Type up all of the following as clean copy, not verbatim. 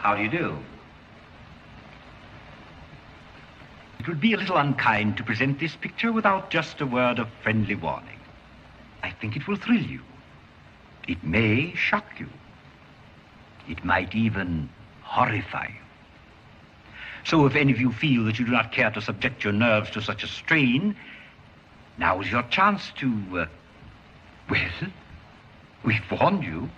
How do you do? It would be a little unkind to present this picture without just a word of friendly warning. I think it will thrill you. It may shock you. It might even horrify you. So if any of you feel that you do not care to subject your nerves to such a strain, now is your chance to, well, we've warned you.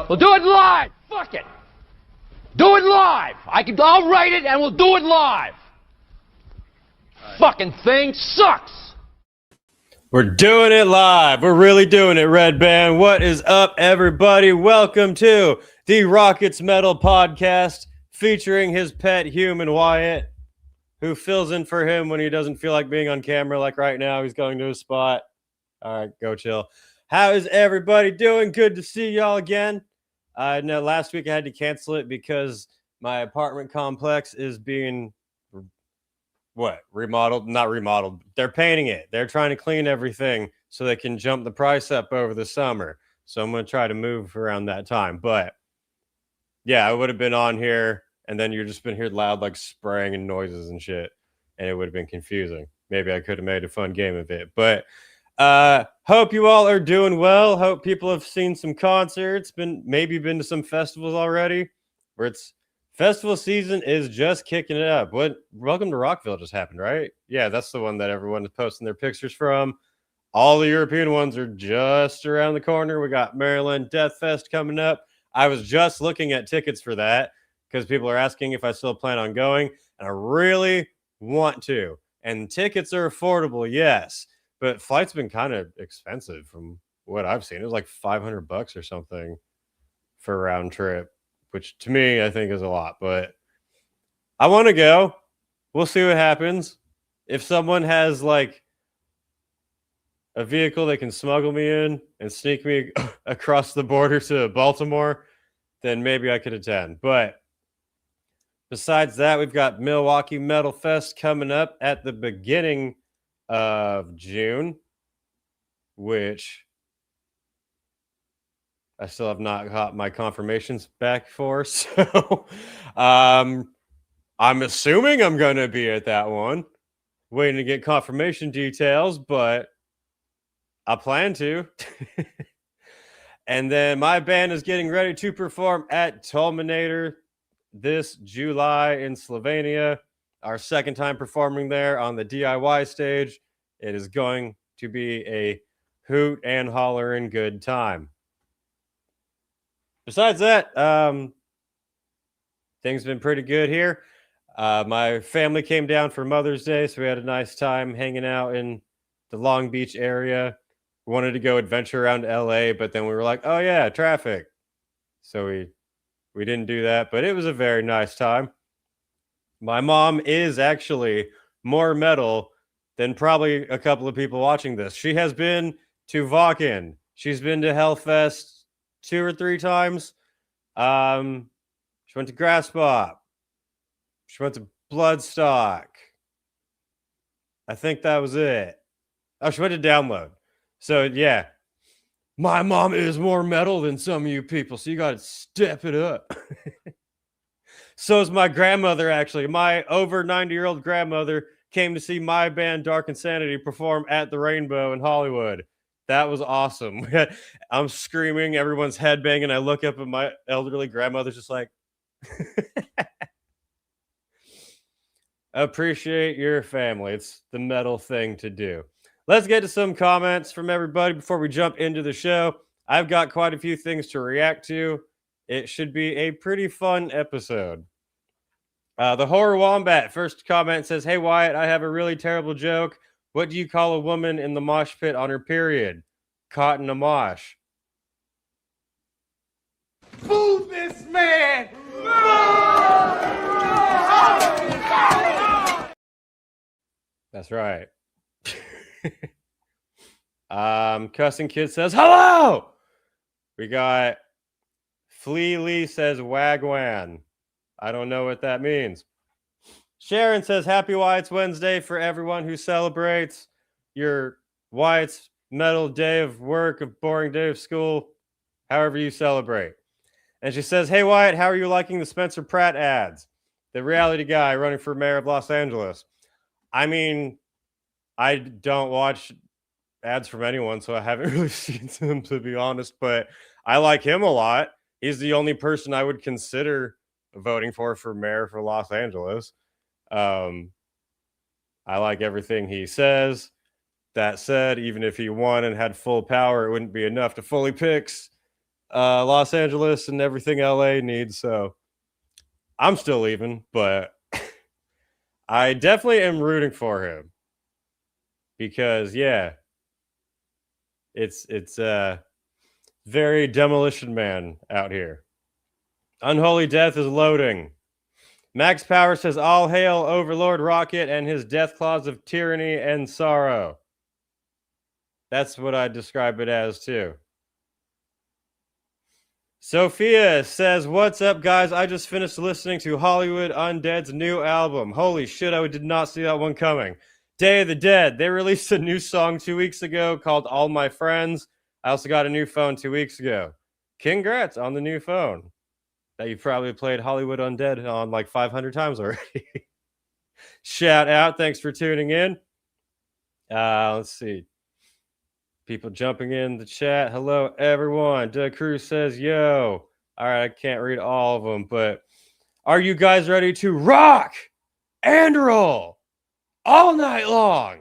We'll do it live! Fuck it! Do it live! I'll write it and we'll do it live! Fucking thing sucks! We're doing it live. We're really doing it, Red Band. What is up, everybody? Welcome to the wyattsmetal podcast featuring his pet human, Wyatt, who fills in for him when he doesn't feel like being on camera, like right now. He's going to a spot. All right, go chill. How is everybody doing? Good to see y'all again. No, last week I had to cancel it because my apartment complex is being remodeled? Not remodeled. They're painting it. They're trying to clean everything so they can jump the price up over the summer. So I'm going to try to move around that time. But yeah, I would have been on here and then you've just been heard loud like spraying and noises and shit. And it would have been confusing. Maybe I could have made a fun game of it. But hope you all are doing well. Hope people have seen some concerts, been to some festivals already. where it's festival season is just kicking it up. Welcome to Rockville just happened, right? Yeah, that's the one that everyone is posting their pictures from. All the European ones are just around the corner. We got Maryland Death Fest coming up. I was just looking at tickets for that because people are asking if I still plan on going, and I really want to. And tickets are affordable, yes, but flights been kind of expensive from what I've seen. It was like $500 or something for a round trip, which to me I think is a lot, but I want to go. We'll see what happens. If someone has like a vehicle that can smuggle me in and sneak me across the border to Baltimore, then maybe I could attend. But besides that, we've got Milwaukee Metal Fest coming up at the beginning of June, which I still have not got my confirmations back for. So I'm assuming I'm going to be at that one. Waiting to get confirmation details, but I plan to. And then my band is getting ready to perform at Tolminator this July in Slovenia. Our second time performing there on the DIY stage. It is going to be a hoot and hollering good time. Besides that, things have been pretty good here. My family came down for Mother's Day, so we had a nice time hanging out in the Long Beach area. We wanted to go adventure around LA, but then we were like, oh yeah, traffic. So we didn't do that, but it was a very nice time. My mom is actually more metal than probably a couple of people watching this. She has been to Vakken. She's been to Hellfest 2 or 3 times. She went to Grasspop. She went to Bloodstock. I think that was it. Oh, she went to Download. So, yeah. My mom is more metal than some of you people, so you got to step it up. So is my grandmother, actually. My over 90-year-old grandmother came to see my band, Dark Insanity, perform at the Rainbow in Hollywood. That was awesome. I'm screaming. Everyone's headbanging. I look up and my elderly grandmother's just like... Appreciate your family. It's the metal thing to do. Let's get to some comments from everybody before we jump into the show. I've got quite a few things to react to. It should be a pretty fun episode. The Horror Wombat first comment says, hey, Wyatt, I have a really terrible joke. What do you call a woman in the mosh pit on her period? Caught in a mosh. Boo this man! That's right. Cussing Kid says, hello! We got Flea Lee says, wagwan. I don't know what that means. Sharon says, happy Wyatt's Wednesday for everyone who celebrates your Wyatt's metal day of work, a boring day of school, however you celebrate. And she says, hey, Wyatt, how are you liking the Spencer Pratt ads? The reality guy running for mayor of Los Angeles. I mean, I don't watch ads from anyone, so I haven't really seen them, to be honest, but I like him a lot. He's the only person I would consider voting for mayor for Los Angeles. I like everything he says. That said, even if he won and had full power, it wouldn't be enough to fully fix Los Angeles and everything LA needs. So I'm still leaving, but I definitely am rooting for him because, yeah, it's very Demolition Man out here. Unholy Death is loading. Max Power says, all hail Overlord Rocket and his death claws of tyranny and sorrow. That's what I describe it as, too. Sophia says, what's up, guys? I just finished listening to Hollywood Undead's new album. Holy shit, I did not see that one coming. Day of the Dead. They released a new song 2 weeks ago called All My Friends. I also got a new phone 2 weeks ago. Congrats on the new phone that you've probably played Hollywood Undead on like 500 times already. Shout out. Thanks for tuning in. Let's see. People jumping in the chat. Hello, everyone. Doug Cruz says, yo, All right, I can't read all of them, but are you guys ready to rock and roll all night long?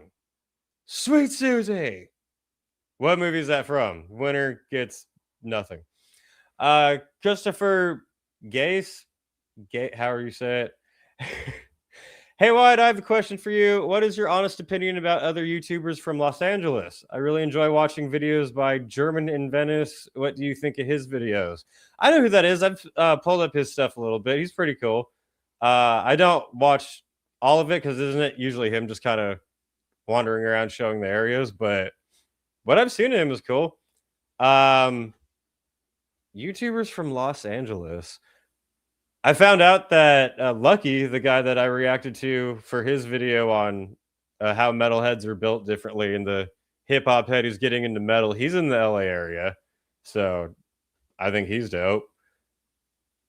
Sweet Susie. What movie is that from? Winner gets nothing. Christopher Gase, however you say it. Hey, Wyatt, I have a question for you. What is your honest opinion about other YouTubers from Los Angeles? I really enjoy watching videos by German in Venice. What do you think of his videos? I know who that is. I've pulled up his stuff a little bit. He's pretty cool. I don't watch all of it because isn't it usually him just kind of wandering around showing the areas? But what I've seen of him is cool. YouTubers from Los Angeles. I found out that Lucky, the guy that I reacted to for his video on how metalheads are built differently and the hip-hop head who's getting into metal, he's in the LA area. So I think he's dope.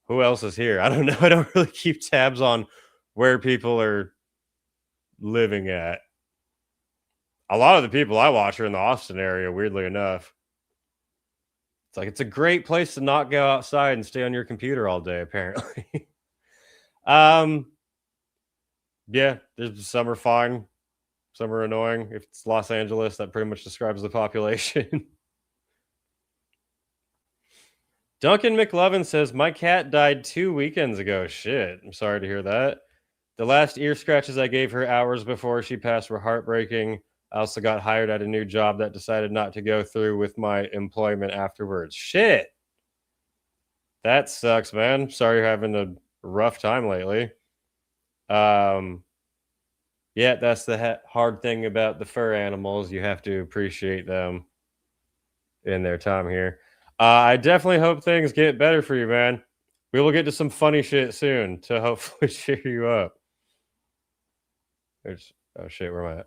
Who else is here? I don't know. I don't really keep tabs on where people are living at. A lot of the people I watch are in the Austin area, weirdly enough. It's like it's a great place to not go outside and stay on your computer all day, apparently. Yeah, some are fine, some are annoying. If it's Los Angeles, that pretty much describes the population. Duncan McLovin says, my cat died 2 weekends ago. Shit, I'm sorry to hear that. The last ear scratches I gave her hours before she passed were heartbreaking. I also got hired at a new job that decided not to go through with my employment afterwards. Shit. That sucks, man. Sorry you're having a rough time lately. Yeah, that's the hard thing about the fur animals. You have to appreciate them in their time here. I definitely hope things get better for you, man. We will get to some funny shit soon to hopefully cheer you up. Oh shit, where am I at?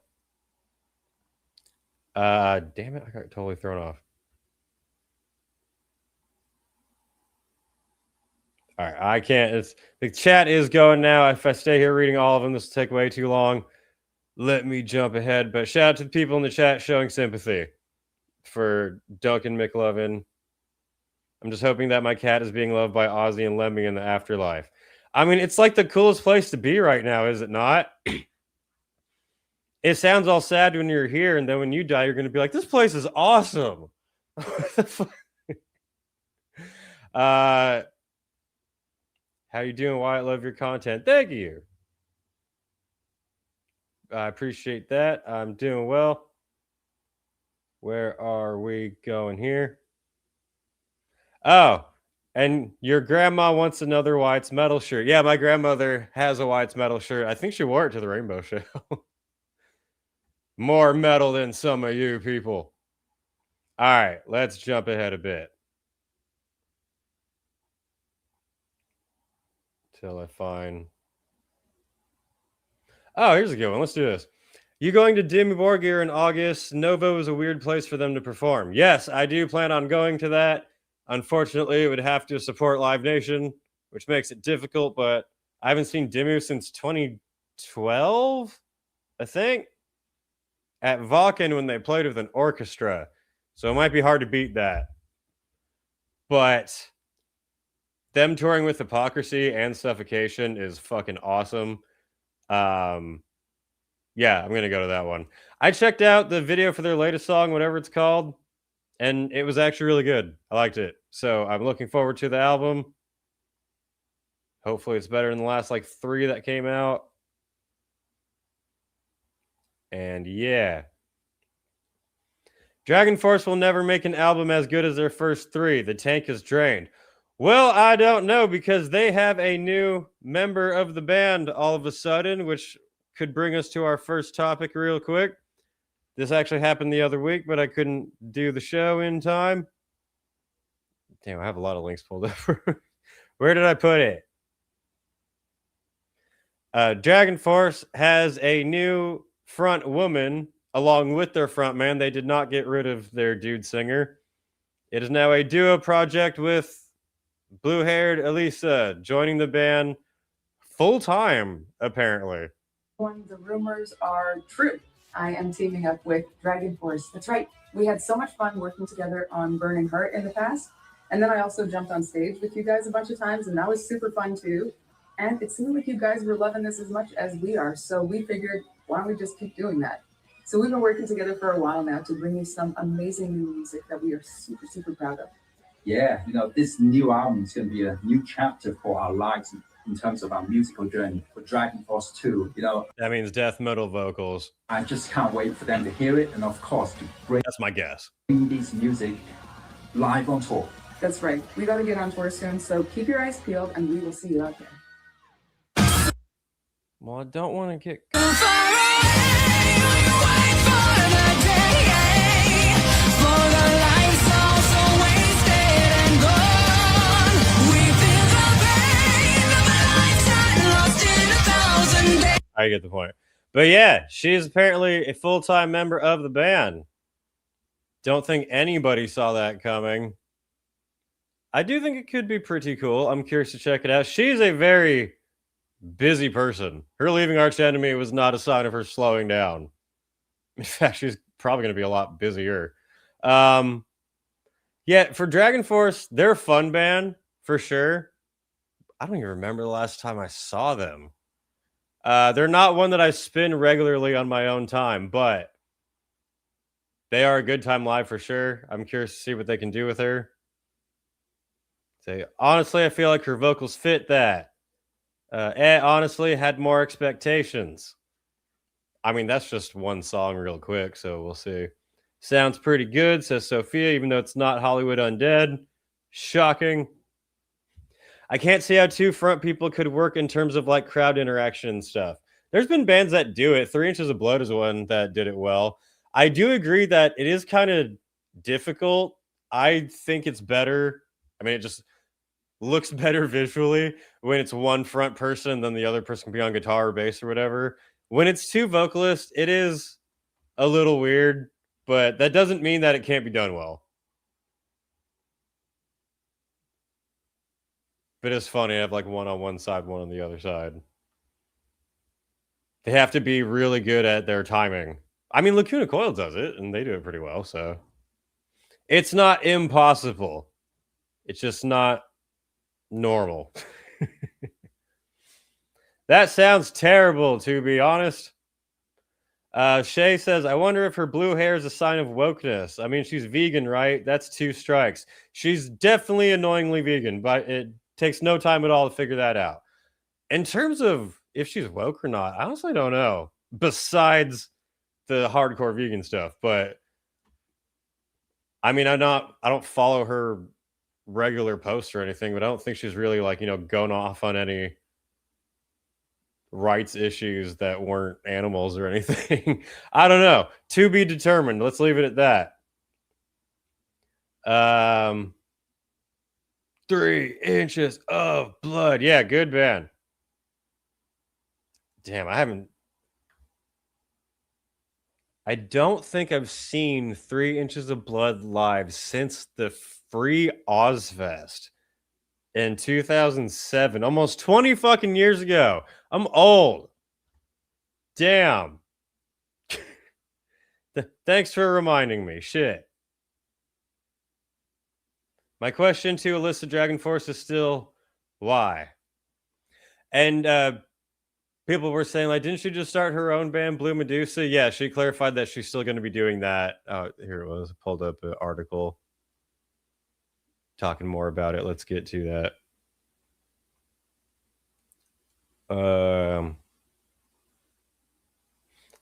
Damn it, I got totally thrown off. All right, I can't. The chat is going now. If I stay here reading all of them, this will take way too long. Let me jump ahead. But shout out to the people in the chat showing sympathy for Duncan McLovin. I'm just hoping that my cat is being loved by Ozzy and Lemmy in the afterlife. I mean, it's like the coolest place to be right now, is it not? It sounds all sad when you're here, and then when you die, you're going to be like, this place is awesome. How you doing, Wyatt? Love your content. Thank you. I appreciate that. I'm doing well. Where are we going here? Oh, and your grandma wants another Wyatt's Metal shirt. Yeah, my grandmother has a Wyatt's Metal shirt. I think she wore it to the Rainbow Show. More metal than some of you people. All right, let's jump ahead a bit. Till I find... Oh, here's a good one. Let's do this. You going to Dimmu Borgir in August? Novo is a weird place for them to perform. Yes, I do plan on going to that. Unfortunately, it would have to support Live Nation, which makes it difficult, but I haven't seen Dimmu since 2012, I think, at Vakken when they played with an orchestra. So it might be hard to beat that. But them touring with Hypocrisy and Suffocation is fucking awesome. Yeah, I'm going to go to that one. I checked out the video for their latest song, whatever it's called, and it was actually really good. I liked it. So I'm looking forward to the album. Hopefully it's better than the last like 3 that came out. And yeah. DragonForce will never make an album as good as their first 3. The tank is drained. Well, I don't know, because they have a new member of the band all of a sudden, which could bring us to our first topic real quick. This actually happened the other week, but I couldn't do the show in time. Damn, I have a lot of links pulled up. Where did I put it? DragonForce has a new front woman along with their front man. They did not get rid of their dude singer. It is now a duo project with blue-haired Alissa joining the band full-time, apparently. The rumors are true. I am teaming up with DragonForce. That's right. We had so much fun working together on Burning Heart in the past, And then I also jumped on stage with you guys a bunch of times, and that was super fun too. And it seemed like you guys were loving this as much as we are. So we figured, why don't we just keep doing that? So we've been working together for a while now to bring you some amazing new music that we are super, super proud of. Yeah, this new album is going to be a new chapter for our lives in terms of our musical journey for DragonForce 2. That means death metal vocals. I just can't wait for them to hear it, and of course to bring That's my guess. this music live on tour. That's right. We got to get on tour soon, so keep your eyes peeled, and we will see you out there. Well, I don't want to get... I get the point. But yeah, she's apparently a full-time member of the band. Don't think anybody saw that coming. I do think it could be pretty cool. I'm curious to check it out. She's a very busy person. Her leaving Arch Enemy was not a sign of her slowing down. In fact, she's probably going to be a lot busier. Yeah, for DragonForce, they're a fun band, for sure. I don't even remember the last time I saw them. They're not one that I spin regularly on my own time, but they are a good time live for sure. I'm curious to see what they can do with her. Honestly, I feel like her vocals fit that. Honestly, had more expectations. I mean, that's just one song real quick, so we'll see. Sounds pretty good, says Sophia, even though it's not Hollywood Undead. Shocking. I can't see how two front people could work in terms of like crowd interaction and stuff. There's been bands that do it. 3 Inches of Blood is one that did it well. I do agree that it is kind of difficult. I think it's better. I mean, it just looks better visually when it's one front person, then the other person can be on guitar or bass or whatever. When it's two vocalists, it is a little weird, but that doesn't mean that it can't be done well. But it's funny, I have like one on one side, one on the other side. They have to be really good at their timing. I mean, Lacuna Coil does it, and they do it pretty well, so. It's not impossible. It's just not normal. That sounds terrible, to be honest. Shay says, I wonder if her blue hair is a sign of wokeness. I mean, she's vegan, right? That's 2 strikes. She's definitely annoyingly vegan, but it takes no time at all to figure that out. In terms of if she's woke or not, I honestly don't know. Besides the hardcore vegan stuff, but I mean, I don't follow her regular posts or anything, but I don't think she's really like, going off on any rights issues that weren't animals or anything. I don't know. To be determined. Let's leave it at that. 3 Inches of Blood. Yeah, good band. Damn, I don't think I've seen 3 Inches of Blood live since the Free Ozfest in 2007. Almost 20 fucking years ago. I'm old. Damn. Thanks for reminding me. Shit. My question to Alissa DragonForce is still, why? And people were saying, like, didn't she just start her own band, Blue Medusa? Yeah, she clarified that she's still going to be doing that. Here it was. I pulled up an article talking more about it. Let's get to that.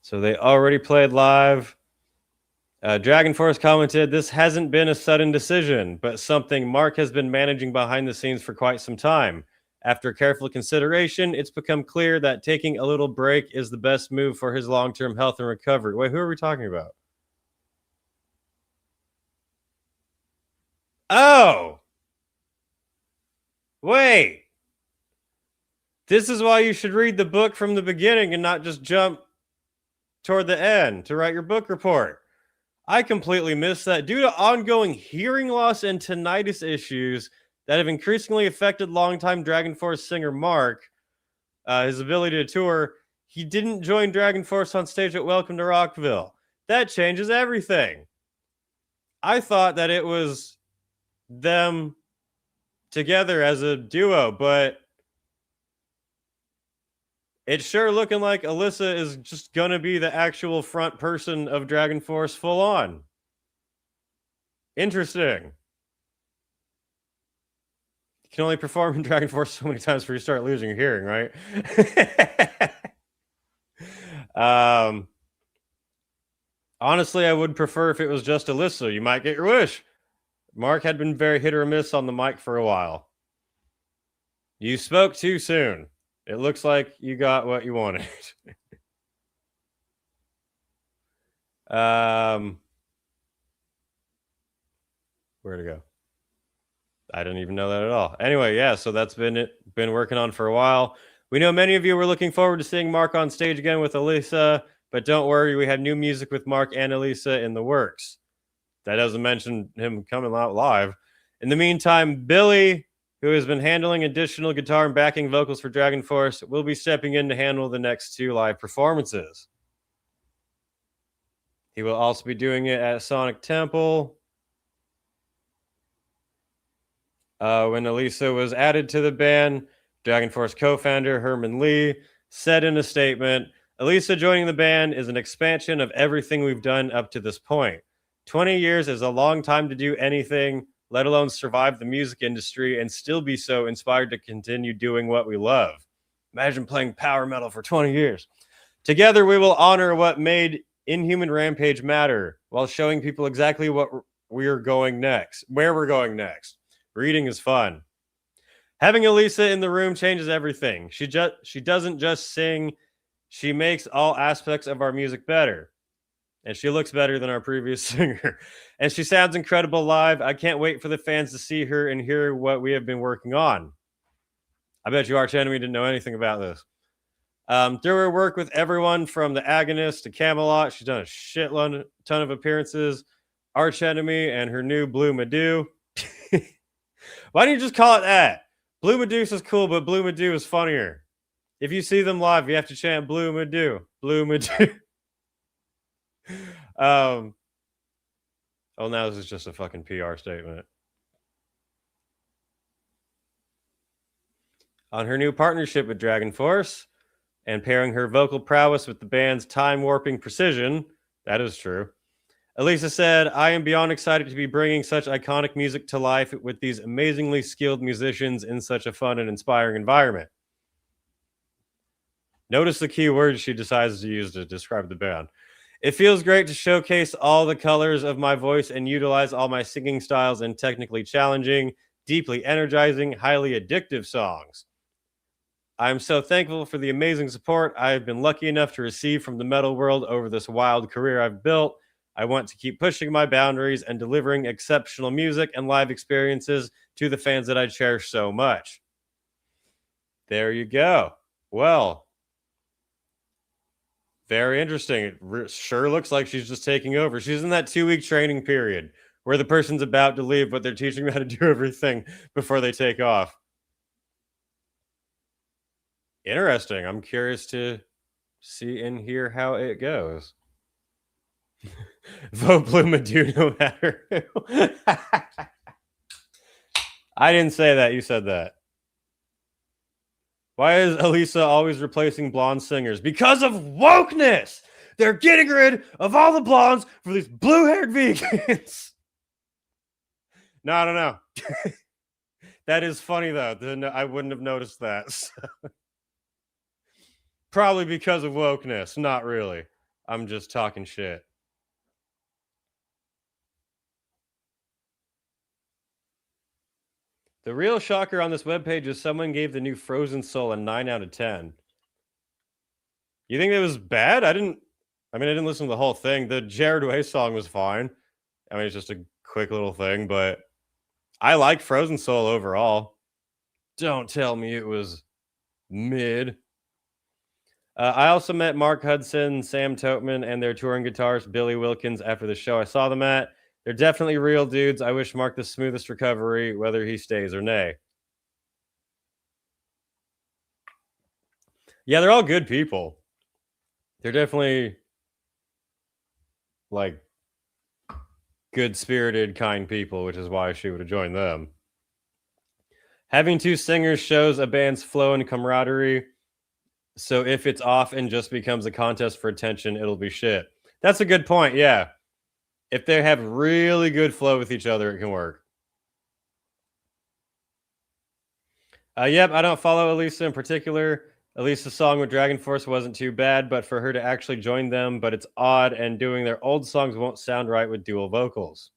So they already played live. DragonForce commented, this hasn't been a sudden decision, but something Mark has been managing behind the scenes for quite some time. After careful consideration, it's become clear that taking a little break is the best move for his long-term health and recovery. Wait, who are we talking about? Oh! Wait! This is why you should read the book from the beginning and not just jump toward the end to write your book report. I completely missed that. Due to ongoing hearing loss and tinnitus issues that have increasingly affected longtime DragonForce singer Mark, his ability to tour, he didn't join DragonForce on stage at Welcome to Rockville. That changes everything. I thought that it was them together as a duo, but it's sure looking like Alissa is just gonna be the actual front person of DragonForce full on. Interesting. You can only perform in DragonForce so many times before you start losing your hearing, right? Honestly, I would prefer if it was just Alissa. You might get your wish. Mark had been very hit or miss on the mic for a while. You spoke too soon. It looks like you got what you wanted. Where to go? I didn't even know that at all. Anyway, yeah, so that's been working on for a while. We know many of you were looking forward to seeing Mark on stage again with Alissa, but don't worry, we have new music with Mark and Alissa in the works. That doesn't mention him coming out live. In the meantime, Billy, who has been handling additional guitar and backing vocals for DragonForce, will be stepping in to handle the next 2 live performances. He will also be doing it at Sonic Temple. When Alissa was added to the band, DragonForce co-founder Herman Lee said in a statement, Alissa joining the band is an expansion of everything we've done up to this point. 20 years is a long time to do anything, let alone survive the music industry and still be so inspired to continue doing what we love. Imagine playing power metal for 20 years. Together, we will honor what made Inhuman Rampage matter while showing people exactly what where we're going next. Reading is fun. Having Alissa in the room changes everything. She doesn't just sing, she makes all aspects of our music better. And she looks better than our previous singer. And she sounds incredible live. I can't wait for the fans to see her and hear what we have been working on. I bet you Arch Enemy didn't know anything about this. Through her work with everyone from The Agonist to Camelot, she's done a ton of appearances. Arch Enemy and her new Blue Madoo. Why don't you just call it that? Blue Medusa is cool, but Blue Madoo is funnier. If you see them live, you have to chant Blue Madoo. Blue Madoo. Oh, now this is just a fucking PR statement. On her new partnership with DragonForce and pairing her vocal prowess with the band's time-warping precision, that is true, Alissa said, I am beyond excited to be bringing such iconic music to life with these amazingly skilled musicians in such a fun and inspiring environment. Notice the key words she decides to use to describe the band. It feels great to showcase all the colors of my voice and utilize all my singing styles in technically challenging, deeply energizing, highly addictive songs. I am so thankful for the amazing support I have been lucky enough to receive from the metal world over this wild career I've built. I want to keep pushing my boundaries and delivering exceptional music and live experiences to the fans that I cherish so much. There you go. Well, very interesting. It sure looks like she's just taking over. She's in that 2-week training period where the person's about to leave, but they're teaching them how to do everything before they take off. Interesting. I'm curious to see and hear how it goes. Vote Blue Madoo no matter who. I didn't say that. You said that. Why is Alissa always replacing blonde singers? Because of wokeness! They're getting rid of all the blondes for these blue-haired vegans. No, I don't know. That is funny, though. I wouldn't have noticed that. So. Probably because of wokeness. Not really. I'm just talking shit. The real shocker on this webpage is someone gave the new Frozen Soul a 9 out of 10. You think it was bad? I didn't listen to the whole thing. The Jared Way song was fine. I mean, it's just a quick little thing, but I like Frozen Soul overall. Don't tell me it was mid. I also met Mark Hudson, Sam Toteman, and their touring guitarist Billy Wilkins after the show I saw them at. They're definitely real dudes. I wish Mark the smoothest recovery, whether he stays or nay. Yeah, they're all good people. They're definitely like good-spirited, kind people, which is why she would have joined them. Having two singers shows a band's flow and camaraderie. So if it's off and just becomes a contest for attention, it'll be shit. That's a good point, yeah. If they have really good flow with each other, it can work. Yep, I don't follow Alissa in particular. Alissa's song with DragonForce wasn't too bad, but for her to actually join them, but it's odd, and doing their old songs won't sound right with dual vocals.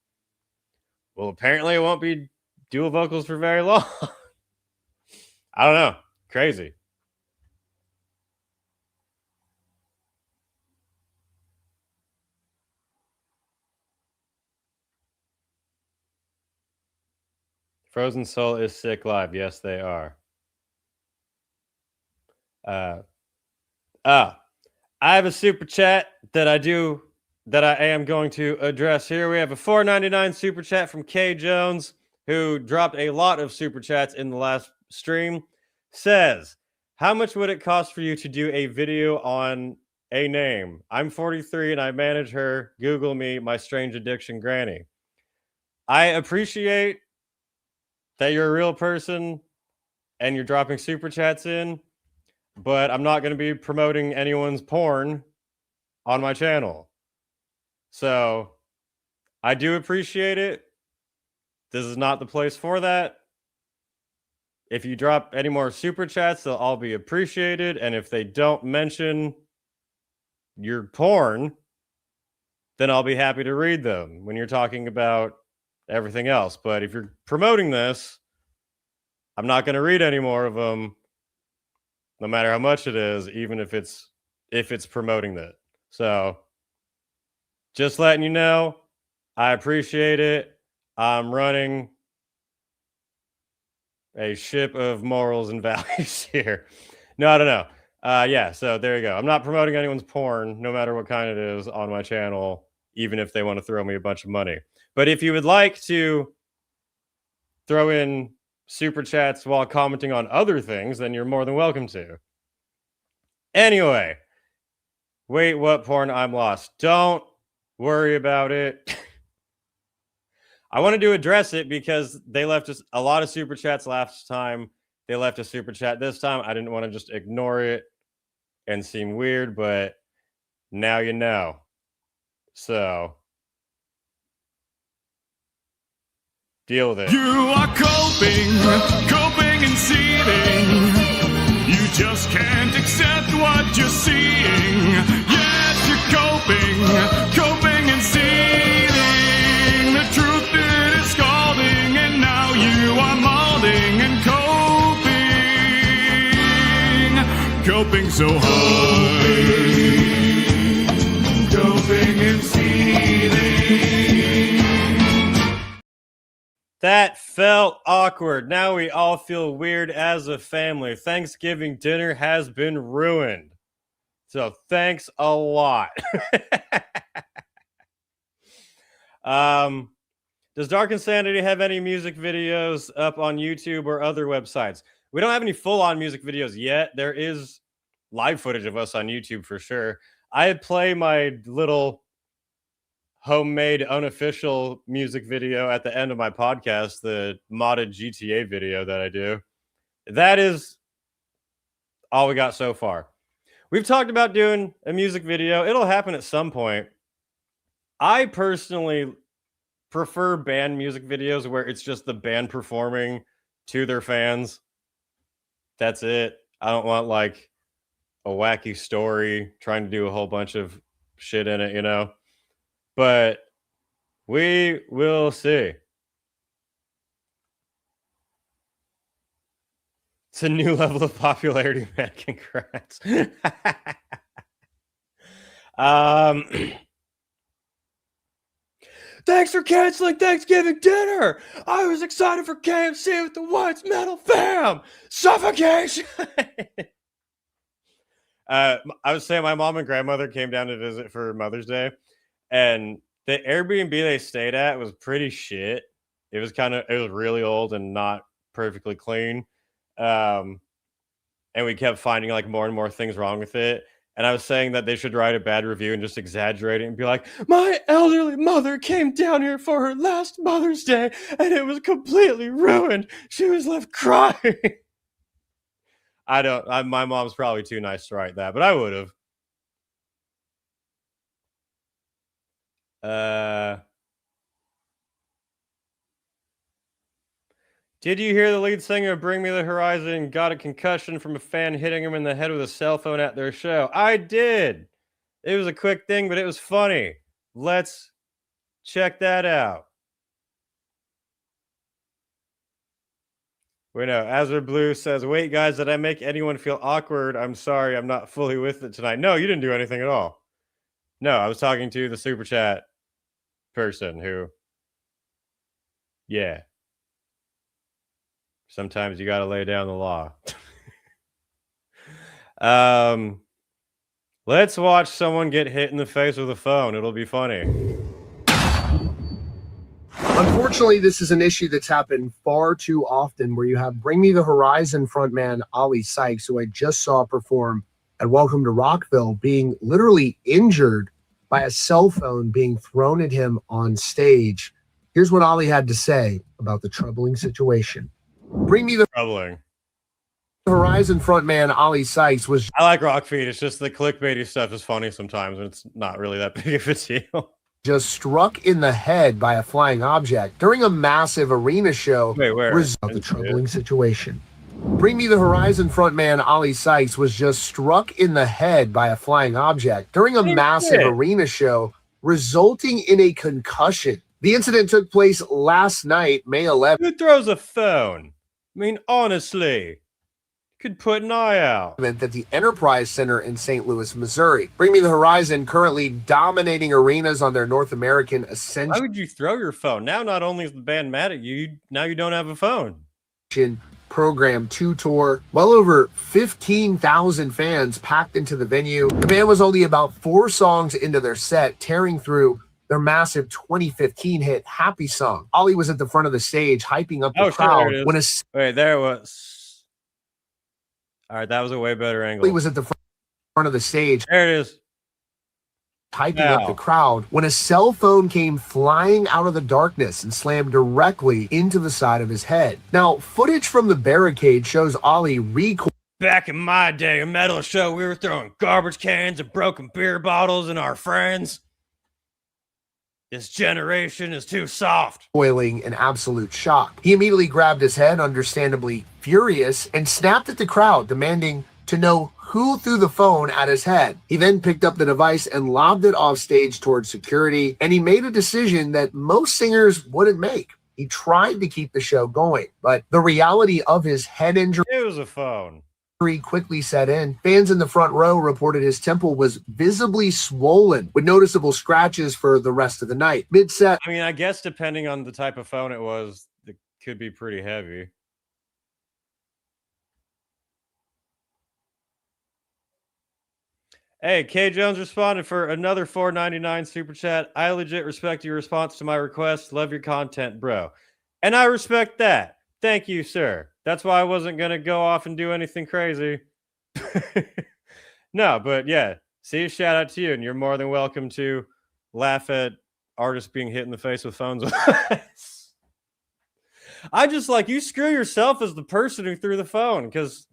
Well, apparently it won't be dual vocals for very long. I don't know. Crazy. Frozen Soul is sick live. Yes, they are. I have a super chat that I am going to address here. We have a $4.99 super chat from K Jones, who dropped a lot of super chats in the last stream. Says, how much would it cost for you to do a video on a name? I'm 43 and I manage her. Google me, my strange addiction granny. I appreciate that you're a real person and you're dropping super chats in, but I'm not going to be promoting anyone's porn on my channel. So I do appreciate it. This is not the place for that. If you drop any more super chats, they'll all be appreciated. And if they don't mention your porn, then I'll be happy to read them when you're talking about everything else. But if you're promoting this, I'm not going to read any more of them, no matter how much it is, even if it's promoting that. So just letting you know, I appreciate it. I'm running a ship of morals and values here. No, I don't know. Yeah, so there you go. I'm not promoting anyone's porn, no matter what kind it is, on my channel, even if they want to throw me a bunch of money. But if you would like to throw in super chats while commenting on other things, then you're more than welcome to. Anyway, wait, what porn? I'm lost. Don't worry about it. I wanted to address it because they left us a lot of super chats last time. They left a super chat this time. I didn't want to just ignore it and seem weird, but now you know. So deal with it. You are coping and seething. You just can't accept what you're seeing. Yes, you're coping and seething. The truth it is scalding, and now you are molding and coping so hard. Coping and seething. That felt awkward. Now we all feel weird as a family. Thanksgiving dinner has been ruined. So thanks a lot. Does Dark Insanity have any music videos up on YouTube or other websites? We don't have any full-on music videos yet. There is live footage of us on YouTube for sure. I play my little homemade unofficial music video at the end of my podcast, the modded GTA video that I do. That is all we got so far. We've talked about doing a music video. It'll happen at some point. I personally prefer band music videos where it's just the band performing to their fans. That's it. I don't want like a wacky story trying to do a whole bunch of shit in it, you know? But we will see. It's a new level of popularity, man. Congrats. Thanks for canceling Thanksgiving dinner. I was excited for KFC with the Wyatt's Metal fam. Suffocation. I was saying my mom and grandmother came down to visit for Mother's Day, and the Airbnb they stayed at was pretty shit. It was really old and not perfectly clean. And we kept finding like more and more things wrong with it. And I was saying that they should write a bad review and just exaggerate it and be like, my elderly mother came down here for her last Mother's Day and it was completely ruined. She was left crying. My mom's probably too nice to write that, but I would have. Did you hear the lead singer of Bring Me the Horizon got a concussion from a fan hitting him in the head with a cell phone at their show? I did. It was a quick thing, but it was funny. Let's check that out. Wait, no. Azure Blue says, wait, guys, did I make anyone feel awkward? I'm sorry, I'm not fully with it tonight. No, you didn't do anything at all. No, I was talking to the super chat person who, yeah. Sometimes you got to lay down the law. Let's watch someone get hit in the face with a phone. It'll be funny. Unfortunately, this is an issue that's happened far too often where you have Bring Me the Horizon frontman Ollie Sykes, who I just saw perform at Welcome to Rockville, being literally injured by a cell phone being thrown at him on stage. Here's what Ollie had to say about the troubling situation. Bring Me the Troubling. Horizon frontman Ollie Sykes was... I like rock feed. It's just the clickbaity stuff is funny sometimes, and it's not really that big of a deal. Just struck in the head by a flying object during a massive arena show. Wait, where? The troubling situation. Bring Me the Horizon frontman Ollie Sykes was just struck in the head by a flying object during a massive arena show, resulting in a concussion. The incident took place last night, May 11th. Who throws a phone? I mean, honestly, could put an eye out. At the Enterprise Center in St. Louis, Missouri. Bring Me the Horizon currently dominating arenas on their North American Ascension. Why would you throw your phone? Now not only is the band mad at you, now you don't have a phone. Program 2 tour. Well over 15,000 fans packed into the venue. The band was only about 4 songs into their set, tearing through their massive 2015 hit Happy Song. Ollie was at the front of the stage hyping up the crowd when wait, there it was. All right, that was a way better angle. Ollie was at the front of the stage. There it is. Hyping up the crowd when a cell phone came flying out of the darkness and slammed directly into the side of his head. Now, footage from the barricade shows Ollie Back in my day, a metal show, we were throwing garbage cans and broken beer bottles at our friends. This generation is too soft. Boiling in absolute shock. He immediately grabbed his head, understandably furious, and snapped at the crowd, demanding to know who threw the phone at his head. He then picked up the device and lobbed it off stage towards security, and he made a decision that most singers wouldn't make. He tried to keep the show going, but the reality of his head injury... It was a phone. Quickly set in. Fans in the front row reported his temple was visibly swollen with noticeable scratches for the rest of the night. Mid-set, I mean, I guess depending on the type of phone it was, it could be pretty heavy. Hey, K Jones responded for another $4.99 super chat. I legit respect your response to my request. Love your content, bro. And I respect that. Thank you, sir. That's why I wasn't going to go off and do anything crazy. No, but yeah. See, shout out to you. And you're more than welcome to laugh at artists being hit in the face with phones. I just like, you screw yourself as the person who threw the phone. Because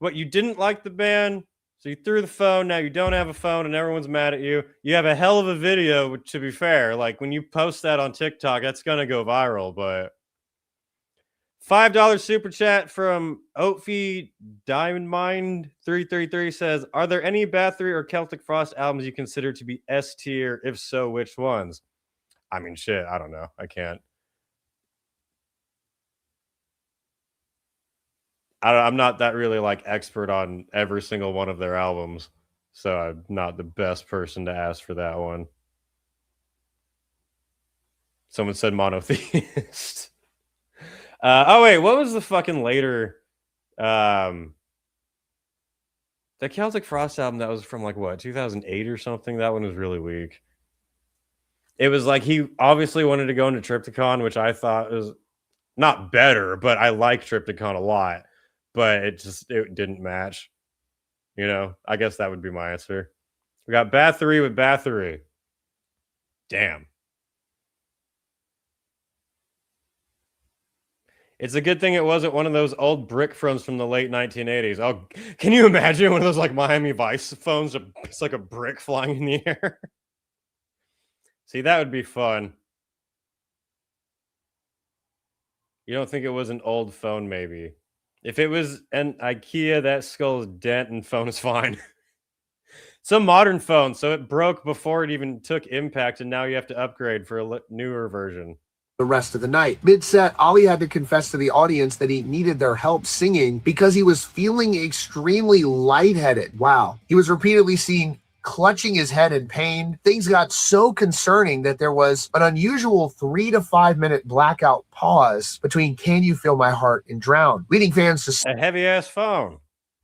what, you didn't like the band, so you threw the phone. Now you don't have a phone and everyone's mad at you. You have a hell of a video, which, to be fair, like when you post that on TikTok, that's going to go viral, but... $5 super chat from Oatfee Diamond Mind 333 says, are there any Bathory or Celtic Frost albums you consider to be S tier? If so, which ones? I mean, shit, I don't know. I can't. I'm not that really like expert on every single one of their albums, so I'm not the best person to ask for that one. Someone said monotheist. Oh wait, what was the fucking later the Celtic Frost album that was from like what, 2008 or something? That one was really weak. It was like he obviously wanted to go into Triptychon, which I thought was not better, but I like Triptychon a lot, but it didn't match. You know, I guess that would be my answer. We got Bathory with Bathory. Damn. It's a good thing it wasn't one of those old brick phones from the late 1980s. Oh, can you imagine one of those like Miami Vice phones? It's like a brick flying in the air. See, that would be fun. You don't think it was an old phone, maybe? If it was an IKEA, that skull's dent and phone is fine. It's a modern phone, so it broke before it even took impact, and now you have to upgrade for a newer version. The rest of the night. Mid-set, Ollie had to confess to the audience that he needed their help singing because he was feeling extremely lightheaded. Wow. He was repeatedly seen clutching his head in pain. Things got so concerning that there was an unusual 3 to 5 minute blackout pause between Can You Feel My Heart and Drown, leading fans to a heavy-ass phone.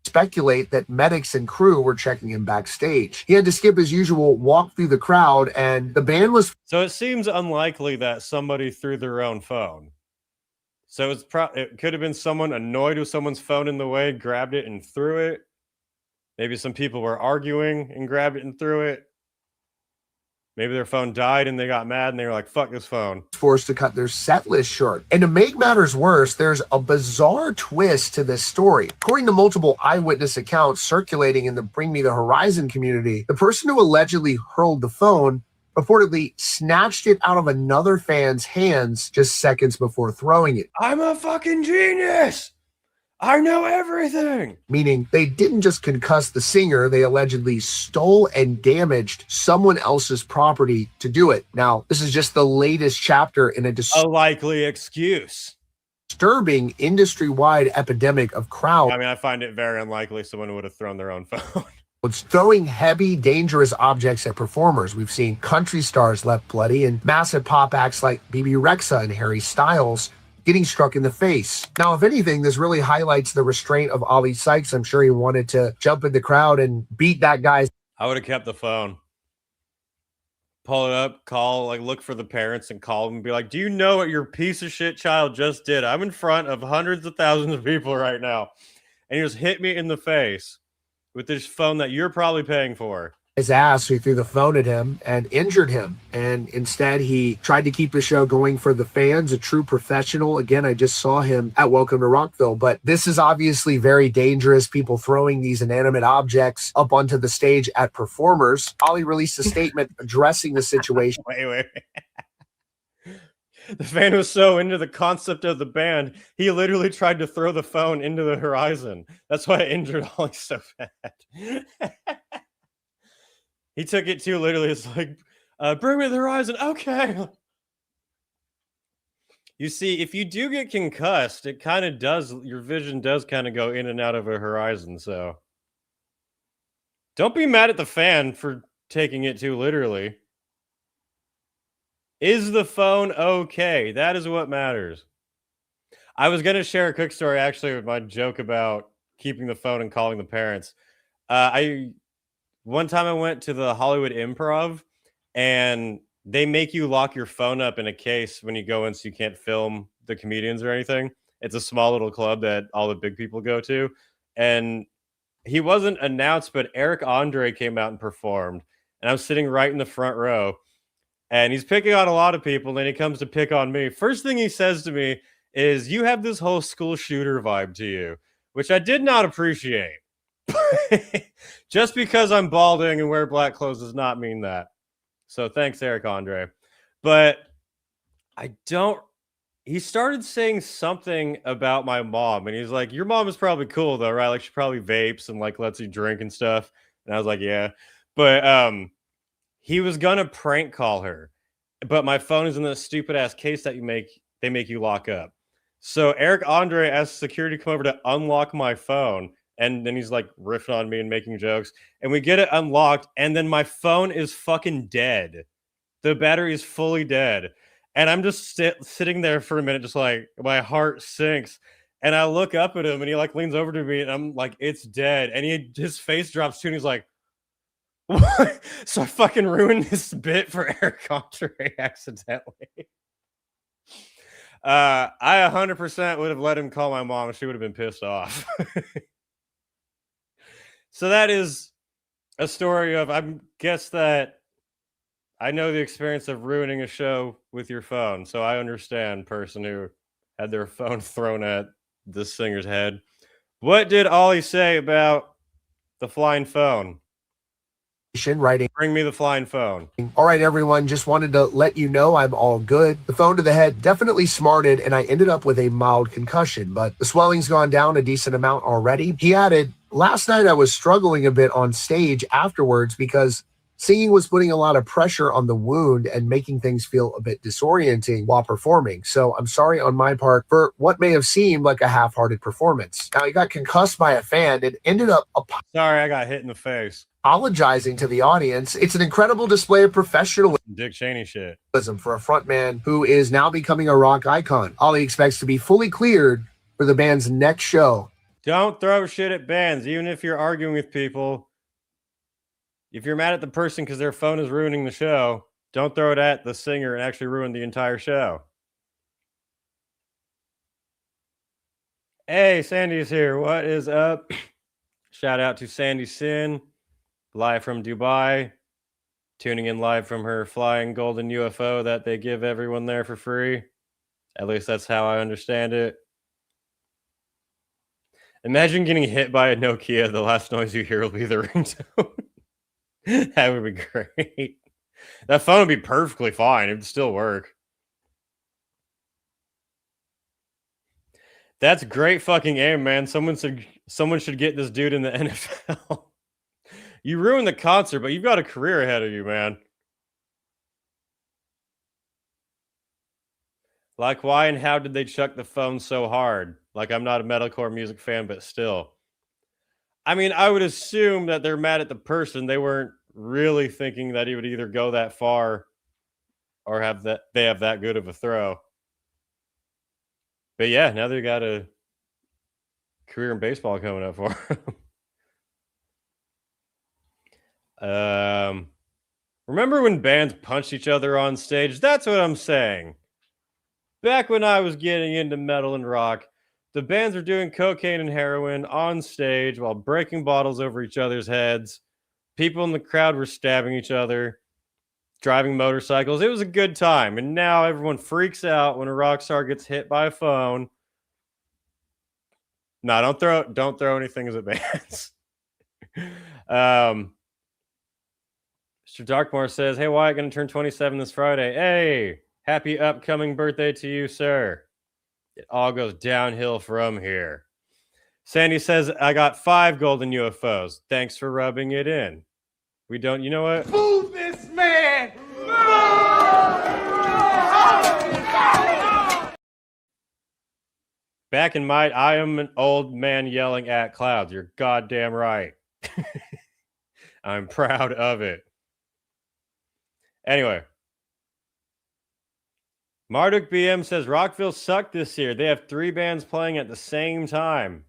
Speculate that medics and crew were checking him backstage. He had to skip his usual walk through the crowd, and the band was... So it seems unlikely that somebody threw their own phone. So it could have been someone annoyed with someone's phone in the way, grabbed it and threw it. Maybe some people were arguing and grabbed it and threw it. Maybe their phone died and they got mad and they were like, fuck this phone. Forced to cut their set list short. And to make matters worse, there's a bizarre twist to this story. According to multiple eyewitness accounts circulating in the Bring Me the Horizon community, the person who allegedly hurled the phone reportedly snatched it out of another fan's hands just seconds before throwing it. I'm a fucking genius! I know everything! Meaning they didn't just concuss the singer, they allegedly stole and damaged someone else's property to do it. Now, this is just the latest chapter in a likely excuse. Disturbing industry-wide epidemic of crowd. I mean, I find it very unlikely someone would have thrown their own phone. It's throwing heavy, dangerous objects at performers. We've seen country stars left bloody and massive pop acts like BB Rexa and Harry Styles getting struck in the face. Now, if anything, this really highlights the restraint of Ollie Sykes. I'm sure he wanted to jump in the crowd and beat that guy's... I would have kept the phone. Pull it up, look for the parents and call them and be like, do you know what your piece of shit child just did? I'm in front of hundreds of thousands of people right now. And he just hit me in the face with this phone that you're probably paying for. His ass, who threw the phone at him and injured him. And instead, he tried to keep the show going for the fans, a true professional. Again, I just saw him at Welcome to Rockville. But this is obviously very dangerous, people throwing these inanimate objects up onto the stage at performers. Ollie released a statement addressing the situation. Wait. The fan was so into the concept of the band, he literally tried to throw the phone into the horizon. That's why it injured Ollie so bad. He took it too literally. It's like, bring me the horizon. Okay. You see, if you do get concussed, it kind of does, your vision does kind of go in and out of a horizon. So don't be mad at the fan for taking it too literally. Is the phone okay? That is what matters. I was going to share a quick story, actually, with my joke about keeping the phone and calling the parents. One time I went to the Hollywood Improv, and they make you lock your phone up in a case when you go in so you can't film the comedians or anything. It's a small little club that all the big people go to. And he wasn't announced, but Eric Andre came out and performed. And I was sitting right in the front row. And he's picking on a lot of people, and then he comes to pick on me. First thing he says to me is, you have this whole school shooter vibe to you, which I did not appreciate. Just because I'm balding and wear black clothes does not mean that. So thanks, Eric Andre. But he started saying something about my mom, and he's like, your mom is probably cool though, right? Like she probably vapes and like lets you drink and stuff. And I was like, yeah. But he was gonna prank call her, but my phone is in the stupid ass case that they make you lock up. So Eric Andre asked security to come over to unlock my phone. And then he's like riffing on me and making jokes. And we get it unlocked. And then my phone is fucking dead. The battery is fully dead. And I'm just sitting there for a minute, just like my heart sinks. And I look up at him and he like leans over to me and I'm like, it's dead. And his face drops too. And he's like, what? So I fucking ruined this bit for Eric Andre accidentally. I 100% would have let him call my mom. She would have been pissed off. So that is a story of, I guess that I know the experience of ruining a show with your phone. So I understand person who had their phone thrown at the singer's head. What did Ollie say about the flying phone? Writing, bring me the flying phone. All right, everyone, just wanted to let you know I'm all good. The phone to the head definitely smarted, and I ended up with a mild concussion, but the swelling's gone down a decent amount already. He added, last night I was struggling a bit on stage afterwards because singing was putting a lot of pressure on the wound and making things feel a bit disorienting while performing. So I'm sorry on my part for what may have seemed like a half-hearted performance. Now, he got concussed by a fan and ended up Sorry, I got hit in the face. apologizing to the audience. It's an incredible display of professionalism Dick Cheney shit. for a frontman who is now becoming a rock icon. Ollie expects to be fully cleared for the band's next show. Don't throw shit at bands, even if you're arguing with people. If you're mad at the person because their phone is ruining the show, don't throw it at the singer and actually ruin the entire show. Hey, Sandy's here. What is up? Shout out to Sandy Sin, live from Dubai, tuning in live from her flying golden UFO that they give everyone there for free. At least that's how I understand it. Imagine getting hit by a Nokia. The last noise you hear will be the ringtone. That would be great. That phone would be perfectly fine. It would still work. That's great fucking aim, man. Someone should get this dude in the NFL. You ruined the concert, but you've got a career ahead of you, man. Like, why and how did they chuck the phone so hard? Like, I'm not a metalcore music fan, but still. I mean, I would assume that they're mad at the person. They weren't really thinking that he would either go that far or they have that good of a throw. But yeah, now they got a career in baseball coming up for him. Remember when bands punched each other on stage? That's what I'm saying. Back when I was getting into metal and rock, the bands were doing cocaine and heroin on stage while breaking bottles over each other's heads. People in the crowd were stabbing each other, driving motorcycles. It was a good time. And now everyone freaks out when a rock star gets hit by a phone. No, don't throw anything as a bands. Mr. Darkmore says, hey, Wyatt, going to turn 27 this Friday. Hey, happy upcoming birthday to you, sir. It all goes downhill from here. Sandy says, I got 5 golden UFOs. Thanks for rubbing it in. We don't, you know what? Move this man! Back in I am an old man yelling at clouds. You're goddamn right. I'm proud of it. Anyway. Marduk BM says, Rockville sucked this year. They have 3 bands playing at the same time.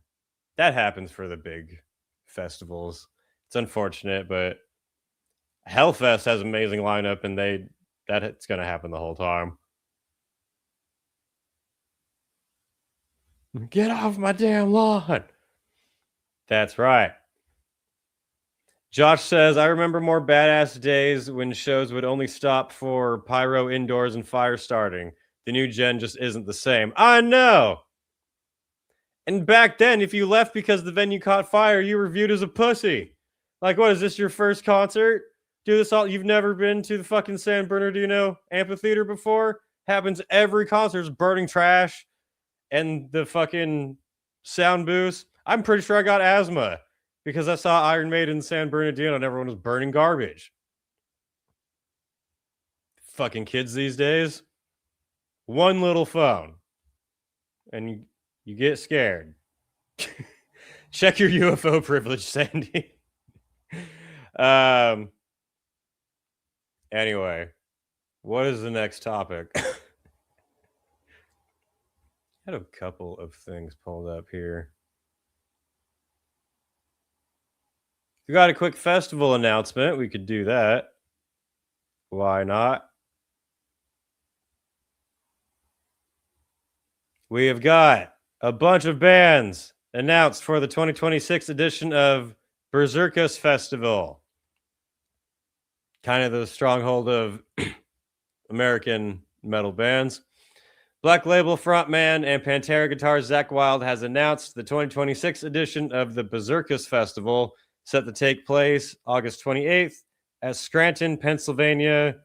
That happens for the big festivals. It's unfortunate, but Hellfest has an amazing lineup, and it's going to happen the whole time. Get off my damn lawn. That's right. Josh says, I remember more badass days when shows would only stop for pyro indoors and fire starting. The new gen just isn't the same. I know. And back then, if you left because the venue caught fire, you were viewed as a pussy. Like, what, is this your first concert? Do this all? You've never been to the fucking San Bernardino amphitheater before? Happens every concert. Is burning trash and the fucking sound booths. I'm pretty sure I got asthma because I saw Iron Maiden in San Bernardino and everyone was burning garbage. Fucking kids these days. One little phone. And you get scared. Check your UFO privilege, Sandy. Anyway, what is the next topic? I had a couple of things pulled up here. We got a quick festival announcement. We could do that. Why not? We have got a bunch of bands announced for the 2026 edition of Berzerkus Festival. Kind of the stronghold of American metal bands. Black Label frontman and Pantera guitarist Zakk Wylde has announced the 2026 edition of the Berzerkus Festival, set to take place August 28th at Scranton, Pennsylvania,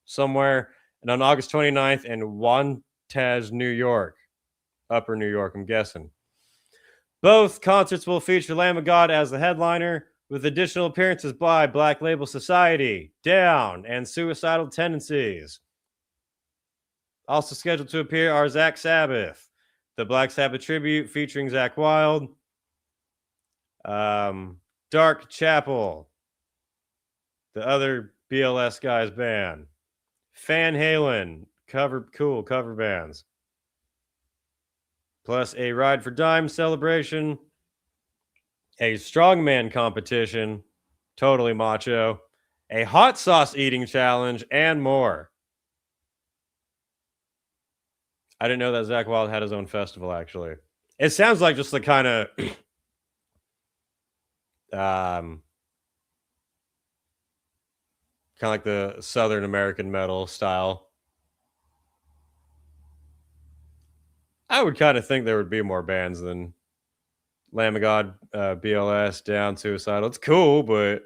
somewhere, and on August 29th in Wantage, New York. Upper New York, I'm guessing. Both concerts will feature Lamb of God as the headliner, with additional appearances by Black Label Society, Down, and Suicidal Tendencies. Also scheduled to appear are Zach Sabbath, the Black Sabbath tribute featuring Zakk Wylde, Dark Chapel, the other BLS guys band, Van Halen, cool cover bands, plus a Ride for Dime celebration, a strongman competition, totally macho, a hot sauce eating challenge, and more. I didn't know that Zakk Wylde had his own festival, actually. It sounds like just the kind of kind of like the Southern American metal style. I would kind of think there would be more bands than Lamb of God, BLS, Down, Suicidal. It's cool, but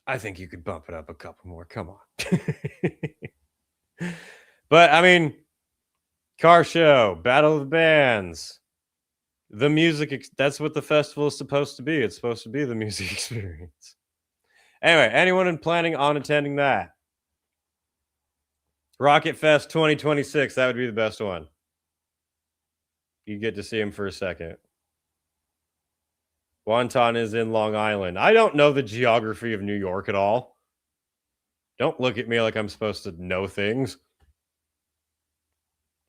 I think you could bump it up a couple more. Come on. But, I mean, car show, battle of the bands, the music, that's what the festival is supposed to be. It's supposed to be the music experience. Anyway, anyone planning on attending that? Rocket Fest 2026, that would be the best one. You get to see him for a second. Wonton is in Long Island. I don't know the geography of New York at all. Don't look at me like I'm supposed to know things.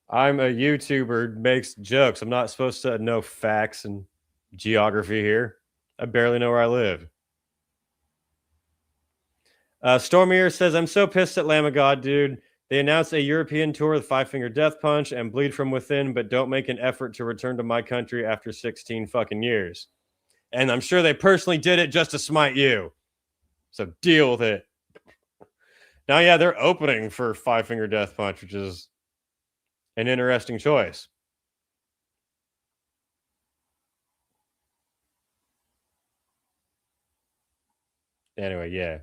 I'm a YouTuber, makes jokes. I'm not supposed to know facts and geography here. I barely know where I live. Stormier says, I'm so pissed at Lamb of God, dude. They announced a European tour with Five Finger Death Punch and Bleed From Within, but don't make an effort to return to my country after 16 fucking years. And I'm sure they personally did it just to smite you. So deal with it. Now, yeah, they're opening for Five Finger Death Punch, which is an interesting choice. Anyway, yeah.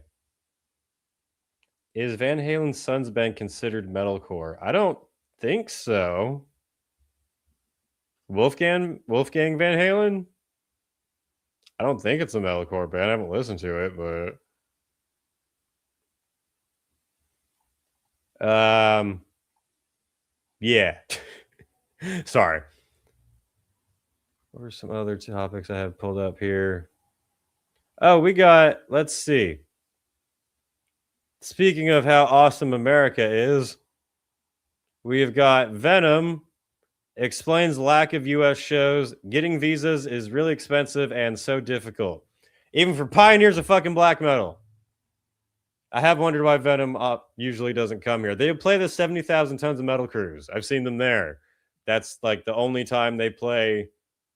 Is Van Halen's Sons band considered metalcore? I don't think so. Wolfgang Van Halen? I don't think it's a metalcore band. I haven't listened to it, but yeah. Sorry. What are some other topics I have pulled up here? Oh, we got, let's see. Speaking of how awesome America is, we've got Venom explains lack of U.S. shows. Getting visas is really expensive and so difficult. Even for pioneers of fucking black metal. I have wondered why Venom usually doesn't come here. They play the 70,000 Tons of Metal cruise. I've seen them there. That's like the only time they play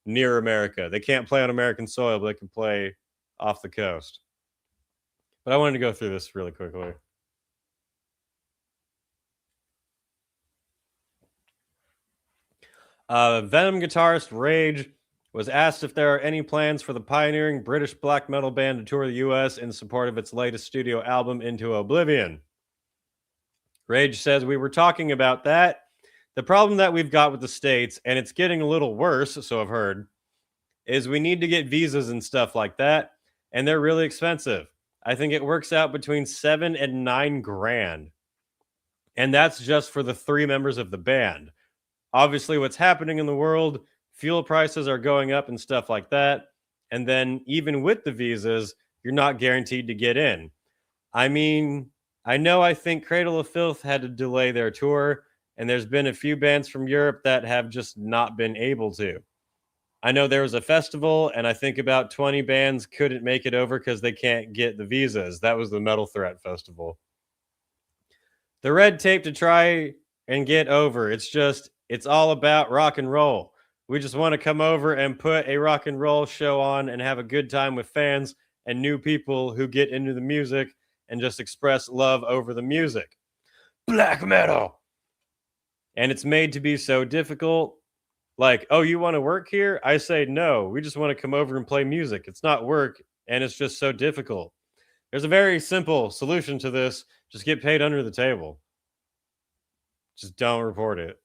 near America. They can't play on American soil, but they can play off the coast. But I wanted to go through this really quickly. Venom guitarist Rage was asked if there are any plans for the pioneering British black metal band to tour the U.S. in support of its latest studio album, Into Oblivion. Rage says, we were talking about that. The problem that we've got with the States, and it's getting a little worse, so I've heard, is we need to get visas and stuff like that, and they're really expensive. I think it works out between $7,000 and $9,000. And that's just for the 3 members of the band. Obviously, what's happening in the world, fuel prices are going up and stuff like that. And then even with the visas, you're not guaranteed to get in. I mean, I think Cradle of Filth had to delay their tour, and there's been a few bands from Europe that have just not been able to. I know there was a festival, and I think about 20 bands couldn't make it over because they can't get the visas. That was the Metal Threat Festival. The red tape to try and get over. It's all about rock and roll. We just want to come over and put a rock and roll show on and have a good time with fans and new people who get into the music and just express love over the music. Black metal. And it's made to be so difficult. Like, oh, you want to work here? I say no. We just want to come over and play music. It's not work, and it's just so difficult. There's a very simple solution to this. Just get paid under the table. Just don't report it.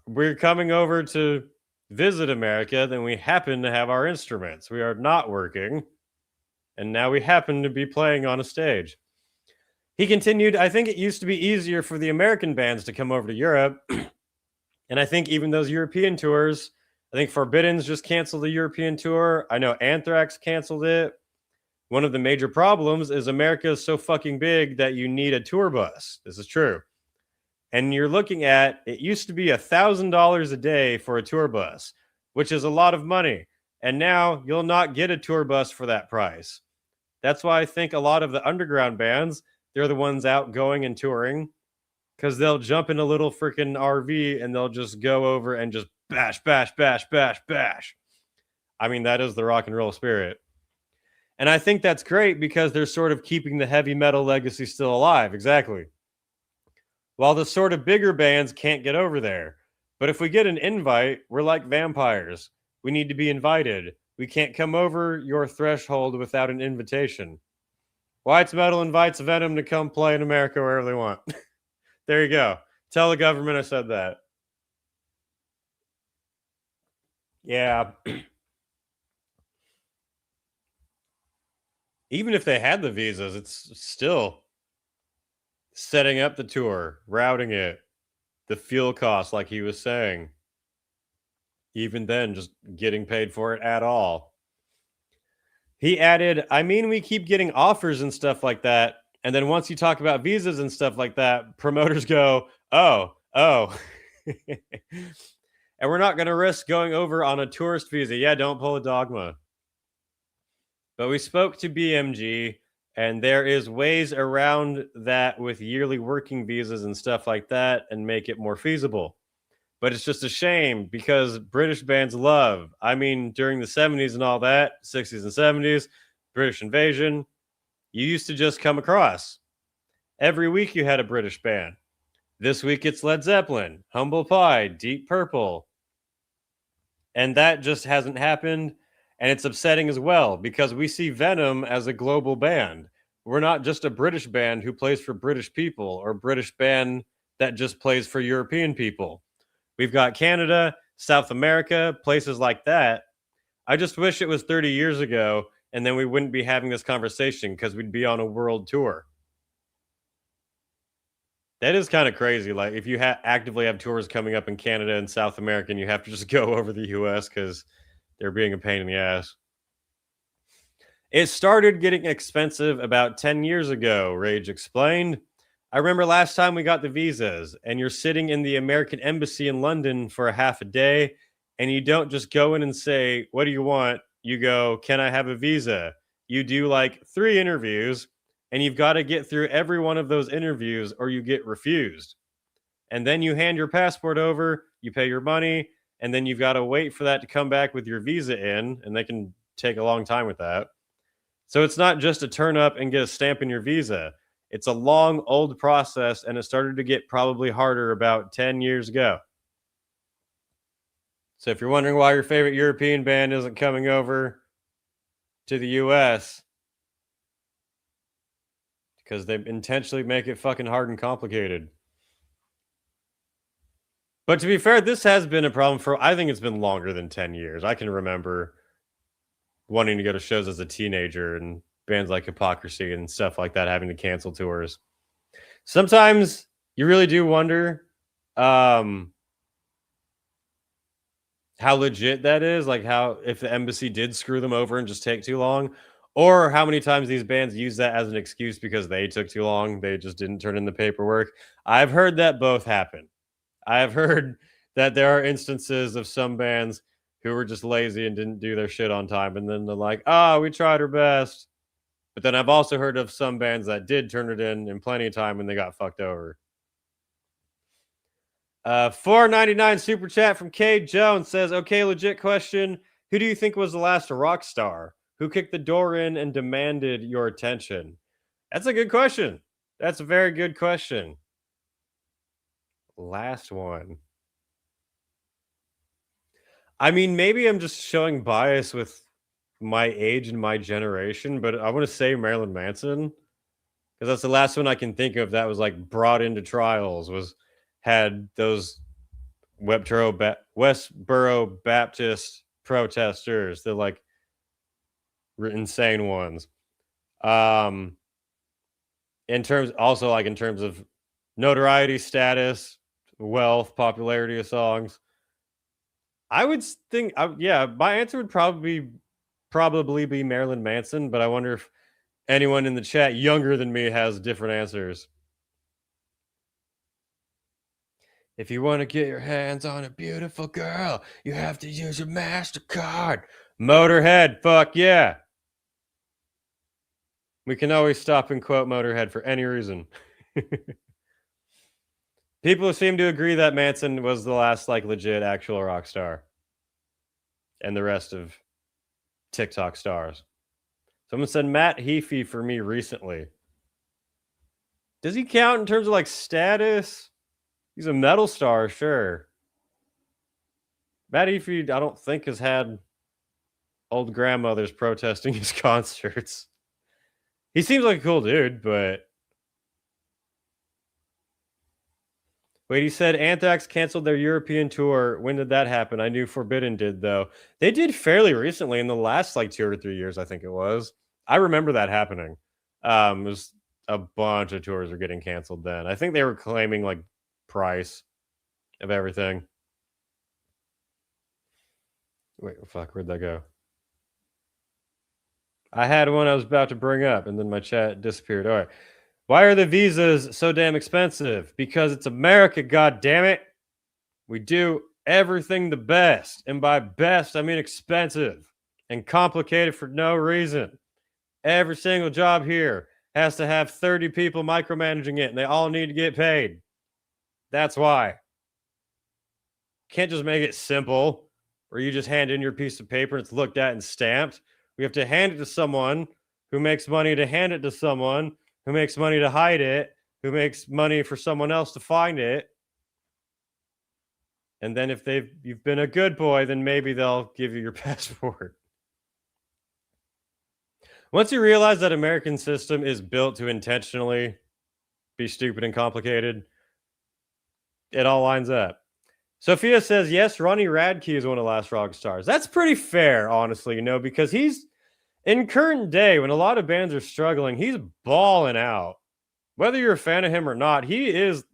We're coming over to visit America, then we happen to have our instruments. We are not working, and now we happen to be playing on a stage. He continued, I think it used to be easier for the American bands to come over to Europe, and I think even those European tours, I think Forbidden's just canceled the European tour. I know Anthrax canceled it. One of the major problems is America is so fucking big that you need a tour bus. This is true. And you're looking at, it used to be $1,000 a day for a tour bus, which is a lot of money. And now you'll not get a tour bus for that price. That's why I think a lot of the underground bands, they're the ones out going and touring, because they'll jump in a little freaking RV and they'll just go over and just bash, bash, bash, bash, bash. I mean, that is the rock and roll spirit. And I think that's great because they're sort of keeping the heavy metal legacy still alive. Exactly. While the sort of bigger bands can't get over there. But if we get an invite, we're like vampires. We need to be invited. We can't come over your threshold without an invitation. Wyatt's Metal invites Venom to come play in America wherever they want. There you go. Tell the government I said that. Yeah. Even if they had the visas, it's still setting up the tour, routing it, the fuel costs, like he was saying. Even then, just getting paid for it at all. He added, I mean, we keep getting offers and stuff like that. And then once you talk about visas and stuff like that, promoters go, oh. And we're not going to risk going over on a tourist visa. Yeah, don't pull a Dogma. But we spoke to BMG, and there is ways around that with yearly working visas and stuff like that and make it more feasible. But it's just a shame because British bands love. I mean, during the 70s and all that, 60s and 70s, British invasion, you used to just come across. Every week you had a British band. This week it's Led Zeppelin, Humble Pie, Deep Purple. And that just hasn't happened. And it's upsetting as well because we see Venom as a global band. We're not just a British band who plays for British people or a British band that just plays for European people. We've got Canada, South America, places like that. I just wish it was 30 years ago and then we wouldn't be having this conversation because we'd be on a world tour. That is kind of crazy. Like if you actively have tours coming up in Canada and South America and you have to just go over the US because they're being a pain in the ass. It started getting expensive about 10 years ago, Rage explained. I remember last time we got the visas and you're sitting in the American Embassy in London for a half a day and you don't just go in and say, what do you want? You go, can I have a visa? You do like 3 interviews and you've got to get through every one of those interviews or you get refused. And then you hand your passport over, you pay your money, and then you've got to wait for that to come back with your visa in, and they can take a long time with that. So it's not just a turn up and get a stamp in your visa. It's a long, old process, and it started to get probably harder about 10 years ago. So if you're wondering why your favorite European band isn't coming over to the US, because they intentionally make it fucking hard and complicated. But to be fair, this has been a problem for, I think it's been longer than 10 years. I can remember wanting to go to shows as a teenager and bands like Hypocrisy and stuff like that having to cancel tours. Sometimes you really do wonder how legit that is. Like how, if the embassy did screw them over and just take too long, or how many times these bands use that as an excuse because they took too long. They just didn't turn in the paperwork. I've heard that both happen. I've heard that there are instances of some bands who were just lazy and didn't do their shit on time. And then they're like, we tried our best. But then I've also heard of some bands that did turn it in plenty of time and they got fucked over. $4.99 super chat from K Jones says, okay, legit question. Who do you think was the last rock star? Who kicked the door in and demanded your attention? That's a good question. That's a very good question. Last one. I mean, maybe I'm just showing bias with my age and my generation, but I want to say Marilyn Manson because that's the last one I can think of that was like brought into trials, had those Westboro Baptist protesters, the like insane ones. In terms of notoriety, status, wealth, popularity of songs, I would think, my answer would probably be Marilyn Manson, but I wonder if anyone in the chat younger than me has different answers. If you want to get your hands on a beautiful girl, you have to use your MasterCard. Motorhead, fuck yeah. We can always stop and quote Motorhead for any reason. People seem to agree that Manson was the last like legit actual rock star. And the rest of TikTok stars. Someone said Matt Heafy for me recently. Does he count in terms of like status? He's a metal star, sure. Matt Heafy, I don't think has had old grandmothers protesting his concerts. He seems like a cool dude, but... Wait, he said Anthrax canceled their European tour. When did that happen? I knew Forbidden did, though. They did fairly recently, in the last like 2 or 3 years, I think it was. I remember that happening. It was a bunch of tours were getting canceled then. I think they were claiming like price of everything. Wait, fuck, where'd that go? I had one I was about to bring up, and then my chat disappeared. All right. Why are the visas so damn expensive? Because it's America, goddammit. We do everything the best. And by best, I mean expensive and complicated for no reason. Every single job here has to have 30 people micromanaging it, and they all need to get paid. That's why. Can't just make it simple, where you just hand in your piece of paper and it's looked at and stamped. We have to hand it to someone who makes money to hand it to someone who makes money to hide it, who makes money for someone else to find it. And then if you've been a good boy, then maybe they'll give you your passport. Once you realize that American system is built to intentionally be stupid and complicated, it all lines up. Sophia says, yes, Ronnie Radke is one of the last rock stars. That's pretty fair, honestly, because he's, in current day, when a lot of bands are struggling, he's balling out. Whether you're a fan of him or not, he is,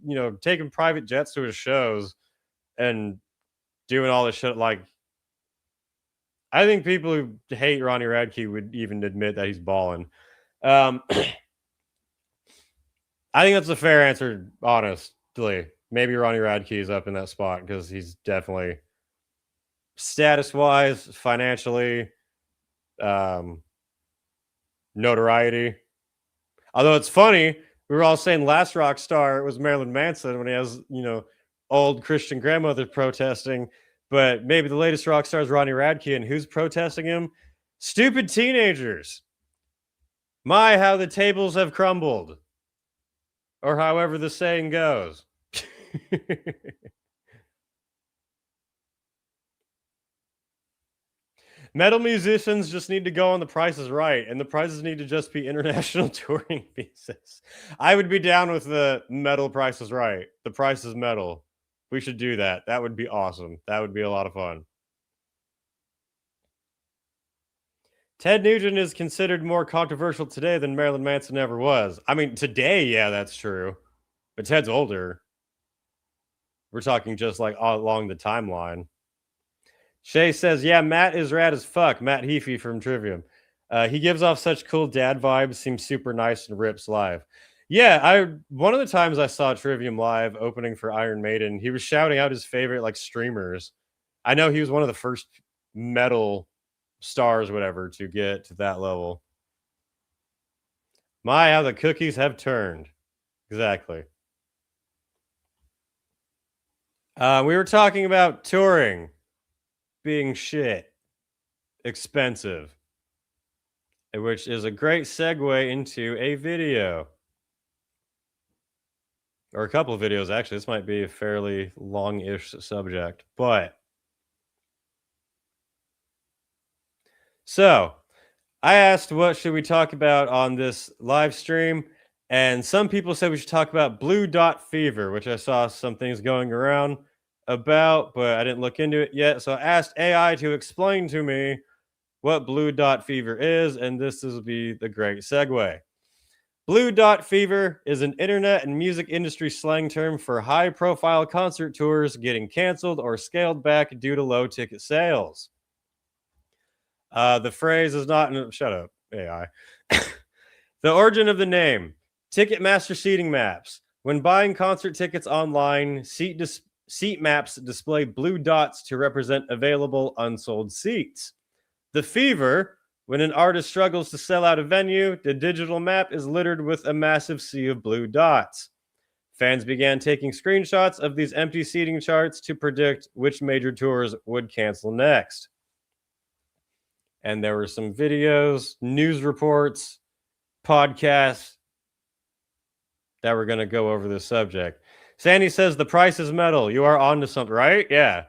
taking private jets to his shows and doing all this shit. Like, I think people who hate Ronnie Radke would even admit that he's balling. I think that's a fair answer, honestly. Maybe Ronnie Radke is up in that spot because he's definitely status-wise, financially, notoriety. Although it's funny, we were all saying last rock star was Marilyn Manson when he has, old Christian grandmother protesting. But maybe the latest rock star is Ronnie Radke, and who's protesting him? Stupid teenagers. My, how the tables have crumbled. Or however the saying goes. Metal musicians just need to go on The Price is Right, and the prices need to just be international touring visas. I would be down with the metal Price is Right. The Price is Metal. We should do that. That would be awesome. That would be a lot of fun. Ted Nugent is considered more controversial today than Marilyn Manson ever was. I mean, today, yeah, that's true. But Ted's older. We're talking just like all along the timeline. Shay says, yeah, Matt is rad as fuck. Matt Heafy from Trivium. He gives off such cool dad vibes, seems super nice and rips live. Yeah, one of the times I saw Trivium live opening for Iron Maiden, he was shouting out his favorite like streamers. I know he was one of the first metal stars, whatever, to get to that level. My, how the cookies have turned. Exactly. We were talking about touring being shit, expensive, which is a great segue into a video. Or a couple of videos, actually. This might be a fairly long-ish subject, but... So, I asked what should we talk about on this live stream, and some people said we should talk about blue dot fever, which I saw some things going around about, but I didn't look into it yet. So I asked AI to explain to me what blue dot fever is, and this will be the great segue. Blue dot fever is an internet and music industry slang term for high-profile concert tours getting canceled or scaled back due to low ticket sales. The phrase is not... Shut up, AI. The origin of the name. Ticketmaster seating maps. When buying concert tickets online, seat maps display blue dots to represent available unsold seats. The fever, when an artist struggles to sell out a venue, the digital map is littered with a massive sea of blue dots. Fans began taking screenshots of these empty seating charts to predict which major tours would cancel next. And there were some videos, news reports, podcasts that were going to go over this subject. Sandy says, the price is metal. You are onto something, right? Yeah.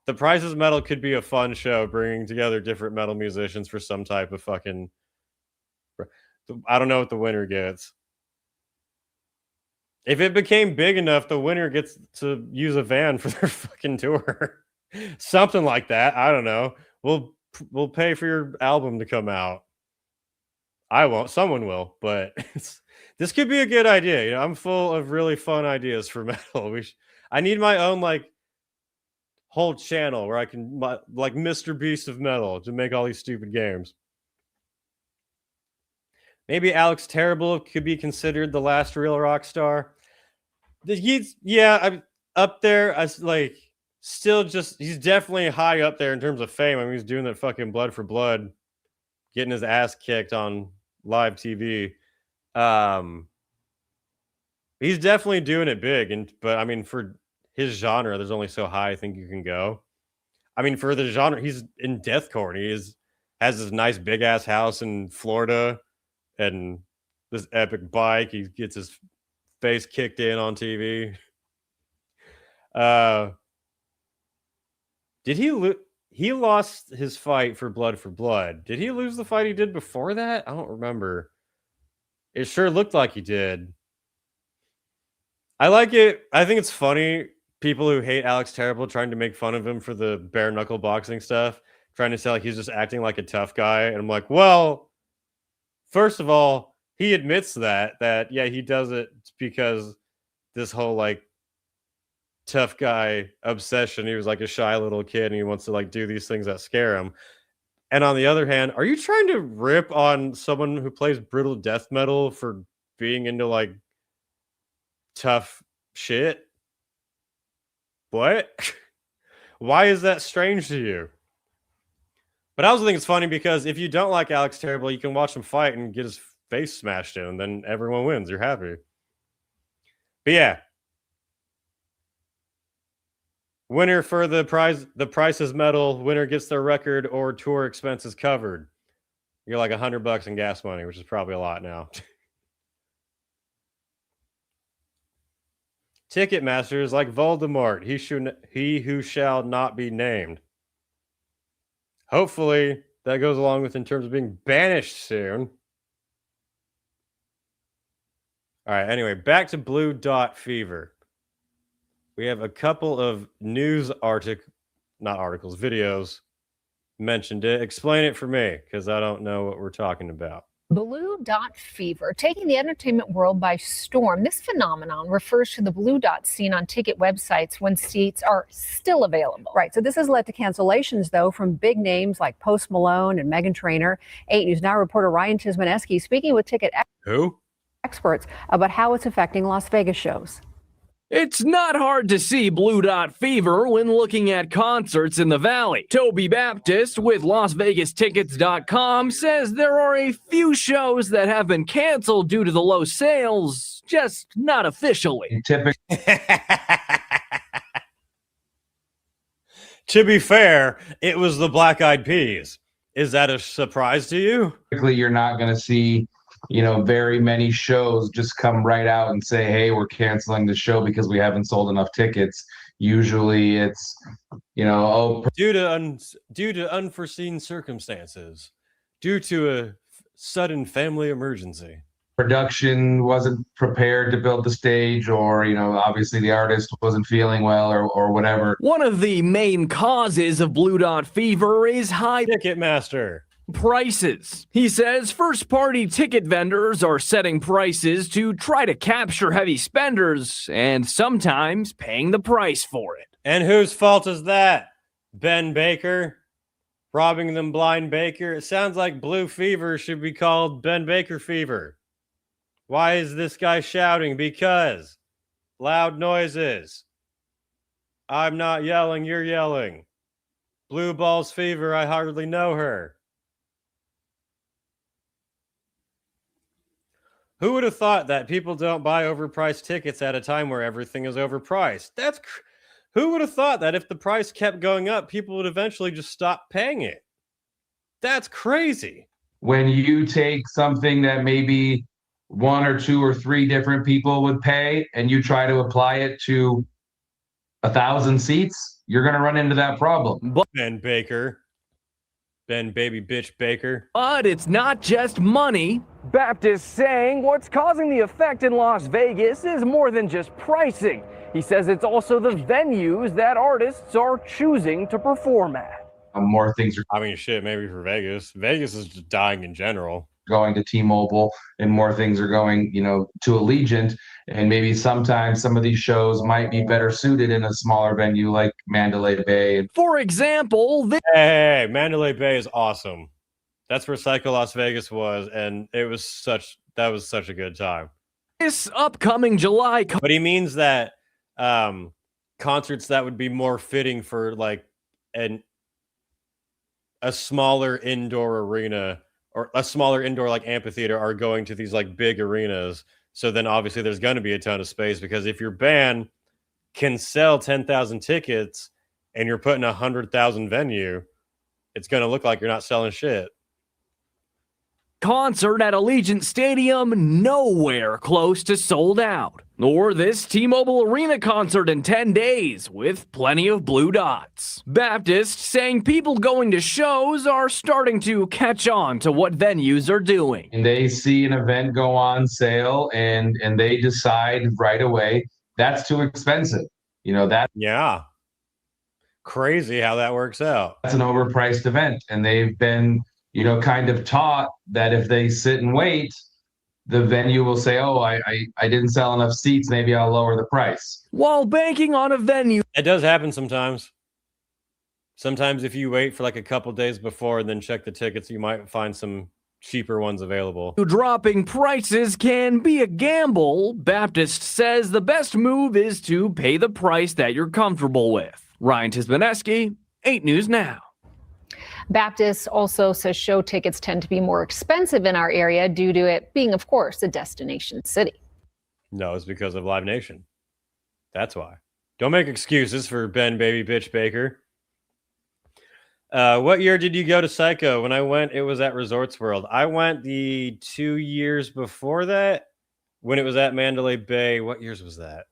The Price is Metal could be a fun show, bringing together different metal musicians for some type of fucking... I don't know what the winner gets. If it became big enough, the winner gets to use a van for their fucking tour. Something like that. I don't know. We'll pay for your album to come out. I won't. Someone will, but this could be a good idea. You know, I'm full of really fun ideas for metal. I need my own whole channel where I can like Mr. Beast of Metal to make all these stupid games. Maybe Alex Terrible could be considered the last real rock star. I'm up there. He's definitely high up there in terms of fame. I mean, he's doing that fucking Blood for Blood, getting his ass kicked on live TV. He's definitely doing it big, but I mean, for his genre, there's only so high I think you can go. I mean, for the genre, he's in deathcore. He has this nice big ass house in Florida and this epic bike. He gets his face kicked in on TV. Did he lost his fight for Blood for Blood? Did he lose the fight he did before that? I don't remember. It sure looked like he did. I like it. I think it's funny. People who hate Alex Terrible trying to make fun of him for the bare knuckle boxing stuff, trying to say like he's just acting like a tough guy. And I'm like, well, first of all, he admits that yeah, he does it because this whole like tough guy obsession. He was like a shy little kid and he wants to like do these things that scare him. And on the other hand, are you trying to rip on someone who plays brutal death metal for being into like tough shit? What? Why is that strange to you? But I also think it's funny because if you don't like Alex Terrible, you can watch him fight and get his face smashed in, and then everyone wins. You're happy. But yeah. Winner for the Price is Metal. Winner gets their record or tour expenses covered. You're like $100 in gas money, which is probably a lot now. Ticketmaster is like Voldemort. He who shall not be named. Hopefully that goes along with in terms of being banished soon. All right. Anyway, back to Blue Dot Fever. We have a couple of news videos mentioned it. Explain it for me, because I don't know what we're talking about. Blue dot fever, taking the entertainment world by storm. This phenomenon refers to the blue dot seen on ticket websites when seats are still available. Right. So this has led to cancellations, though, from big names like Post Malone and Meghan Trainor. 8 News Now reporter Ryan Tismaneski speaking with ticket experts about how it's affecting Las Vegas shows. It's not hard to see Blue Dot Fever when looking at concerts in the Valley. Toby Baptist with LasVegasTickets.com says there are a few shows that have been canceled due to the low sales, just not officially. To be fair, it was the Black Eyed Peas. Is that a surprise to you? Typically, you're not going to see, very many shows just come right out and say, hey, we're canceling the show because we haven't sold enough tickets. Usually it's, due to unforeseen circumstances, due to a sudden family emergency. Production wasn't prepared to build the stage, or obviously the artist wasn't feeling well, or whatever. One of the main causes of Blue Dot Fever is high Ticketmaster prices. He says first-party ticket vendors are setting prices to try to capture heavy spenders and sometimes paying the price for it. And whose fault is that? Ben Baker? Robbing them blind Baker? It sounds like Blue Fever should be called Ben Baker Fever. Why is this guy shouting? Because loud noises. I'm not yelling, you're yelling. Blue Balls Fever, I hardly know her. Who would have thought that people don't buy overpriced tickets at a time where everything is overpriced? Who would have thought that if the price kept going up, people would eventually just stop paying it? That's crazy. When you take something that maybe 1 or 2 or 3 different people would pay and you try to apply it to 1,000 seats, you're going to run into that problem. Ben Baker. Ben Baby Bitch Baker. But it's not just money. Baptist saying what's causing the effect in Las Vegas is more than just pricing. He says it's also the venues that artists are choosing to perform at. More things are... maybe for Vegas. Vegas is just dying in general. Going to T-Mobile, and more things are going, to Allegiant, and maybe sometimes some of these shows might be better suited in a smaller venue like Mandalay Bay. For example, hey, Mandalay Bay is awesome. That's where Psycho Las Vegas was, and that was such a good time. This upcoming July, but he means that concerts that would be more fitting for like a smaller indoor arena or a smaller indoor like amphitheater are going to these like big arenas. So then obviously there's going to be a ton of space, because if your band can sell 10,000 tickets and you're putting 100,000 venue, it's going to look like you're not selling shit. Concert at Allegiant Stadium nowhere close to sold out. Or this T-Mobile Arena concert in 10 days with plenty of blue dots. Baptist saying people going to shows are starting to catch on to what venues are doing. And they see an event go on sale and they decide right away that's too expensive. Yeah. Crazy how that works out. That's an overpriced event, and they've been kind of taught that if they sit and wait, the venue will say, oh, I didn't sell enough seats, maybe I'll lower the price. While banking on a venue. It does happen sometimes. Sometimes if you wait for like a couple days before and then check the tickets, you might find some cheaper ones available. Dropping prices can be a gamble. Baptist says the best move is to pay the price that you're comfortable with. Ryan Tismaneski, 8 News Now. Baptist also says show tickets tend to be more expensive in our area due to it being, of course, a destination city. No, it's because of Live Nation. That's why. Don't make excuses for Ben Baby Bitch Baker. What year did you go to Psycho? When I went, it was at Resorts World. I went the 2 years before that when it was at Mandalay Bay. What years was that?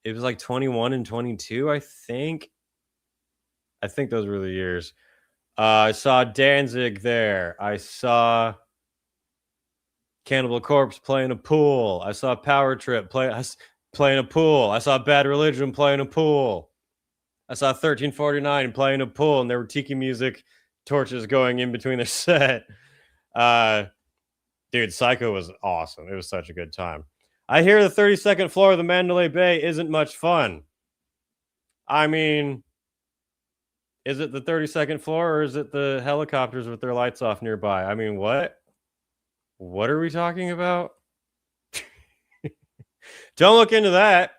It was like 21 and 22, I think. I think those were the years. I saw Danzig there. I saw Cannibal Corpse playing a pool. I saw Power Trip playing a pool. I saw Bad Religion playing a pool. I saw 1349 playing a pool, and there were tiki music torches going in between their set. Dude, Psycho was awesome. It was such a good time. I hear the 32nd floor of the Mandalay Bay isn't much fun. I mean, is it the 32nd floor, or is it the helicopters with their lights off nearby? I mean, what? What are we talking about? Don't look into that.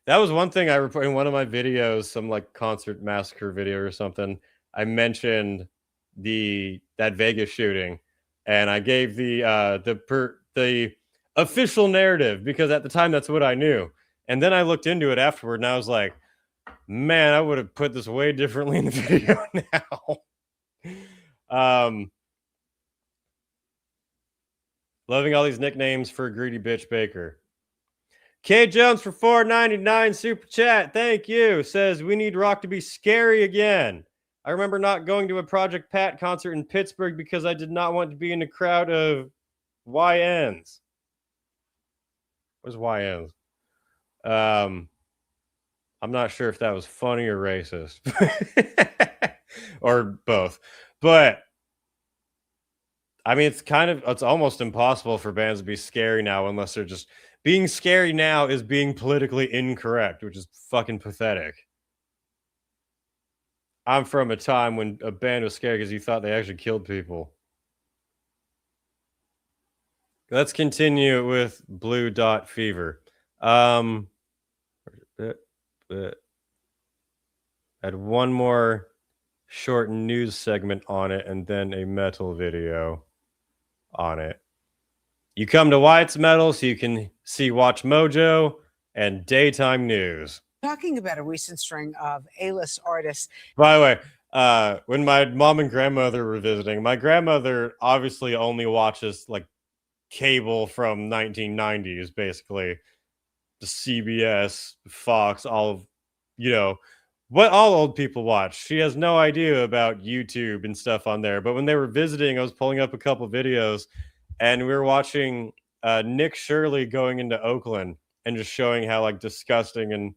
That was one thing I reported in one of my videos, some like concert massacre video or something. I mentioned that Vegas shooting, and I gave the official narrative because at the time that's what I knew. And then I looked into it afterward, and I was like, Man, I would have put this way differently in the video now. Loving all these nicknames for Greedy Bitch Baker. K Jones for $4.99 super chat. Thank you. Says we need rock to be scary again. I remember not going to a Project Pat concert in Pittsburgh because I did not want to be in a crowd of YNs. What's YNs? I'm not sure if that was funny or racist. Or both. But I mean, it's almost impossible for bands to be scary now unless they're just being scary now is being politically incorrect, which is fucking pathetic. I'm from a time when a band was scary because you thought they actually killed people. Let's continue with Blue Dot Fever. I had one more short news segment on it and then a metal video on it. You come to Wyatt's Metal so you can see Watch Mojo and daytime news. Talking about a recent string of A-list artists. By the way, when my mom and grandmother were visiting, my grandmother obviously only watches like cable from 1990s, basically. The CBS, Fox, all of, what all old people watch. She has no idea about YouTube and stuff on there. But when they were visiting, I was pulling up a couple videos and we were watching Nick Shirley going into Oakland and just showing how like disgusting and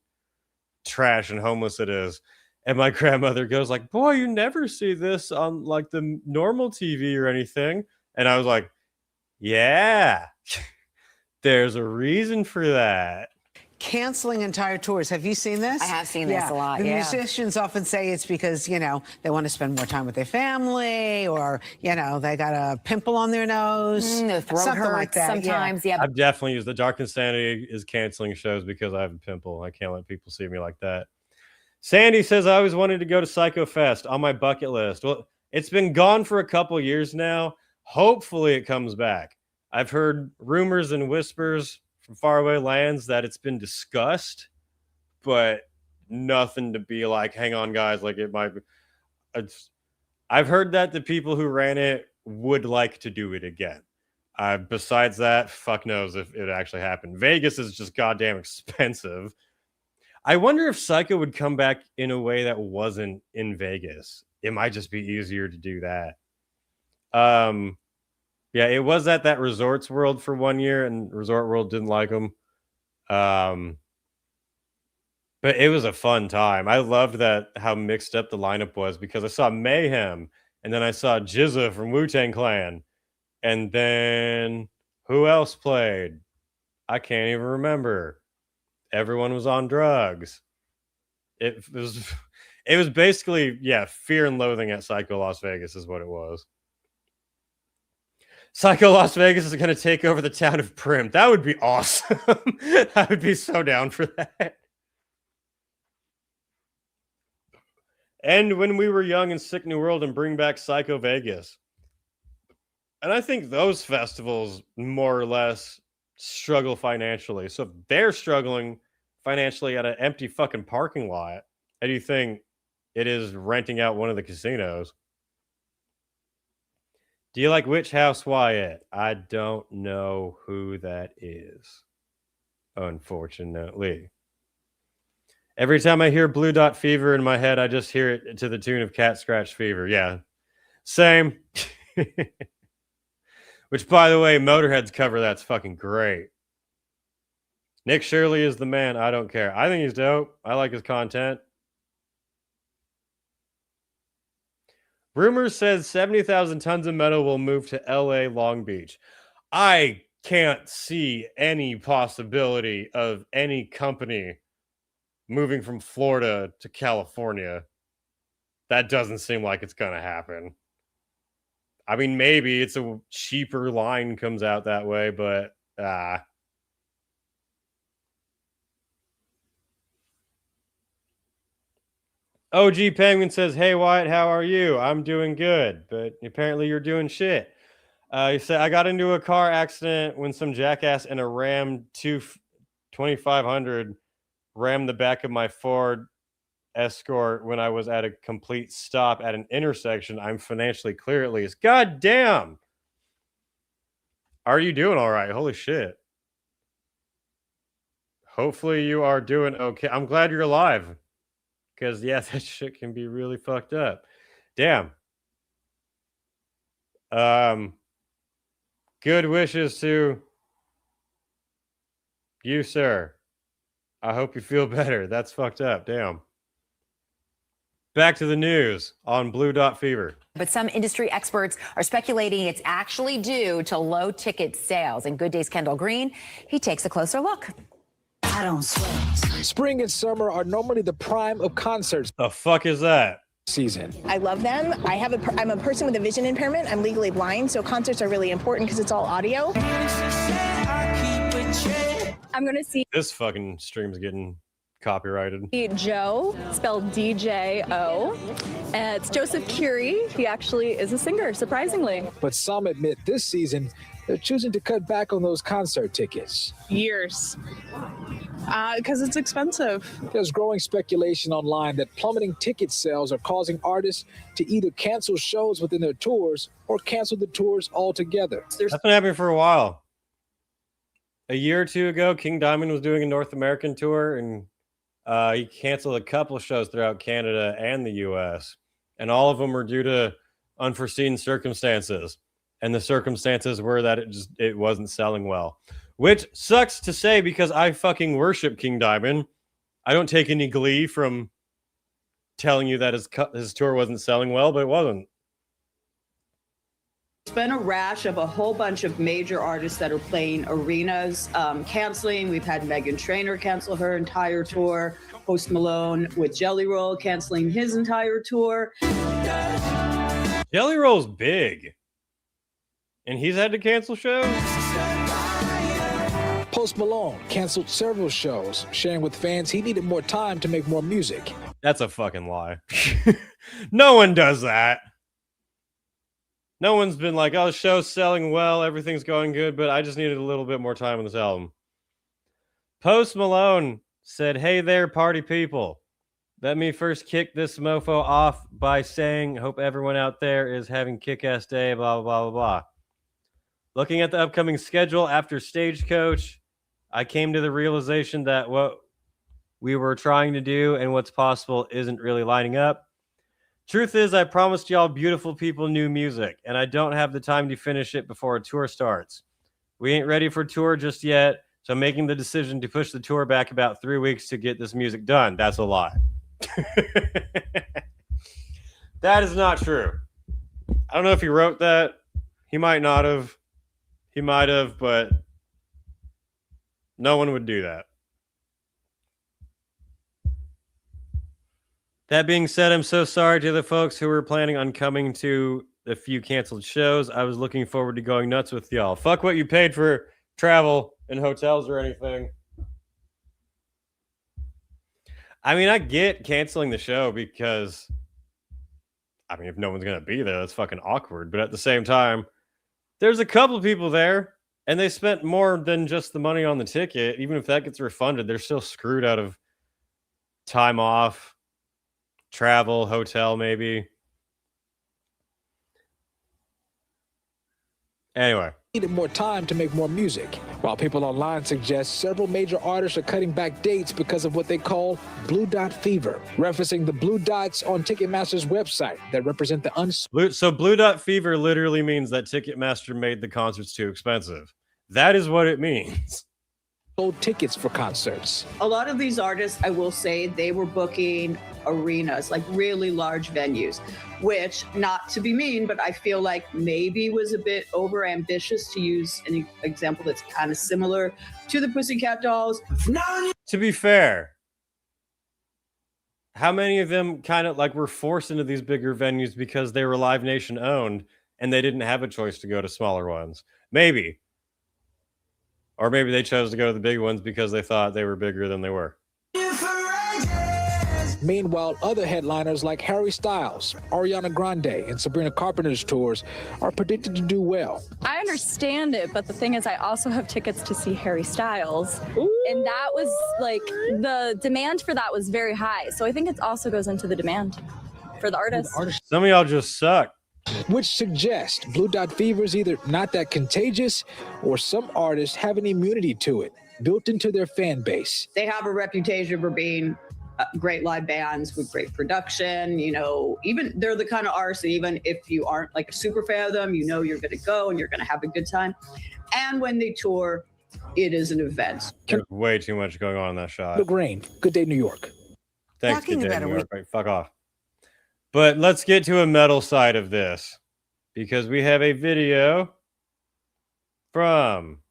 trash and homeless it is. And my grandmother goes like, boy, you never see this on like the normal TV or anything. And I was like, yeah, there's a reason for that. Canceling entire tours. Have you seen this? I have seen this a lot. The musicians often say it's because, they want to spend more time with their family or, they got a pimple on their nose. Their throat something hurts like that. sometimes. Yeah. I've definitely used the Dark Insanity is canceling shows because I have a pimple. I can't let people see me like that. Sandy says, I always wanted to go to Psycho Fest on my bucket list. Well, it's been gone for a couple years now. Hopefully it comes back. I've heard rumors and whispers from faraway lands that it's been discussed, but nothing to be like, hang on, guys, like it might be. I've heard that the people who ran it would like to do it again. Besides that, fuck knows if it actually happened. Vegas is just goddamn expensive. I wonder if Psycho would come back in a way that wasn't in Vegas. It might just be easier to do that. Yeah, it was at that Resorts World for 1 year, and Resort World didn't like them. But it was a fun time. I loved that how mixed up the lineup was because I saw Mayhem, and then I saw Jizza from Wu-Tang Clan, and then who else played? I can't even remember. Everyone was on drugs. It was basically, Fear and Loathing at Psycho Las Vegas is what it was. Psycho Las Vegas is going to take over the town of Prim. That would be awesome. I would be so down for that. And When We Were Young and Sick New World and bring back Psycho Vegas. And I think those festivals more or less struggle financially. So if they're struggling financially at an empty fucking parking lot, how do you think it is renting out one of the casinos? Do you like Witch House Wyatt? I don't know who that is, unfortunately. Every time I hear Blue Dot Fever in my head, I just hear it to the tune of Cat Scratch Fever. Yeah, same. Which, by the way, Motorhead's cover, that's fucking great. Nick Shirley is the man. I don't care. I think he's dope. I like his content. Rumors says 70,000 tons of metal will move to LA Long Beach. I can't see any possibility of any company moving from Florida to California. That doesn't seem like it's going to happen. I mean, maybe it's a cheaper line comes out that way, but OG Penguin says, hey, Wyatt, how are you? I'm doing good, but apparently you're doing shit. He said, I got into a car accident when some jackass in a Ram 2500 rammed the back of my Ford escort when I was at a complete stop at an intersection. I'm financially clear at least. God damn. Are you doing all right? Holy shit. Hopefully you are doing okay. I'm glad you're alive. Because, yeah, that shit can be really fucked up. Damn. Good wishes to you, sir. I hope you feel better. That's fucked up. Damn. Back to the news on Blue Dot Fever. But some industry experts are speculating it's actually due to low ticket sales. And Good Day's Kendall Green, he takes a closer look. I don't sweat. Spring and summer are normally the prime of concerts. The fuck is that? Season. I love them. I'm a person with a vision impairment. I'm legally blind, so concerts are really important because it's all audio. I'm going to see This fucking stream's getting copyrighted. Joe, spelled D-J-O. It's Joseph Curie. He actually is a singer, surprisingly. But some admit this season they're choosing to cut back on those concert tickets. Years. Because it's expensive. There's growing speculation online that plummeting ticket sales are causing artists to either cancel shows within their tours or cancel the tours altogether. That's been happening for a while. A year or two ago, King Diamond was doing a North American tour, and he canceled a couple of shows throughout Canada and the U.S., and all of them were due to unforeseen circumstances. And the circumstances were that it wasn't selling well. Which sucks to say because I fucking worship King Diamond. I don't take any glee from telling you that his tour wasn't selling well, but it wasn't. It's been a rash of a whole bunch of major artists that are playing arenas, canceling. We've had Meghan Trainor cancel her entire tour. Post Malone with Jelly Roll canceling his entire tour. Jelly Roll's big. And he's had to cancel shows? Post Malone canceled several shows, sharing with fans he needed more time to make more music. That's a fucking lie. No one does that. No one's been like, oh, the show's selling well, everything's going good, but I just needed a little bit more time on this album. Post Malone said, hey there, party people. Let me first kick this mofo off by saying, hope everyone out there is having kick-ass day, blah, blah, blah, blah, blah. Looking at the upcoming schedule after Stagecoach, I came to the realization that what we were trying to do and what's possible isn't really lining up. Truth is, I promised y'all beautiful people new music, and I don't have the time to finish it before a tour starts. We ain't ready for tour just yet, so I'm making the decision to push the tour back about 3 weeks to get this music done. That's a lie. That is not true. I don't know if he wrote that. He might not have. He might have, but no one would do that. That being said, I'm so sorry to the folks who were planning on coming to the few canceled shows. I was looking forward to going nuts with y'all. Fuck what you paid for travel and hotels or anything. I mean, I get canceling the show because, I mean, if no one's going to be there, that's fucking awkward. But at the same time, there's a couple of people there, and they spent more than just the money on the ticket. Even if that gets refunded, they're still screwed out of time off, travel, hotel, maybe. Anyway. Needed more time to make more music, while people online suggest several major artists are cutting back dates because of what they call Blue Dot Fever, referencing the blue dots on Ticketmaster's website that represent the So Blue Dot Fever literally means that Ticketmaster made the concerts too expensive. That is what it means. Sold tickets for concerts. A lot of these artists, I will say, they were booking arenas, like really large venues, which, not to be mean, but I feel like maybe was a bit over ambitious, to use an example that's kind of similar to the Pussycat Dolls. To be fair, how many of them kind of like were forced into these bigger venues because they were Live Nation owned and they didn't have a choice to go to smaller ones? Maybe. Or maybe they chose to go to the big ones because they thought they were bigger than they were. Meanwhile, other headliners like Harry Styles, Ariana Grande, and Sabrina Carpenter's tours are predicted to do well. I understand it, but the thing is, I also have tickets to see Harry Styles and that was like the demand for that was very high. So I think it also goes into the demand for the artist. Some of y'all just suck. Which suggests Blue Dot Fever is either not that contagious or some artists have an immunity to it built into their fan base. They have a reputation for being great live bands with great production. You know, even they're the kind of artists that even if you aren't like a super fan of them, you know you're going to go and you're going to have a good time. And when they tour, it is an event. There's way too much going on in that shot. The Grain, Good Day, New York. Thanks, Good Day, New York. Right, fuck off. But let's get to a metal side of this, because we have a video from,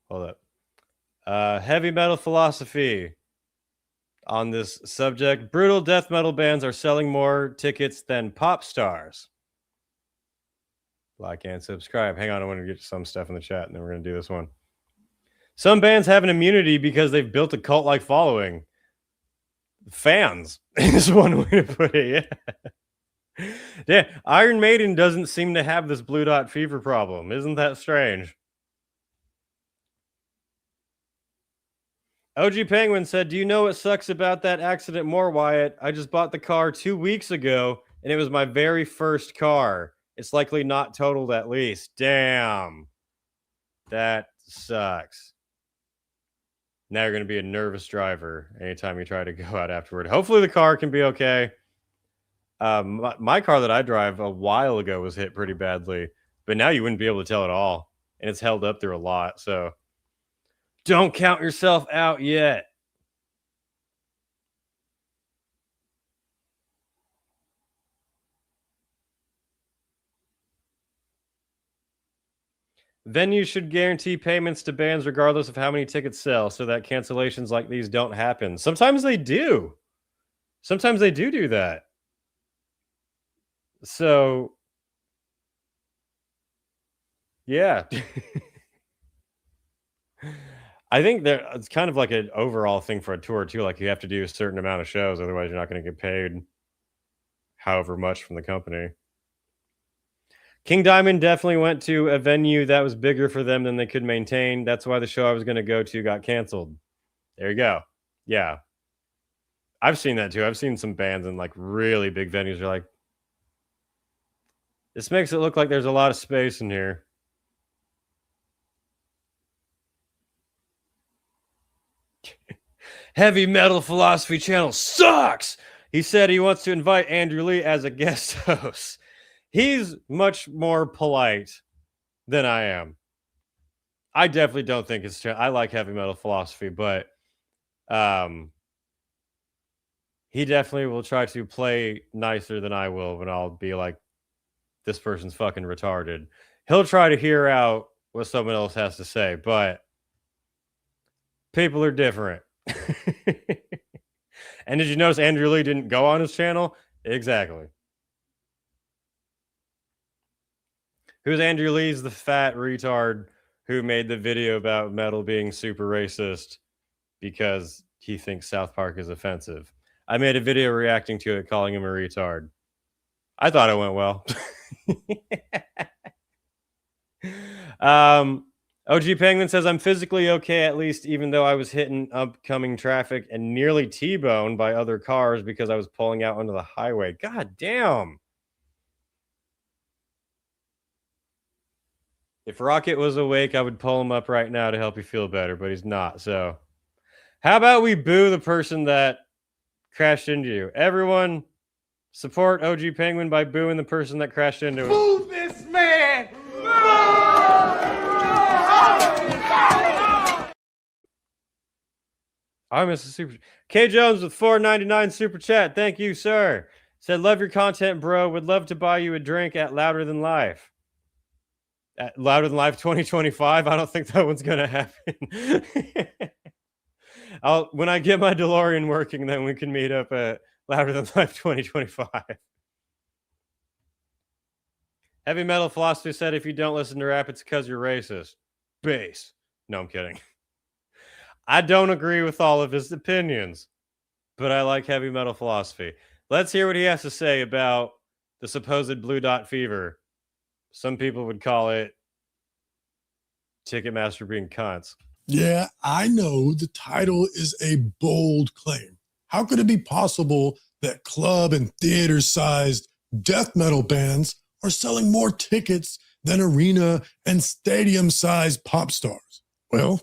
hold up, Heavy Metal Philosophy on this subject. Brutal death metal bands are selling more tickets than pop stars. Like and subscribe. Hang on, I want to get to some stuff in the chat, and then we're going to do this one. Some bands have an immunity because they've built a cult-like following. Fans is one way to put it. Yeah. Yeah, Iron Maiden doesn't seem to have this Blue Dot Fever problem. Isn't that strange? OG Penguin said, do you know what sucks about that accident more, Wyatt? I just bought the car 2 weeks ago, and it was my very first car. It's likely not totaled at least. Damn. That sucks. Now you're going to be a nervous driver anytime you try to go out afterward. Hopefully the car can be okay. My car that I drive a while ago was hit pretty badly, but now you wouldn't be able to tell at all. And it's held up through a lot. So don't count yourself out yet. Venues should guarantee payments to bands regardless of how many tickets sell so that cancellations like these don't happen. Sometimes they do. Sometimes they do that. So, yeah. I think that it's kind of like an overall thing for a tour too. Like you have to do a certain amount of shows, otherwise you're not going to get paid however much from the company. King Diamond definitely went to a venue that was bigger for them than they could maintain. That's why the show I was going to go to got canceled. There you go. Yeah. I've seen that too. I've seen some bands in like really big venues. You're like, this makes it look like there's a lot of space in here. Heavy Metal Philosophy channel sucks. He said he wants to invite Andrew Lee as a guest host. He's much more polite than I am. I definitely don't think it's... I like Heavy Metal Philosophy, but he definitely will try to play nicer than I will when I'll be like, this person's fucking retarded. He'll try to hear out what someone else has to say, but people are different. And did you notice Andrew Lee didn't go on his channel? Exactly. Who's Andrew Lee's the fat retard who made the video about metal being super racist because he thinks South Park is offensive? I made a video reacting to it, calling him a retard. I thought it went well. OG Penguin says, I'm physically okay at least, even though I was hitting upcoming traffic and nearly T-boned by other cars because I was pulling out onto the highway. God damn. If Rocket was awake, I would pull him up right now to help you feel better, but he's not. So how about we boo the person that crashed into you? Everyone support OG Penguin by booing the person that crashed into him. Boo this man! I miss a super. K Jones with $4.99 super chat. Thank you, sir. Said, love your content, bro. Would love to buy you a drink at Louder Than Life. At Louder Than Life 2025. I don't think that one's gonna happen. When I get my DeLorean working, then we can meet up at Louder Than Life 2025. Heavy Metal Philosophy said, if you don't listen to rap, it's because you're racist. Base. No, I'm kidding. I don't agree with all of his opinions, but I like Heavy Metal Philosophy. Let's hear what he has to say about the supposed Blue Dot Fever. Some people would call it Ticketmaster being cunts. Yeah, I know the title is a bold claim. How could it be possible that club and theater-sized death metal bands are selling more tickets than arena and stadium-sized pop stars? Well,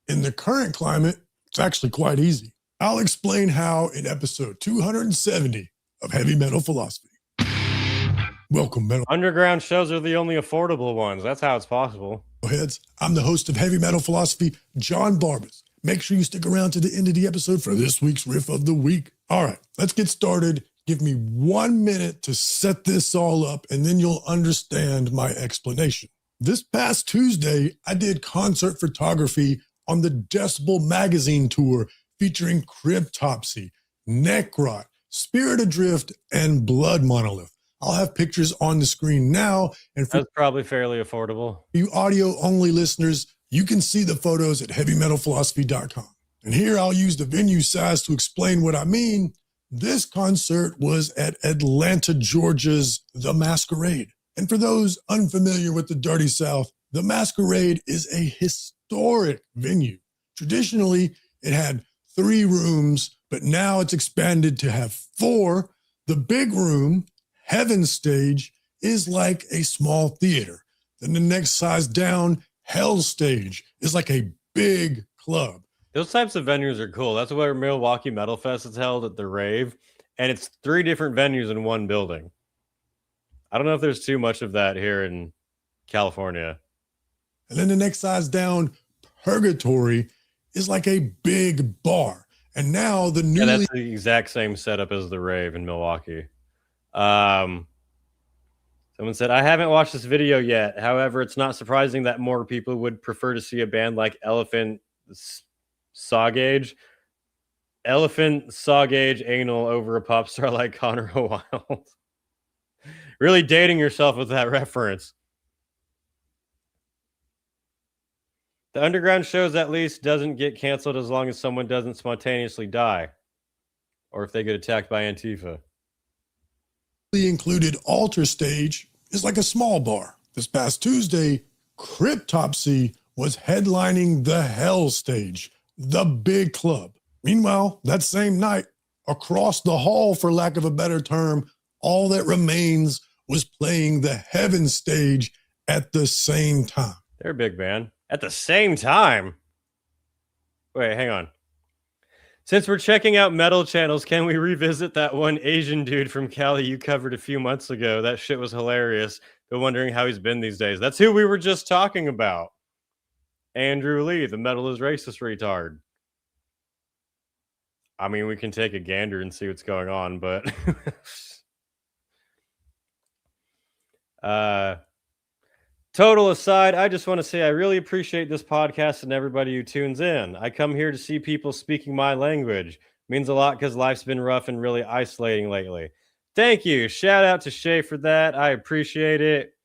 in the current climate, it's actually quite easy. I'll explain how in episode 270 of Heavy Metal Philosophy. Welcome, Metal Underground shows are the only affordable ones. That's how it's possible. Heads. I'm the host of Heavy Metal Philosophy, John Barbas. Make sure you stick around to the end of the episode for this week's riff of the week. All right, let's get started. Give me 1 minute to set this all up, and then you'll understand my explanation. This past Tuesday, I did concert photography on the Decibel magazine tour featuring Cryptopsy, Necrot, Spirit Adrift, and Blood Monolith. I'll have pictures on the screen now. And for That's probably fairly affordable. you audio-only listeners, you can see the photos at heavymetalphilosophy.com. And here I'll use the venue size to explain what I mean. This concert was at Atlanta, Georgia's The Masquerade. And for those unfamiliar with the Dirty South, The Masquerade is a historic venue. Traditionally, it had 3 rooms, but now it's expanded to have 4. The big room, Heaven Stage, is like a small theater. Then the next size down, Hell Stage, is like a big club. Those types of venues are cool. That's where Milwaukee Metal Fest is held at the Rave, and it's 3 different venues in one building. I don't know if there's too much of that here in California. And then the next size down, Purgatory, is like a big bar. And now the newly... Yeah, that's the exact same setup as the Rave in Milwaukee. Someone said, I haven't watched this video yet. However, it's not surprising that more people would prefer to see a band like Elephant Sawgage Anal over a pop star like Connor O'Wild. Really dating yourself with that reference. The underground shows at least doesn't get canceled as long as someone doesn't spontaneously die. Or if they get attacked by Antifa. The included Altar Stage is like a small bar. This past Tuesday, Cryptopsy was headlining the Hell Stage, the big club. Meanwhile, that same night, across the hall, for lack of a better term, All That Remains was playing the Heaven Stage at the same time. They're a big band. At the same time? Wait, hang on. Since we're checking out metal channels, can we revisit that one Asian dude from Cali you covered a few months ago? That shit was hilarious. Been wondering how he's been these days. That's who we were just talking about. Andrew Lee, the metal is racist retard. I mean, we can take a gander and see what's going on, but... Total aside, I just want to say I really appreciate this podcast and everybody who tunes in. I come here to see people speaking my language. It means a lot because life's been rough and really isolating lately. Thank you. Shout out to Shay for that. I appreciate it.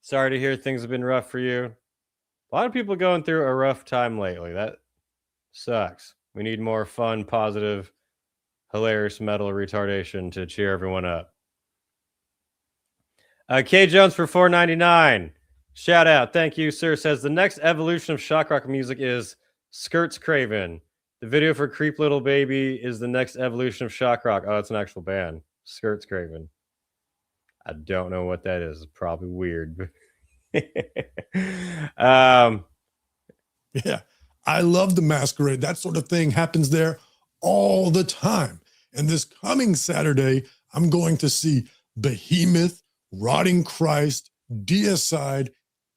Sorry to hear things have been rough for you. A lot of people going through a rough time lately. That sucks. We need more fun, positive, hilarious metal retardation to cheer everyone up. K Jones for $4.99. Shout out. Thank you, sir. Says the next evolution of shock rock music is Skirts Craven. The video for Creep Little Baby is the next evolution of shock rock. Oh, it's an actual band. Skirts Craven. I don't know what that is. It's probably weird. Yeah, I love the Masquerade. That sort of thing happens there all the time. And this coming Saturday, I'm going to see Behemoth, Rotting Christ, Deicide,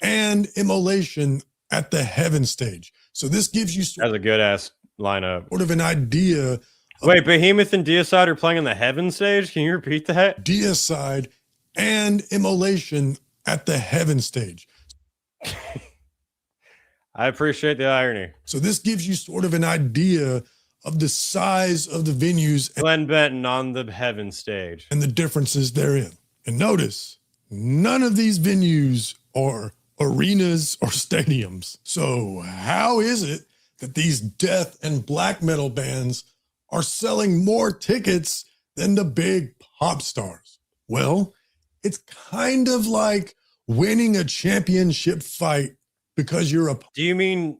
and Immolation at the Heaven Stage. So this gives you That's a good ass lineup. Sort of an idea. Wait, Behemoth and Deicide are playing on the Heaven Stage? Can you repeat that? Deicide and Immolation at the Heaven Stage. I appreciate the irony. So this gives you sort of an idea of the size of the venues. Glenn Benton on the Heaven Stage. And the differences therein. And notice, none of these venues are arenas or stadiums. So how is it that these death and black metal bands are selling more tickets than the big pop stars? Well, it's kind of like winning a championship fight because you're a... Do you mean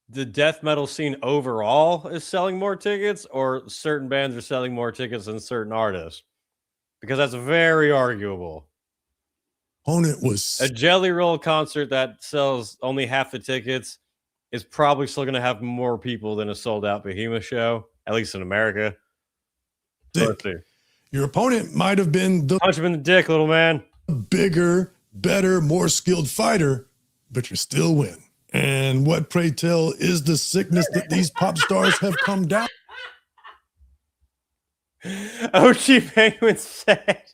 the death metal scene overall is selling more tickets, or certain bands are selling more tickets than certain artists? Because that's very arguable. Opponent was... A Jelly Roll concert that sells only half the tickets is probably still going to have more people than a sold-out Behemoth show, at least in America. Let's see. Your opponent might have been the... Punch him in the dick, little man. Bigger, better, more skilled fighter, but you still win. And what, pray tell, is the sickness that these pop stars have come down? OG Penguin said,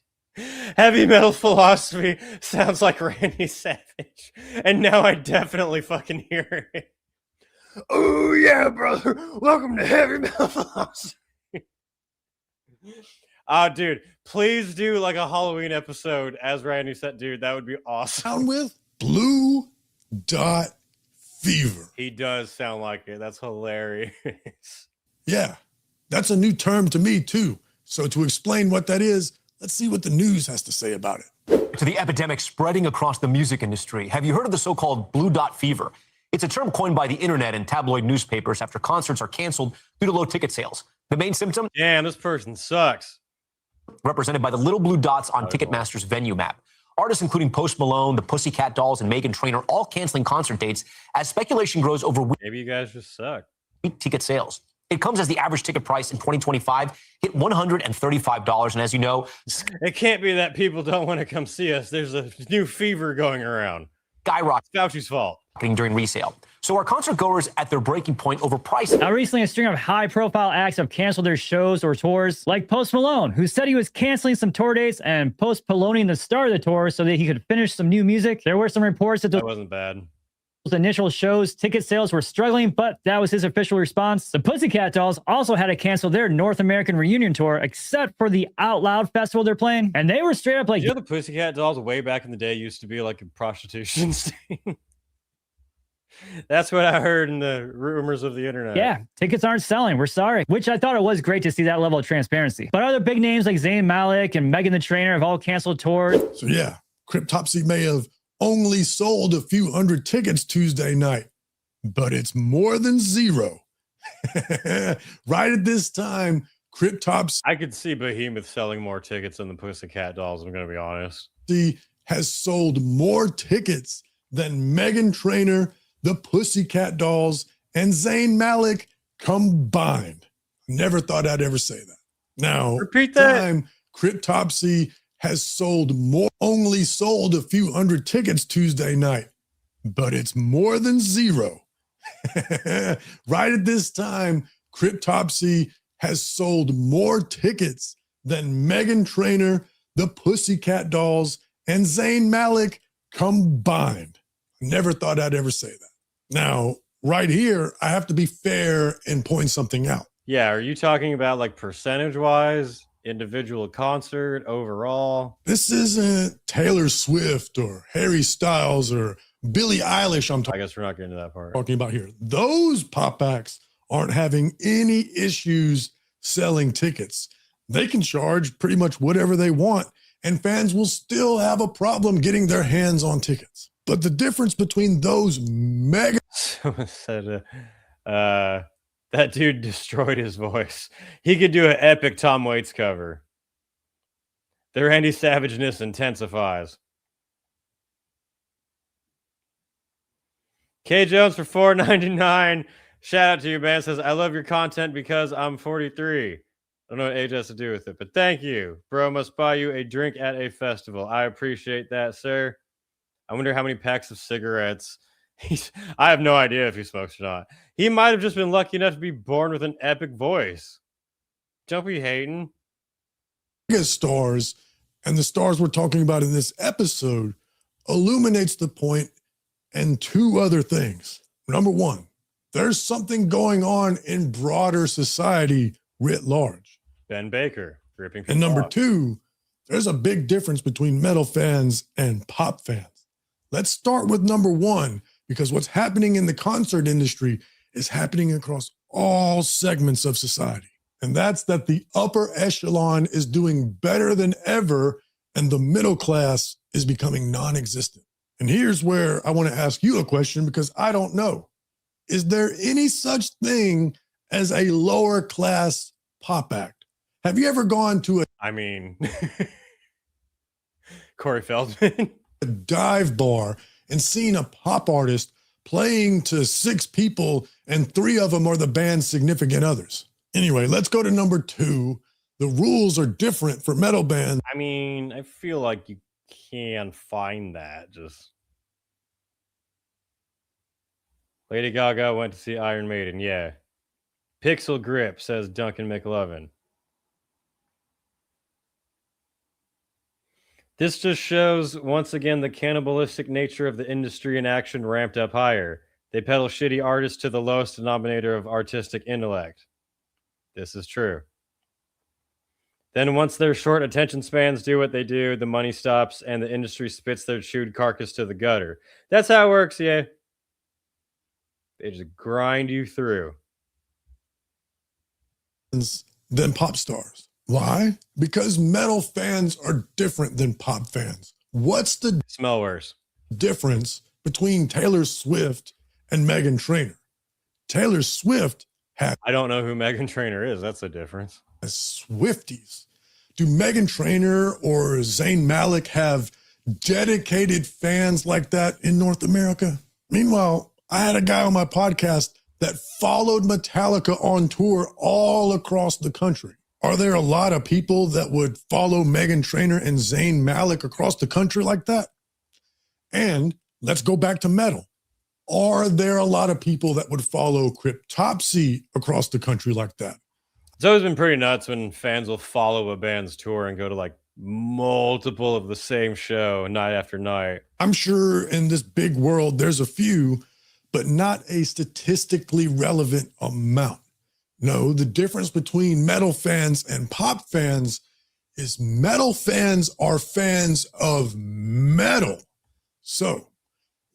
heavy metal philosophy sounds like Randy Savage. And now I definitely fucking hear it. Oh, yeah, brother. Welcome to Heavy Metal Philosophy. Dude, please do like a Halloween episode as Randy said, dude. That would be awesome. Down with Blue Dot Fever. He does sound like it. That's hilarious. Yeah, that's a new term to me, too. So to explain what that is, let's see what the news has to say about it. To the epidemic spreading across the music industry, have you heard of the so-called Blue Dot Fever? It's a term coined by the internet and tabloid newspapers after concerts are canceled due to low ticket sales. The main symptom? Damn, this person sucks. Represented by the little blue dots on Ticketmaster's venue map. Artists including Post Malone, the Pussycat Dolls, and Meghan Trainor all canceling concert dates as speculation grows over maybe you guys just suck. Weak ticket sales. It comes as the average ticket price in 2025 hit $135. And as you know, it can't be that people don't want to come see us. There's a new fever going around. Skyrocket. Fauci's fault. During resale. So are concert goers at their breaking point over price? Now, recently, a string of high-profile acts have canceled their shows or tours, like Post Malone, who said he was canceling some tour dates and postponing the start of the tour so that he could finish some new music. There were some reports that that wasn't bad. Those initial shows, ticket sales were struggling, but that was his official response. The Pussycat Dolls also had to cancel their North American reunion tour, except for the Out Loud festival they're playing, and they were straight up like... You know, the Pussycat Dolls way back in the day used to be like a prostitution scene. That's what I heard in the rumors of the internet. Yeah, tickets aren't selling. We're sorry. Which I thought it was great to see that level of transparency. But other big names like Zayn Malik and Megan the Trainor have all canceled tours. So yeah, Cryptopsy may have only sold a few hundred tickets Tuesday night, but it's more than zero. Right at this time, Cryptopsy... I could see Behemoth selling more tickets than the Pussycat Dolls, I'm going to be honest. Has sold more tickets than Meghan Trainor, the Pussycat Dolls, and Zayn Malik combined. Never thought I'd ever say that. Now, repeat that. Time, Cryptopsy has sold more, only sold a few hundred tickets Tuesday night, but it's more than zero. Right at this time, Cryptopsy has sold more tickets than Meghan Trainor, the Pussycat Dolls, and Zayn Malik combined. Never thought I'd ever say that. Now, right here, I have to be fair and point something out. Yeah, are you talking about like percentage-wise, individual concert, overall? This isn't Taylor Swift or Harry Styles or Billie Eilish I guess we're not getting to that part. Talking about here. Those pop acts aren't having any issues selling tickets. They can charge pretty much whatever they want, and fans will still have a problem getting their hands on tickets. But the difference between those mega... Someone said that dude destroyed his voice. He could do an epic Tom Waits cover. The Randy Savageness intensifies. K Jones for $4.99. Shout out to you, man. Says, I love your content because I'm 43. I don't know what age has to do with it, but thank you. Bro must buy you a drink at a festival. I appreciate that, sir. I wonder how many packs of cigarettes. I have no idea if he smokes or not. He might have just been lucky enough to be born with an epic voice. Don't be hating. Stars, and the stars we're talking about in this episode, illuminates the point and two other things. Number one, there's something going on in broader society writ large. Ben Baker, ripping. And number two, there's a big difference between metal fans and pop fans. Let's start with number one, because what's happening in the concert industry is happening across all segments of society. And that's that the upper echelon is doing better than ever, and the middle class is becoming non-existent. And here's where I want to ask you a question because I don't know. Is there any such thing as a lower class pop act? Have you ever gone to Corey Feldman, a dive bar and seen a pop artist playing to 6 people and 3 of them are the band's significant others? Anyway, let's go to number 2. The rules are different for metal bands. I feel like you can find that. Just Lady Gaga went to see Iron Maiden. Yeah. Pixel Grip, says Duncan McLovin. This just shows, once again, the cannibalistic nature of the industry in action ramped up higher. They peddle shitty artists to the lowest denominator of artistic intellect. This is true. Then once their short attention spans do what they do, the money stops and the industry spits their chewed carcass to the gutter. That's how it works, yeah. They just grind you through. Than pop stars. Why? Because metal fans are different than pop fans. What's the smell worse difference between Taylor Swift and Meghan Trainor? Taylor Swift had... I don't know who Meghan Trainor is. That's the difference. Swifties. Do Meghan Trainor or Zayn Malik have dedicated fans like that in North America? Meanwhile, I had a guy on my podcast that followed Metallica on tour all across the country. Are there a lot of people that would follow Meghan Trainor and Zayn Malik across the country like that? And let's go back to metal. Are there a lot of people that would follow Cryptopsy across the country like that? It's always been pretty nuts when fans will follow a band's tour and go to like multiple of the same show night after night. I'm sure in this big world, there's a few, but not a statistically relevant amount. No, the difference between metal fans and pop fans is metal fans are fans of metal. So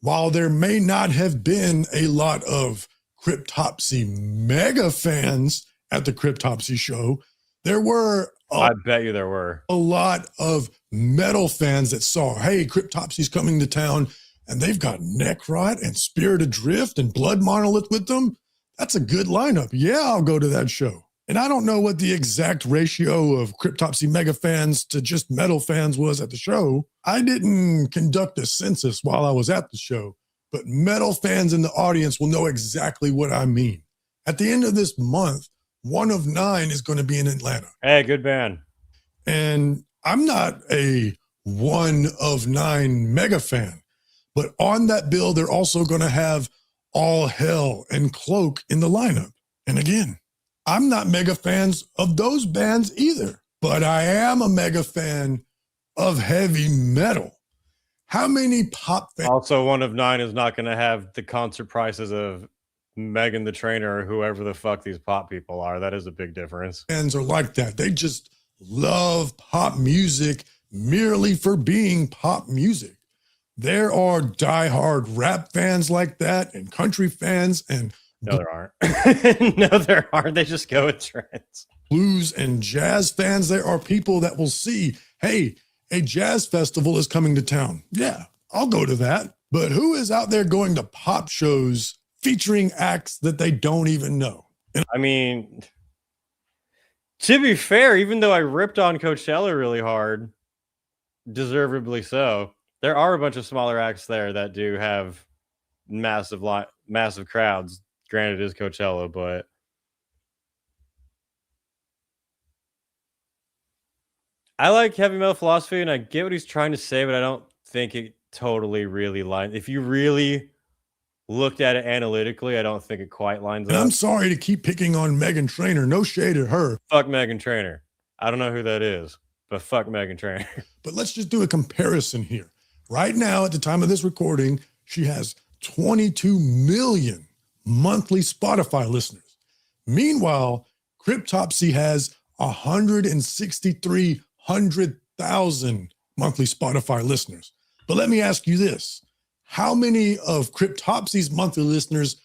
while there may not have been a lot of Cryptopsy mega fans at the Cryptopsy show, there were I bet you there were a lot of metal fans that saw, hey, Cryptopsy's coming to town and they've got Necrot and Spirit Adrift and Blood Monolith with them. That's a good lineup. Yeah, I'll go to that show. And I don't know what the exact ratio of Cryptopsy mega fans to just metal fans was at the show. I didn't conduct a census while I was at the show, but metal fans in the audience will know exactly what I mean. At the end of this month, 1 of 9 is going to be in Atlanta. Hey, good band. And I'm not a 1 of 9 mega fan, but on that bill, they're also going to have All Hell and Cloak in the lineup. And again, I'm not mega fans of those bands either, but I am a mega fan of heavy metal. How many pop fans? Also, 1 of 9 is not going to have the concert prices of Megan the Trainer or whoever the fuck these pop people are. That is a big difference. Fans are like that. They just love pop music merely for being pop music. There are diehard rap fans like that and country fans and no, there aren't. No, there aren't. They just go with trends. Blues and jazz fans. There are people that will see, hey, a jazz festival is coming to town. Yeah, I'll go to that. But who is out there going to pop shows featuring acts that they don't even know? I mean, to be fair, even though I ripped on Coachella really hard, deservedly so, there are a bunch of smaller acts there that do have massive crowds. Granted, it is Coachella, but I like heavy metal philosophy, and I get what he's trying to say, but I don't think it totally really lines. If you really looked at it analytically, I don't think it quite lines up. I'm sorry to keep picking on Meghan Trainor. No shade at her. Fuck Meghan Trainor. I don't know who that is, but fuck Meghan Trainor. But let's just do a comparison here. Right now, at the time of this recording, she has 22 million monthly Spotify listeners. Meanwhile, Cryptopsy has 163,000 monthly Spotify listeners. But let me ask you this. How many of Cryptopsy's monthly listeners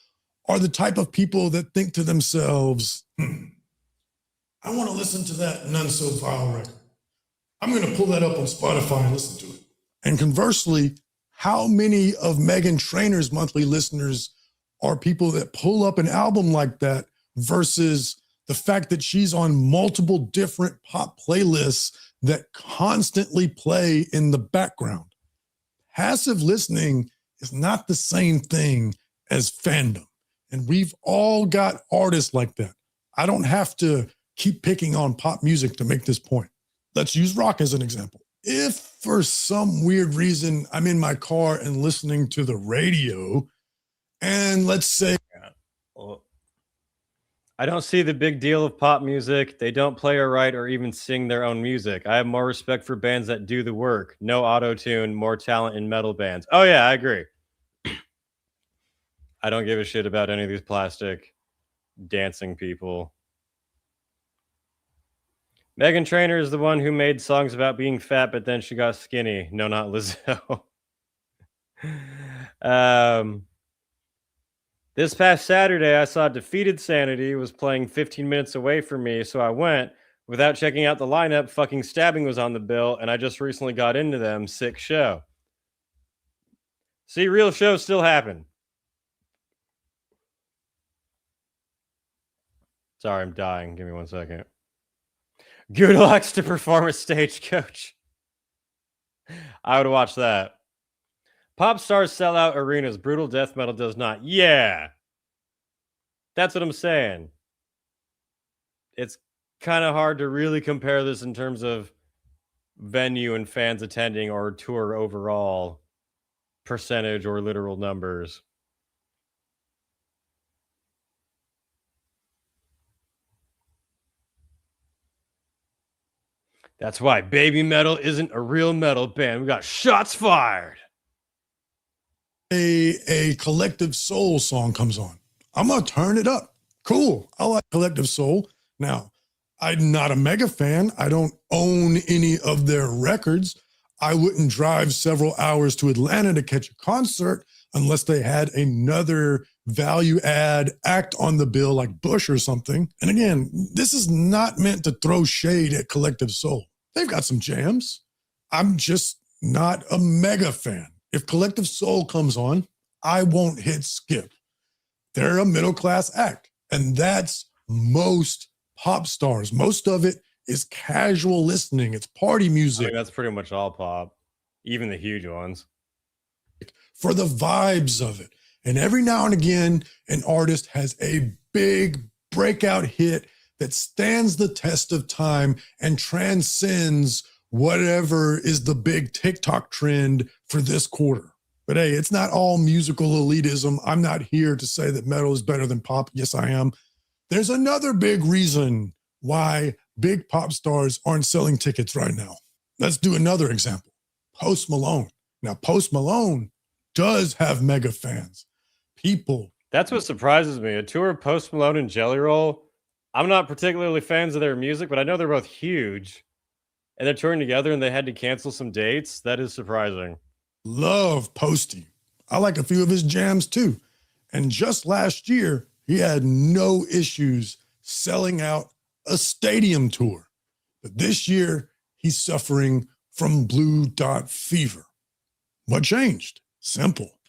are the type of people that think to themselves, I want to listen to that None So Vile record. I'm going to pull that up on Spotify and listen to it. And conversely, How many of Meghan Trainor's monthly listeners are people that pull up an album like that versus the fact that she's on multiple different pop playlists that constantly play in the background? Passive listening is not the same thing as fandom. And we've all got artists like that. I don't have to keep picking on pop music to make this point. Let's use rock as an example. If for some weird reason I'm in my car and listening to the radio, and let's say... Well, I don't see the big deal of pop music. They don't play or write or even sing their own music. I have more respect for bands that do the work. No auto-tune, more talent in metal bands. Oh yeah, I agree. I don't give a shit about any of these plastic dancing people. Meghan Trainor is the one who made songs about being fat, but then she got skinny. No, not Lizzo. This past Saturday, I saw Defeated Sanity was playing 15 minutes away from me, so I went. Without checking out the lineup, Fucking Stabbing was on the bill, and I just recently got into them. Sick show. See, real shows still happen. Sorry, I'm dying. Give me 1 second. Good likes to perform as Stagecoach. I would watch that. Pop stars sell out arenas. Brutal death metal does not. Yeah. That's what I'm saying. It's kind of hard to really compare this in terms of venue and fans attending or tour overall percentage or literal numbers. That's why Baby Metal isn't a real metal band. We got shots fired. A Collective Soul song comes on. I'm going to turn it up. Cool. I like Collective Soul. Now, I'm not a mega fan. I don't own any of their records. I wouldn't drive several hours to Atlanta to catch a concert unless they had another value add act on the bill like Bush or something. And again, this is not meant to throw shade at Collective Soul. They've got some jams. I'm just not a mega fan. If Collective Soul comes on, I won't hit skip. They're a middle-class act, and that's most pop stars. Most of it is casual listening. It's party music. I mean, that's pretty much all pop, even the huge ones. For the vibes of it. And every now and again, an artist has a big breakout hit that stands the test of time and transcends whatever is the big TikTok trend for this quarter. But hey, it's not all musical elitism. I'm not here to say that metal is better than pop. Yes, I am. There's another big reason why big pop stars aren't selling tickets right now. Let's do another example. Post Malone. Now, Post Malone does have mega fans. People. That's what surprises me. A tour of Post Malone and Jelly Roll. I'm not particularly fans of their music, but I know they're both huge. And they're touring together and they had to cancel some dates. That is surprising. Love Posty. I like a few of his jams too. And just last year, he had no issues selling out a stadium tour. But this year, he's suffering from blue dot fever. What changed? Simple.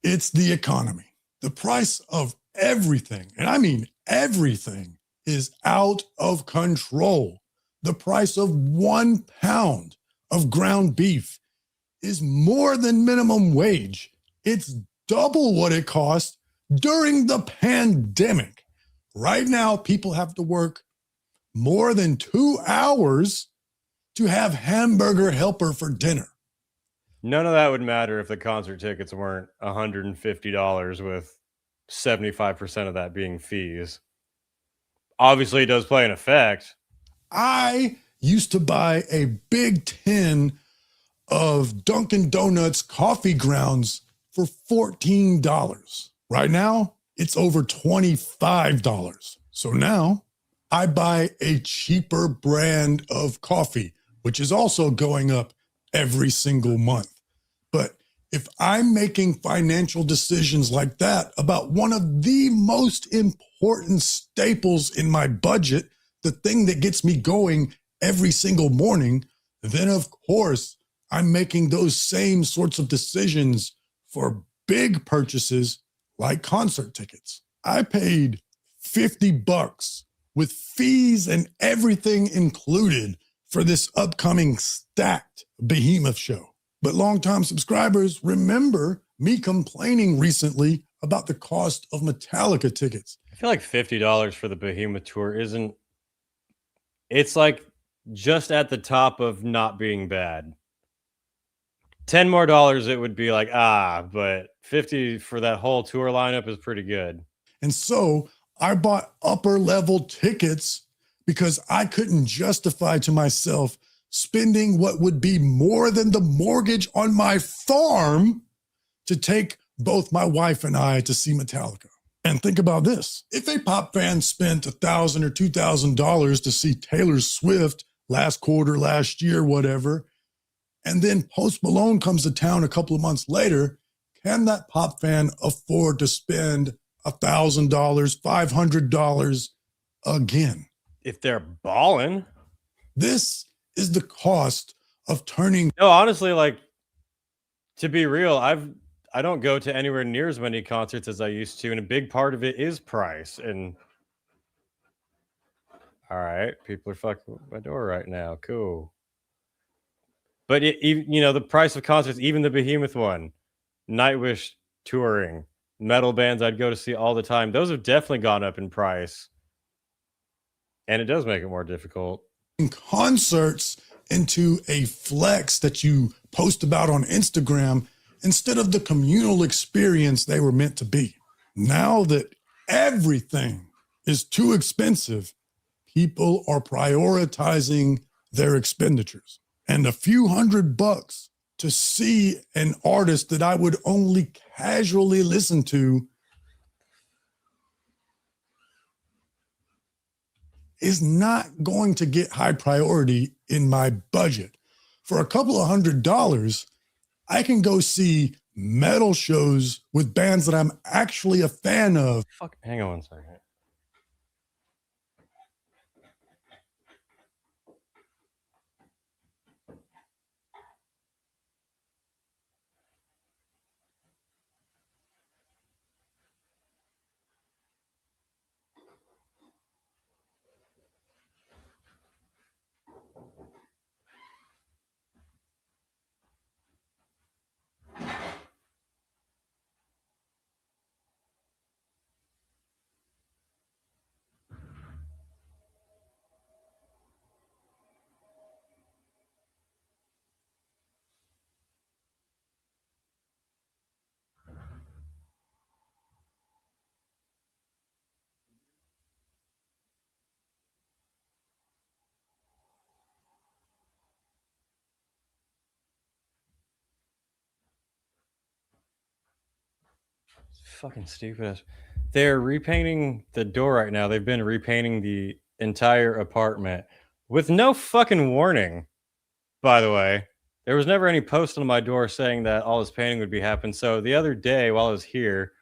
It's the economy. The price of everything, and I mean everything, is out of control. The price of 1 pound of ground beef is more than minimum wage. It's double what it cost during the pandemic. Right now, people have to work more than 2 hours to have hamburger helper for dinner. None of that would matter if the concert tickets weren't $150 with 75% of that being fees. Obviously, it does play an effect. I used to buy a big tin of Dunkin' Donuts coffee grounds for $14. Right now, it's over $25. So now I buy a cheaper brand of coffee, which is also going up every single month. But if I'm making financial decisions like that about one of the most important staples in my budget, the thing that gets me going every single morning, then of course I'm making those same sorts of decisions for big purchases like concert tickets. I paid $50 with fees and everything included for this upcoming stacked behemoth show. But longtime subscribers remember me complaining recently about the cost of Metallica tickets. I feel like $50 for the behemoth tour isn't, it's like just at the top of not being bad. $10 more, it would be like, but 50 for that whole tour lineup is pretty good. And so I bought upper level tickets because I couldn't justify to myself spending what would be more than the mortgage on my farm to take both my wife and I to see Metallica. And think about this. If a pop fan spent $1,000 or $2,000 to see Taylor Swift last quarter, last year, whatever, and then Post Malone comes to town a couple of months later, can that pop fan afford to spend $1,000, $500 again? If they're balling. This is the cost of turning. No, honestly, like, to be real, I don't go to anywhere near as many concerts as I used to, and a big part of it is price. And all right, people are fucking with my door right now. Cool. But the price of concerts, even the behemoth one, Nightwish touring, metal bands I'd go to see all the time, those have definitely gone up in price. And it does make it more difficult. Concerts into a flex that you post about on Instagram instead of the communal experience they were meant to be. Now that everything is too expensive, people are prioritizing their expenditures. And a few $100 to see an artist that I would only casually listen to is not going to get high priority in my budget. For a couple of $100, I can go see metal shows with bands that I'm actually a fan of. Fuck, hang on one second. Fucking stupid. They're repainting the door right now. They've been repainting the entire apartment with no fucking warning, by the way. There was never any post on my door saying that all this painting would be happening. So the other day while I was here,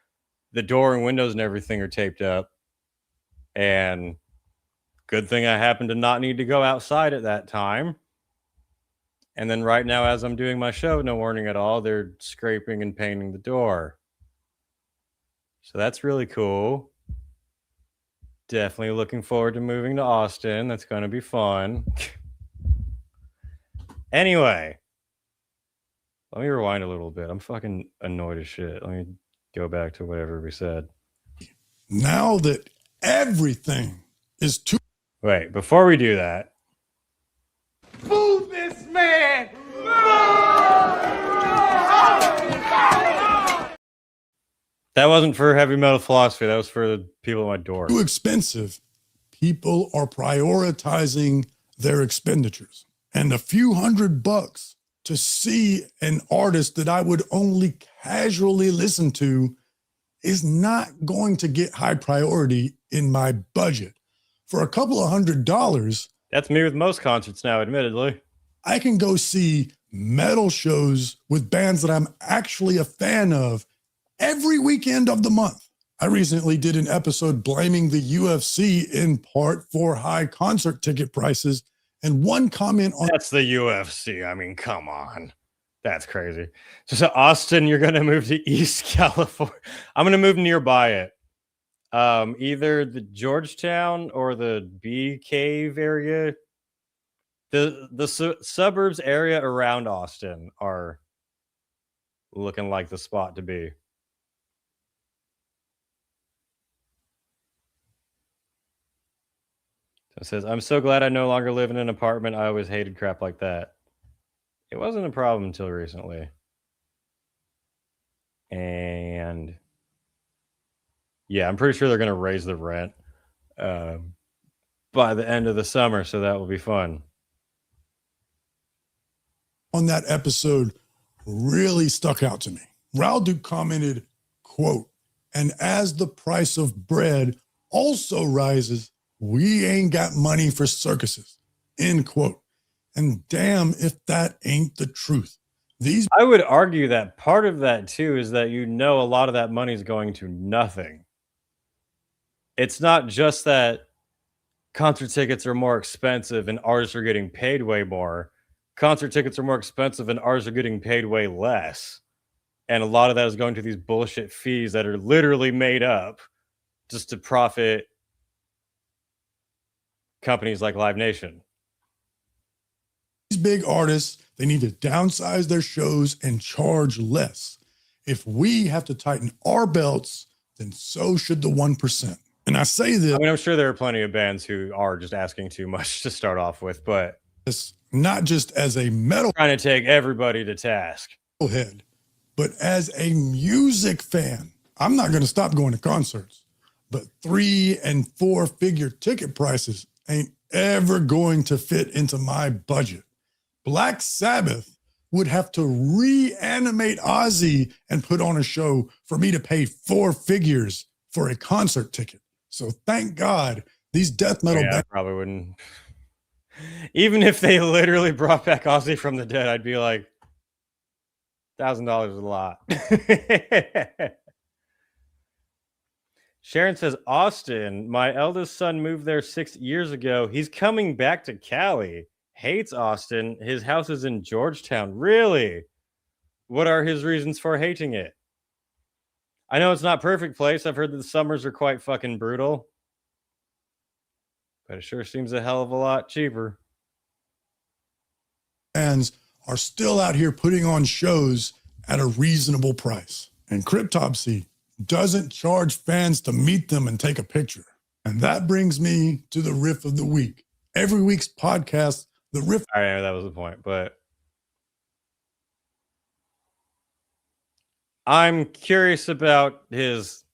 the door and windows and everything are taped up. And good thing I happened to not need to go outside at that time. And then right now, as I'm doing my show, no warning at all, they're scraping and painting the door. So that's really cool. Definitely looking forward to moving to Austin. That's going to be fun. Anyway, let me rewind a little bit. I'm fucking annoyed as shit. Let me go back to whatever we said. Now that everything is too... Wait, before we do that. Boo this man! That wasn't for heavy metal philosophy. That was for the people at my door. Too expensive. People are prioritizing their expenditures. And a few $100 to see an artist that I would only casually listen to is not going to get high priority in my budget. For a couple of $100, that's me with most concerts now, admittedly. I can go see metal shows with bands that I'm actually a fan of every weekend of the month. I recently did an episode blaming the UFC in part for high concert ticket prices, And one comment on that's the UFC. I mean, come on. That's crazy. So Austin, you're going to move to East California. I'm going to move nearby it. Either the Georgetown or the Bee Cave area. The suburbs area around Austin are looking like the spot to be. So it says, I'm so glad I no longer live in an apartment. I always hated crap like that. It wasn't a problem until recently. And yeah, I'm pretty sure they're going to raise the rent by the end of the summer. So that will be fun. On that episode really stuck out to me. Raul Duke commented, quote, and as the price of bread also rises, we ain't got money for circuses, end quote. And damn if that ain't the truth. I would argue that part of that too is that a lot of that money is going to nothing. It's not just that concert tickets are more expensive and artists are getting paid way more. Concert tickets are more expensive and artists are getting paid way less. And a lot of that is going to these bullshit fees that are literally made up just to profit companies like Live Nation. These big artists, they need to downsize their shows and charge less. If we have to tighten our belts, then so should the 1%. And I say this. I mean, I'm sure there are plenty of bands who are just asking too much to start off with, but it's not just as a metal trying to take everybody to task head, but as a music fan. I'm not going to stop going to concerts, but 3- and 4-figure ticket prices ain't ever going to fit into my budget. Black Sabbath would have to reanimate Ozzy and put on a show for me to pay 4 figures for a concert ticket. So thank God these death metal bands probably wouldn't. Even if they literally brought back Ozzy from the dead, I'd be like, $1,000 is a lot. Sharon says, Austin, my eldest son moved there 6 years ago. He's coming back to Cali. Hates Austin. His house is in Georgetown. Really? What are his reasons for hating it? I know it's not a perfect place. I've heard that the summers are quite fucking brutal. But it sure seems a hell of a lot cheaper. Bands are still out here putting on shows at a reasonable price. And Cryptopsy doesn't charge fans to meet them and take a picture. And that brings me to the riff of the week. Every week's podcast, the riff. I know that was the point, but I'm curious about his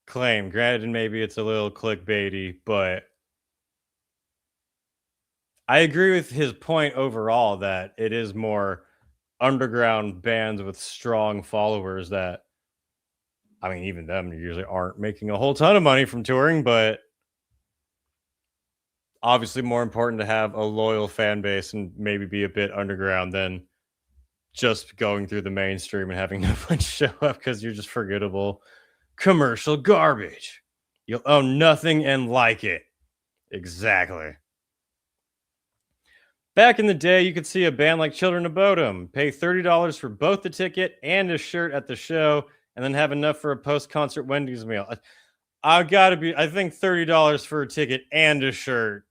claim. Granted, maybe it's a little clickbaity, but I agree with his point overall that it is more underground bands with strong followers that, I mean, even them usually aren't making a whole ton of money from touring, but obviously more important to have a loyal fan base and maybe be a bit underground than just going through the mainstream and having no one show up because you're just forgettable commercial garbage. You'll own nothing and like it. Exactly. Back in the day, you could see a band like Children of Bodom pay $30 for both the ticket and a shirt at the show, and then have enough for a post-concert Wendy's meal. I think $30 for a ticket and a shirt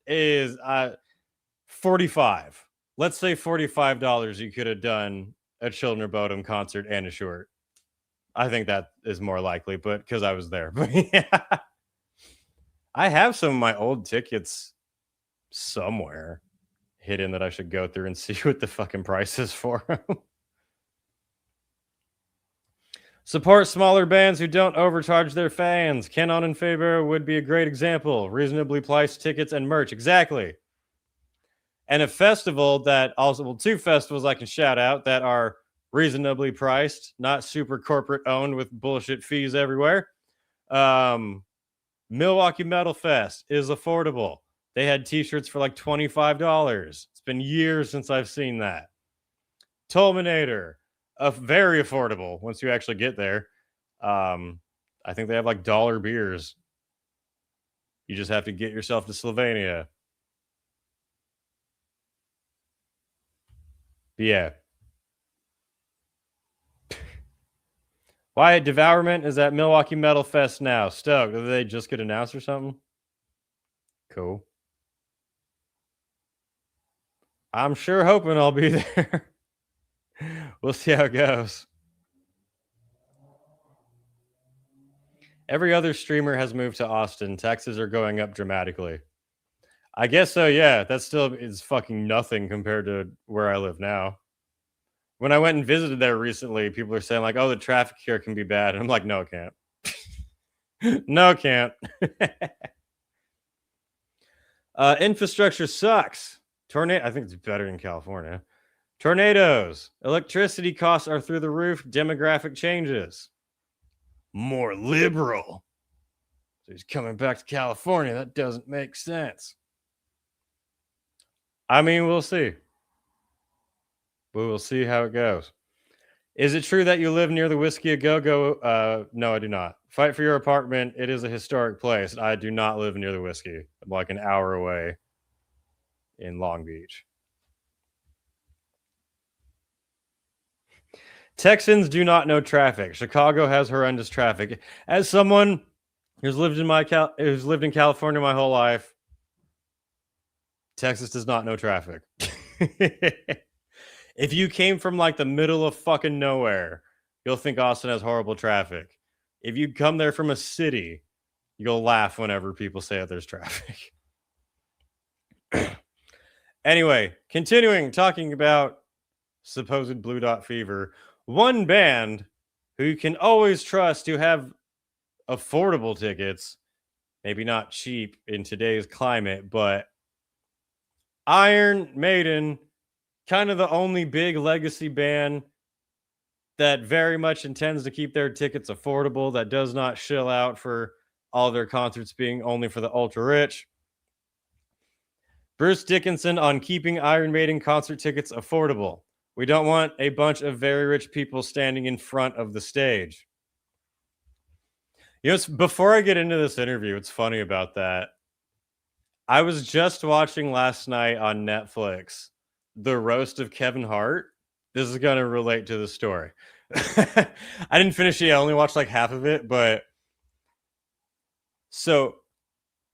is $45. Let's say $45 you could have done a Children of Bodom concert and a shirt. I think that is more likely, but because I was there. But yeah. I have some of my old tickets somewhere hidden that I should go through and see what the fucking price is for them. Support smaller bands who don't overcharge their fans. Canon and Faber would be a great example. Reasonably priced tickets and merch. Exactly. And a festival that also, well, 2 festivals I can shout out that are reasonably priced, not super corporate owned with bullshit fees everywhere. Milwaukee Metal Fest is affordable. They had t-shirts for like $25. It's been years since I've seen that. Tolminator, very affordable once you actually get there. I think they have like $1 beers. You just have to get yourself to Slovenia. Yeah. Wyatt Devourment is at Milwaukee Metal Fest now. Stoked. Did they just get announced or something? Cool. I'm sure hoping I'll be there. We'll see how it goes. Every other streamer has moved to Austin. Taxes are going up dramatically. I guess so, yeah. That still is fucking nothing compared to where I live now. When I went and visited there recently, people are saying like, oh, the traffic here can be bad. And I'm like, no, it can't. No, it can't. Infrastructure sucks. I think it's better in California. Tornadoes. Electricity costs are through the roof. Demographic changes. More liberal. So he's coming back to California. That doesn't make sense. I mean, we'll see. We will see how it goes. Is it true that you live near the Whiskey A Go-Go? No, I do not. Fight for your apartment. It is a historic place. I do not live near the Whiskey. I'm like an hour away in Long Beach. Texans do not know traffic. Chicago has horrendous traffic. As someone who's lived in California my whole life, Texas does not know traffic. If you came from like the middle of fucking nowhere, you'll think Austin has horrible traffic. If you come there from a city, you'll laugh whenever people say that there's traffic. Anyway, continuing talking about supposed Blue Dot Fever. One band who you can always trust to have affordable tickets, maybe not cheap in today's climate, but Iron Maiden, kind of the only big legacy band that very much intends to keep their tickets affordable, that does not shill out for all their concerts being only for the ultra rich. Bruce Dickinson on keeping Iron Maiden concert tickets affordable. We don't want a bunch of very rich people standing in front of the stage. You know, before I get into this interview, it's funny about that. I was just watching last night on Netflix the roast of Kevin Hart. This is going to relate to the story. I didn't finish it yet. I only watched like half of it. But so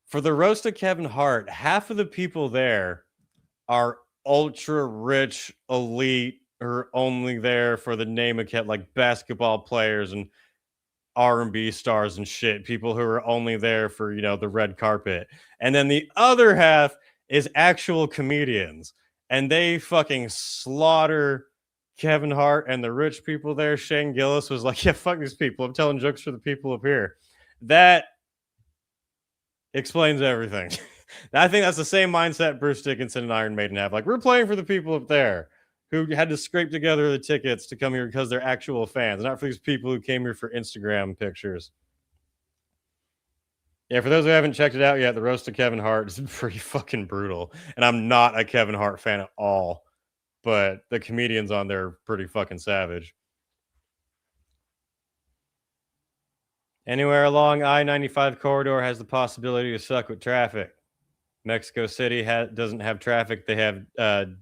for the roast of Kevin Hart, half of the people there are ultra rich elite who are only there for the name of like basketball players and R&B stars and shit. People who are only there for, you know, the red carpet. And then the other half is actual comedians. And they fucking slaughter Kevin Hart and the rich people there. Shane Gillis was like, yeah, fuck these people. I'm telling jokes for the people up here. That explains everything. I think that's the same mindset Bruce Dickinson and Iron Maiden have. Like, we're playing for the people up there who had to scrape together the tickets to come here because they're actual fans, not for these people who came here for Instagram pictures. Yeah, for those who haven't checked it out yet, the roast of Kevin Hart is pretty fucking brutal. And I'm not a Kevin Hart fan at all, but the comedians on there are pretty fucking savage. Anywhere along I-95 corridor has the possibility to suck with traffic. Mexico City doesn't have traffic. They have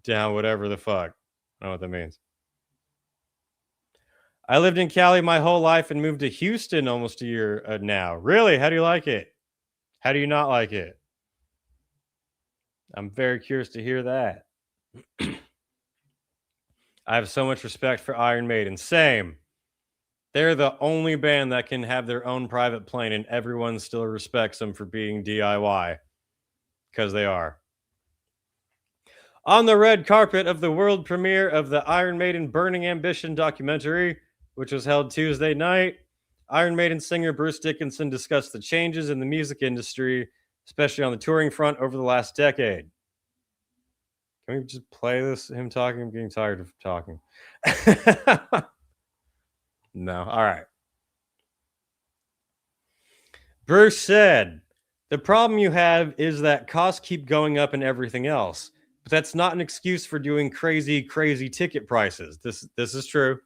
down whatever the fuck. I don't know what that means. I lived in Cali my whole life and moved to Houston almost a year now. Really? How do you like it? How do you not like it? I'm very curious to hear that. I have so much respect for Iron Maiden. Same. They're the only band that can have their own private plane, and everyone still respects them for being DIY. Because they are. On the red carpet of the world premiere of the Iron Maiden Burning Ambition documentary, which was held Tuesday night, Iron Maiden singer Bruce Dickinson discussed the changes in the music industry, especially on the touring front over the last decade. Can we just play this, him talking? I'm getting tired of talking. No, all right. Bruce said, the problem you have is that costs keep going up and everything else. But that's not an excuse for doing crazy, crazy ticket prices. This is true.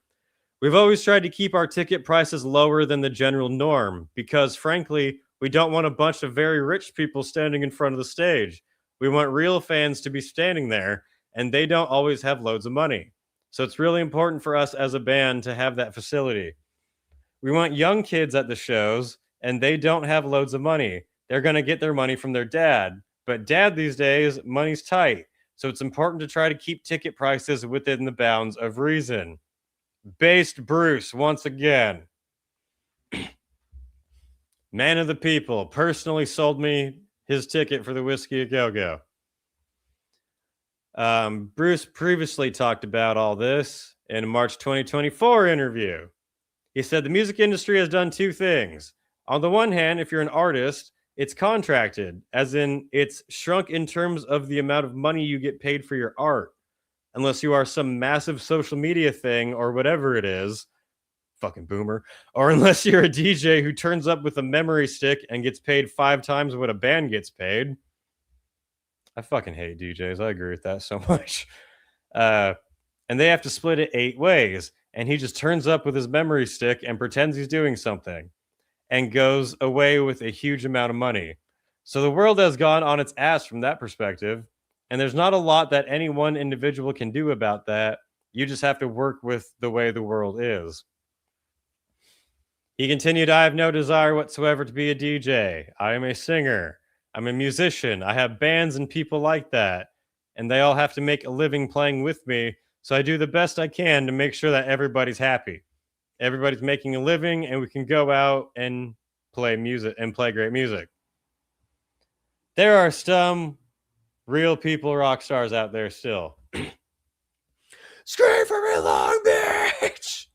We've always tried to keep our ticket prices lower than the general norm because, frankly, we don't want a bunch of very rich people standing in front of the stage. We want real fans to be standing there, and they don't always have loads of money. So it's really important for us as a band to have that facility. We want young kids at the shows, and they don't have loads of money. They're going to get their money from their dad. But dad these days, money's tight. So it's important to try to keep ticket prices within the bounds of reason. Based Bruce, once again. Man of the people, personally sold me his ticket for the Whiskey A Go-Go. Bruce previously talked about all this in a March 2024 interview. He said the music industry has done two things. On the one hand, if you're an artist, it's contracted, as in it's shrunk in terms of the amount of money you get paid for your art. Unless you are some massive social media thing or whatever it is, fucking boomer, or unless you're a DJ who turns up with a memory stick and gets paid 5 times what a band gets paid. I fucking hate DJs. I agree with that so much. And they have to split it 8 ways. And he just turns up with his memory stick and pretends he's doing something and goes away with a huge amount of money. So the world has gone on its ass from that perspective. And there's not a lot that any one individual can do about that. You just have to work with the way the world is. He continued, I have no desire whatsoever to be a DJ. I am a singer. I'm a musician. I have bands and people like that. And they all have to make a living playing with me. So I do the best I can to make sure that everybody's happy. Everybody's making a living and we can go out and play music and play great music. There are some real people, rock stars out there still. Scream for me, Long Beach!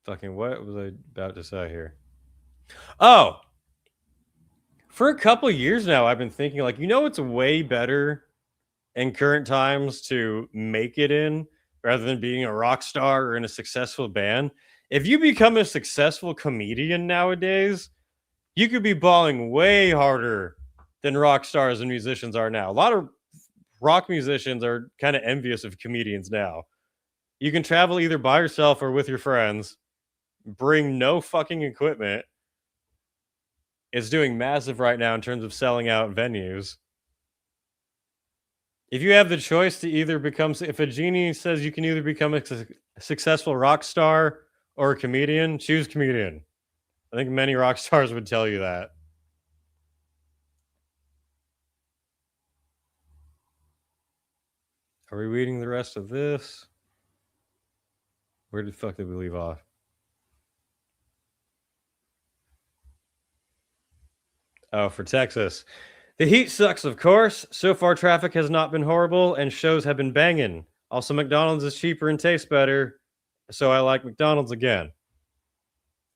Fucking what was I about to say here? Oh! For a couple years now, I've been thinking, like, it's way better in current times to make it in rather than being a rock star or in a successful band. If you become a successful comedian nowadays, you could be balling way harder than rock stars and musicians are now. A lot of rock musicians are kind of envious of comedians now. You can travel either by yourself or with your friends, bring no fucking equipment. It's doing massive right now in terms of selling out venues. If you have the choice to either become, if a genie says you can either become a successful rock star or a comedian, choose comedian. I think many rock stars would tell you that. Are we reading the rest of this? Where the fuck did we leave off? Oh, for Texas. The heat sucks, of course. So far, traffic has not been horrible, and shows have been banging. Also, McDonald's is cheaper and tastes better, so I like McDonald's again.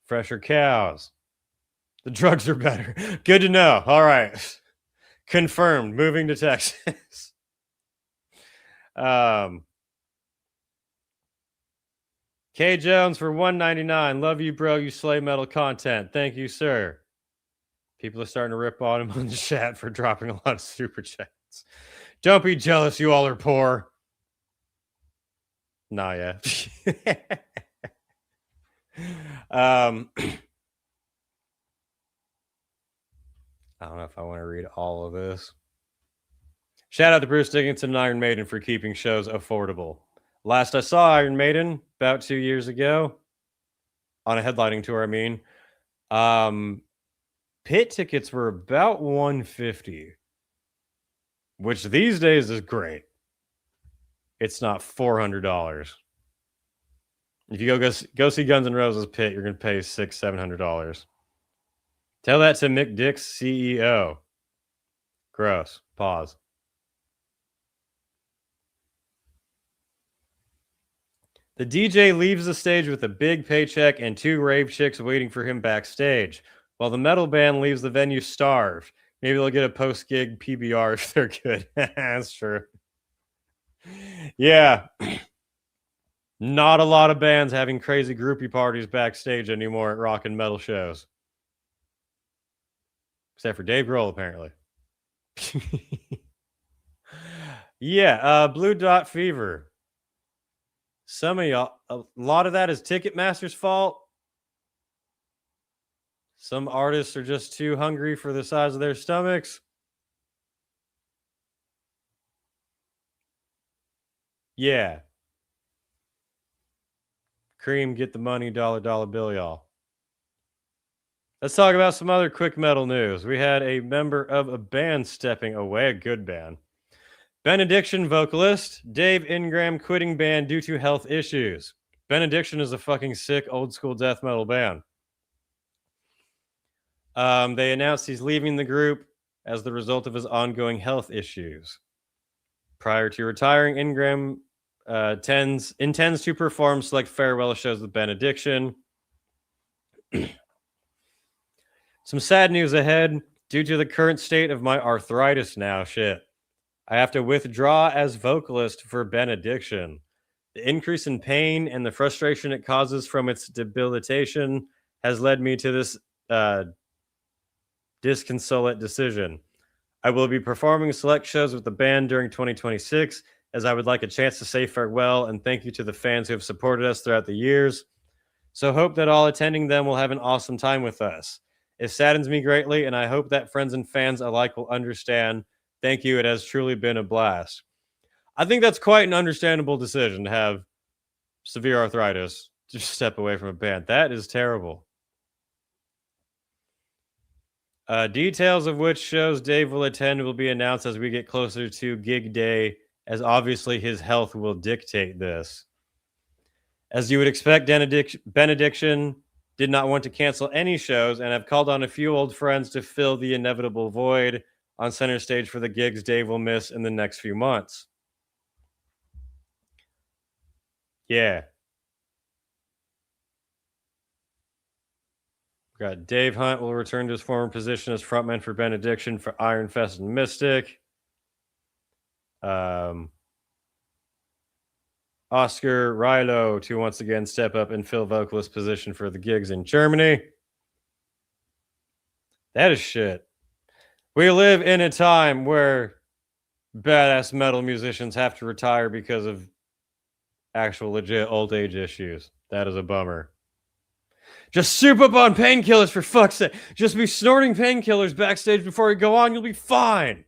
Fresher cows. The drugs are better. Good to know. All right. Confirmed. Moving to Texas. K Jones for $1.99. Love you, bro. You slay metal content. Thank you, sir. People are starting to rip on him on the chat for dropping a lot of super chats. Don't be jealous. You all are poor. Nah, yeah. I don't know if I want to read all of this. Shout out to Bruce Dickinson and Iron Maiden for keeping shows affordable. Last I saw Iron Maiden, about 2 years ago, on a headlining tour, I mean, pit tickets were about $150, which these days is great. It's not $400. If you go see Guns N' Roses pit, you're going to pay $600-700. Tell that to Mick Dick's CEO. Gross. Pause. The DJ leaves the stage with a big paycheck and 2 rave chicks waiting for him backstage, while the metal band leaves the venue starved. Maybe they'll get a post-gig PBR if they're good. That's true. Yeah. Not a lot of bands having crazy groupie parties backstage anymore at rock and metal shows. Except for Dave Grohl, apparently. Yeah, Blue Dot Fever. Some of y'all, a lot of that is Ticketmaster's fault. Some artists are just too hungry for the size of their stomachs. Yeah. Cream, get the money, dollar bill, y'all. Let's talk about some other quick metal news. We had a member of a band stepping away, a good band. Benediction vocalist Dave Ingram quitting band due to health issues. Benediction is a fucking sick old school death metal band. They announced he's leaving the group as the result of his ongoing health issues. Prior to retiring, Ingram intends to perform select farewell shows with Benediction. Some sad news ahead. Due to the current state of my arthritis now, I have to withdraw as vocalist for Benediction. The increase in pain and the frustration it causes from its debilitation has led me to this disconsolate decision. I will be performing select shows with the band during 2026, as I would like a chance to say farewell and thank you to the fans who have supported us throughout the years. So hope that all attending them will have an awesome time with us. It saddens me greatly, and I hope that friends and fans alike will understand. Thank you. It has truly been a blast. I think that's quite an understandable decision to have severe arthritis to step away from a band. That is terrible. Details of which shows Dave will attend will be announced as we get closer to gig day, as obviously his health will dictate this. As you would expect, Benediction did not want to cancel any shows and have called on a few old friends to fill the inevitable void on center stage for the gigs Dave will miss in the next few months. Yeah. Got Dave Hunt will return to his former position as frontman for Benediction for Iron Fest and Mystic. Oscar Rilo to once again step up and fill vocalist position for the gigs in Germany. That is shit. We live in a time where badass metal musicians have to retire because of actual legit old age issues. That is a bummer. Just soup up on painkillers for fuck's sake. Just be snorting painkillers backstage before you go on. You'll be fine.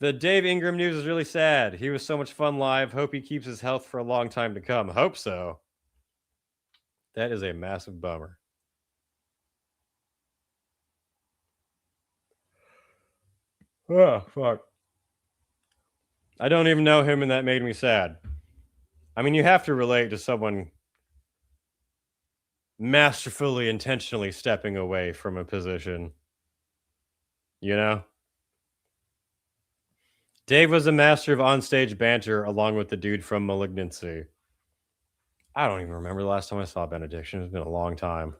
The Dave Ingram news is really sad. He was so much fun live. Hope he keeps his health for a long time to come. Hope so. That is a massive bummer. Oh, fuck. I don't even know him, and that made me sad. I mean, you have to relate to someone masterfully, intentionally stepping away from a position. You know? Dave was a master of onstage banter along with the dude from Malignancy. I don't even remember the last time I saw Benediction. It's been a long time.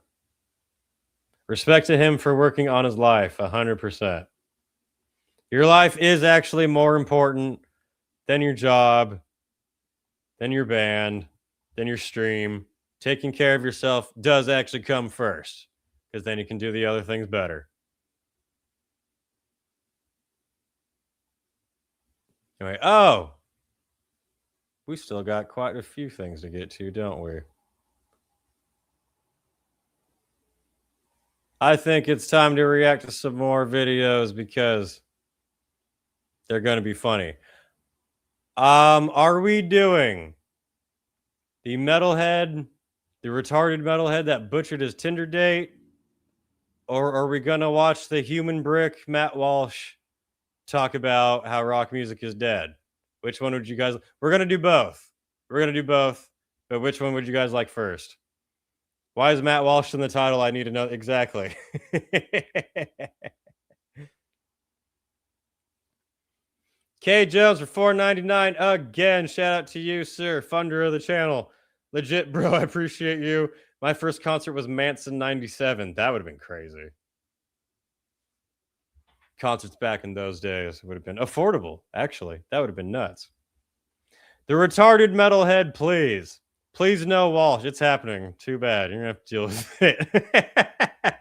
Respect to him for working on his life, 100%. Your life is actually more important than your job, than your band, than your stream. Taking care of yourself does actually come first, because then you can do the other things better. Anyway, we still got quite a few things to get to, don't we? I think it's time to react to some more videos because they're going to be funny. Are we doing the metalhead, the retarded metalhead that butchered his Tinder date? Or are we going to watch the human brick Matt Walsh talk about how rock music is dead? Which one would you guys... We're going to do both. But which one would you guys like first? Why is Matt Walsh in the title? I need to know exactly. K Jones for $4.99 again. Shout out to you, sir. Funder of the channel. Legit, bro. I appreciate you. My first concert was Manson 97. That would have been crazy. Concerts back in those days would have been affordable, actually. That would have been nuts. The retarded metalhead, please. Please no Walsh. It's happening. Too bad. You're going to have to deal with it.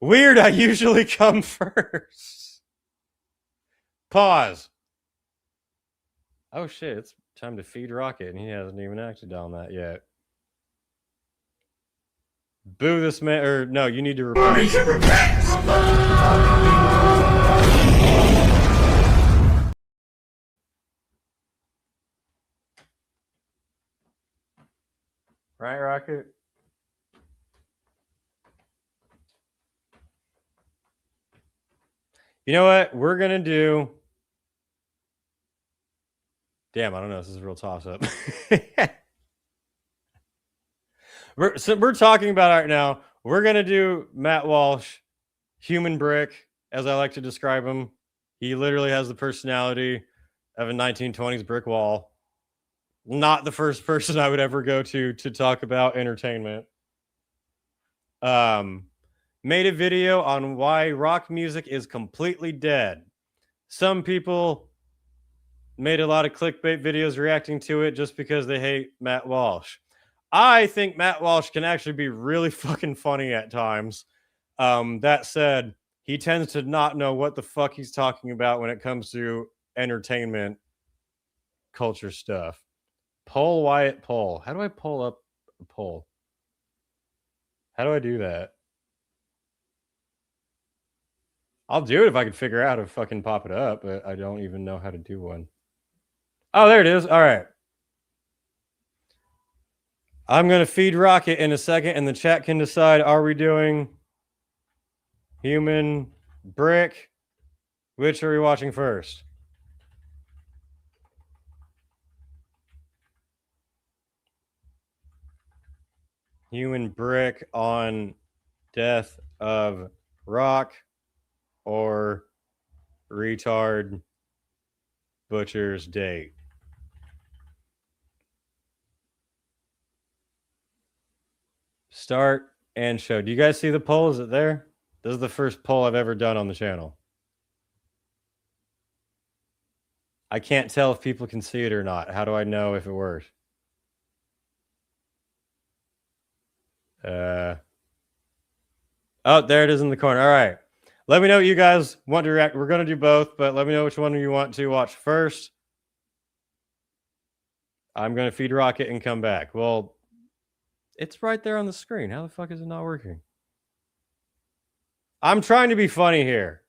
Weird, I usually come first. Pause. Oh, shit. It's time to feed Rocket, and he hasn't even acted on that yet. boo this man, or no, you need to repent. Right, Rocket? You know what? We're going to do... Damn, I don't know. This is a real toss-up. we're talking about right now. We're going to do Matt Walsh, human brick, as I like to describe him. He literally has the personality of a 1920s brick wall. Not the first person I would ever go to talk about entertainment. Made a video on why rock music is completely dead. Some people made a lot of clickbait videos reacting to it just because they hate Matt Walsh. I think Matt Walsh can actually be really fucking funny at times. That said, he tends to not know what the fuck he's talking about when it comes to entertainment culture stuff. Poll Wyatt poll. How do I pull up a poll? How do I do that? I'll do it if I can figure out how to fucking pop it up, but I don't even know how to do one. Oh, there it is. All right. I'm going to feed Rocket in a second, and the chat can decide, are we doing human brick? Which are we watching first? Human brick on Death of Rock or retard butcher's date? Start and show. Do you guys see the poll? Is it there? This is the first poll I've ever done on the channel. I can't tell if people can see it or not. How do I know if it works? Oh, there it is in the corner. All right. Let me know what you guys want to react. We're going to do both, but let me know which one you want to watch first. I'm going to feed Rocket and come back. Well, it's right there on the screen. How the fuck is it not working? I'm trying to be funny here.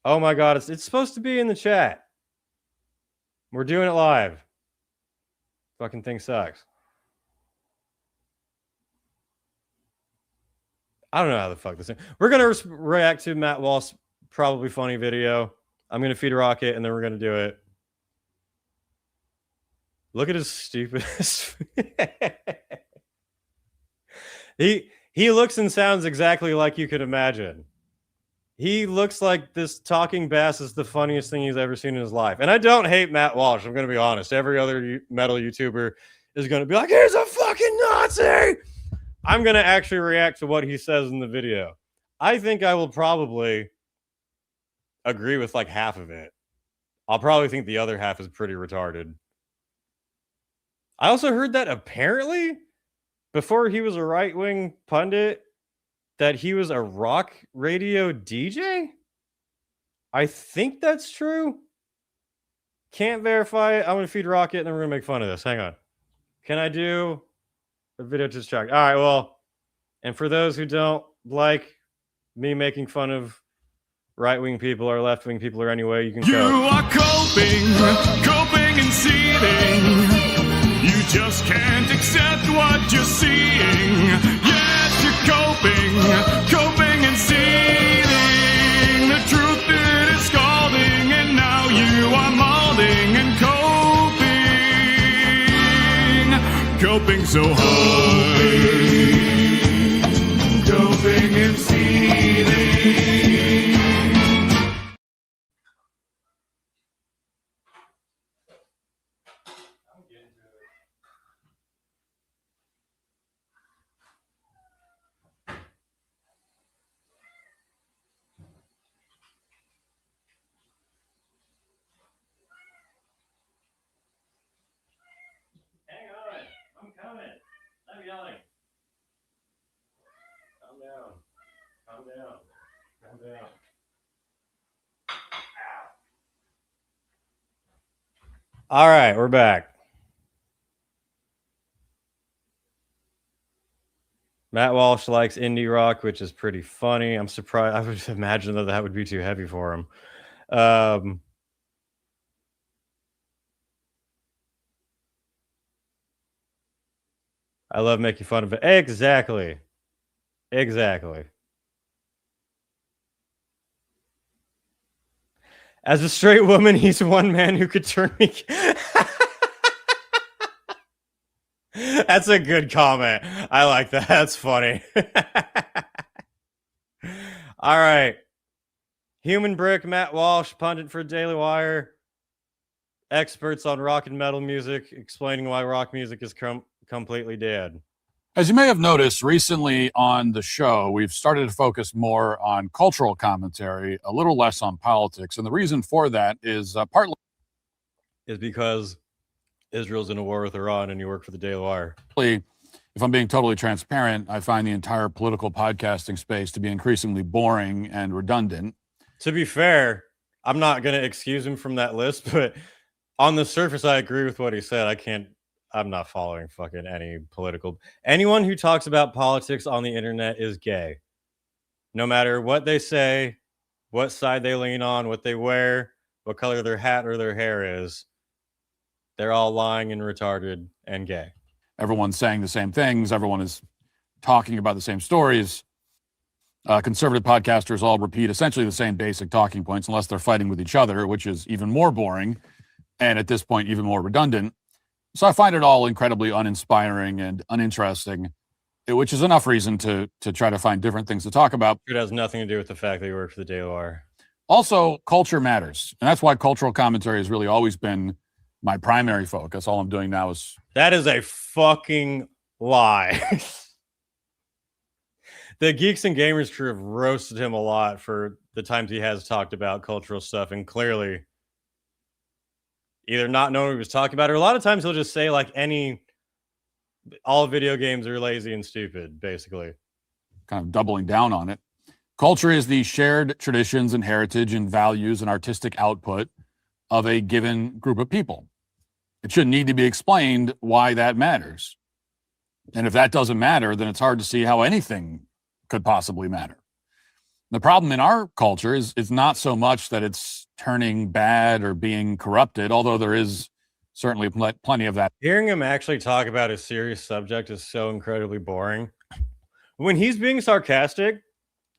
Oh my God, it's supposed to be in the chat. We're doing it live. Fucking thing sucks. I don't know how the fuck this is. We're going to react to Matt Walsh's probably funny video. I'm going to feed Rocket, and then we're going to do it. Look at his stupid... He looks and sounds exactly like you could imagine. He looks like this talking bass is the funniest thing he's ever seen in his life. And I don't hate Matt Walsh. I'm going to be honest. Every other metal YouTuber is going to be like, he's a fucking Nazi! I'm going to actually react to what he says in the video. I think I will probably agree with like half of it. I'll probably think the other half is pretty retarded. I also heard that apparently, before he was a right-wing pundit, that he was a rock radio DJ? I think that's true. Can't verify it. I'm going to feed Rocket, and then we're going to make fun of this. Hang on. Can I do... a video to distract. All right, well, and for those who don't like me making fun of right-wing people or left-wing people or any way you can You are coping and seething. You just can't accept what you're seeing. Yes, you're coping and seething. The truth it is scalding, and now you are molding and coping so hard, coping and seething. I'm coming. I'm yelling. Calm down. Calm down. Calm down. All right, we're back. Matt Walsh likes indie rock, which is pretty funny. I'm surprised. I would imagine that would be too heavy for him. I love making fun of it. Exactly. As a straight woman, he's one man who could turn me. That's a good comment. I like that. That's funny. All right. Human Brick, Matt Walsh, pundit for Daily Wire. Experts on rock and metal music, explaining why rock music is completely dead. As you may have noticed recently on the show, we've started to focus more on cultural commentary, a little less on politics. And the reason for that is partly because Israel's in a war with Iran and you work for the Daily Wire. If I'm being totally transparent, I find the entire political podcasting space to be increasingly boring and redundant. To be fair, I'm not going to excuse him from that list, but on the surface, I agree with what he said. I'm not following fucking any political. Anyone who talks about politics on the internet is gay. No matter what they say, what side they lean on, what they wear, what color their hat or their hair is, they're all lying and retarded and gay. Everyone's saying the same things. Everyone is talking about the same stories. Conservative podcasters all repeat essentially the same basic talking points unless they're fighting with each other, which is even more boring and at this point even more redundant. So I find it all incredibly uninspiring and uninteresting, which is enough reason to try to find different things to talk about. It has nothing to do with the fact that you work for the Daily Wire. Also, culture matters. And that's why cultural commentary has really always been my primary focus. All I'm doing now is... That is a fucking lie. The Geeks and Gamers crew have roasted him a lot for the times he has talked about cultural stuff, and clearly either not knowing what he was talking about, or a lot of times he'll just say like all video games are lazy and stupid, basically. Kind of doubling down on it. Culture is the shared traditions and heritage and values and artistic output of a given group of people. It shouldn't need to be explained why that matters. And if that doesn't matter, then it's hard to see how anything could possibly matter. The problem in our culture is not so much that it's turning bad or being corrupted, although there is certainly plenty of that. Hearing him actually talk about a serious subject is so incredibly boring. When he's being sarcastic,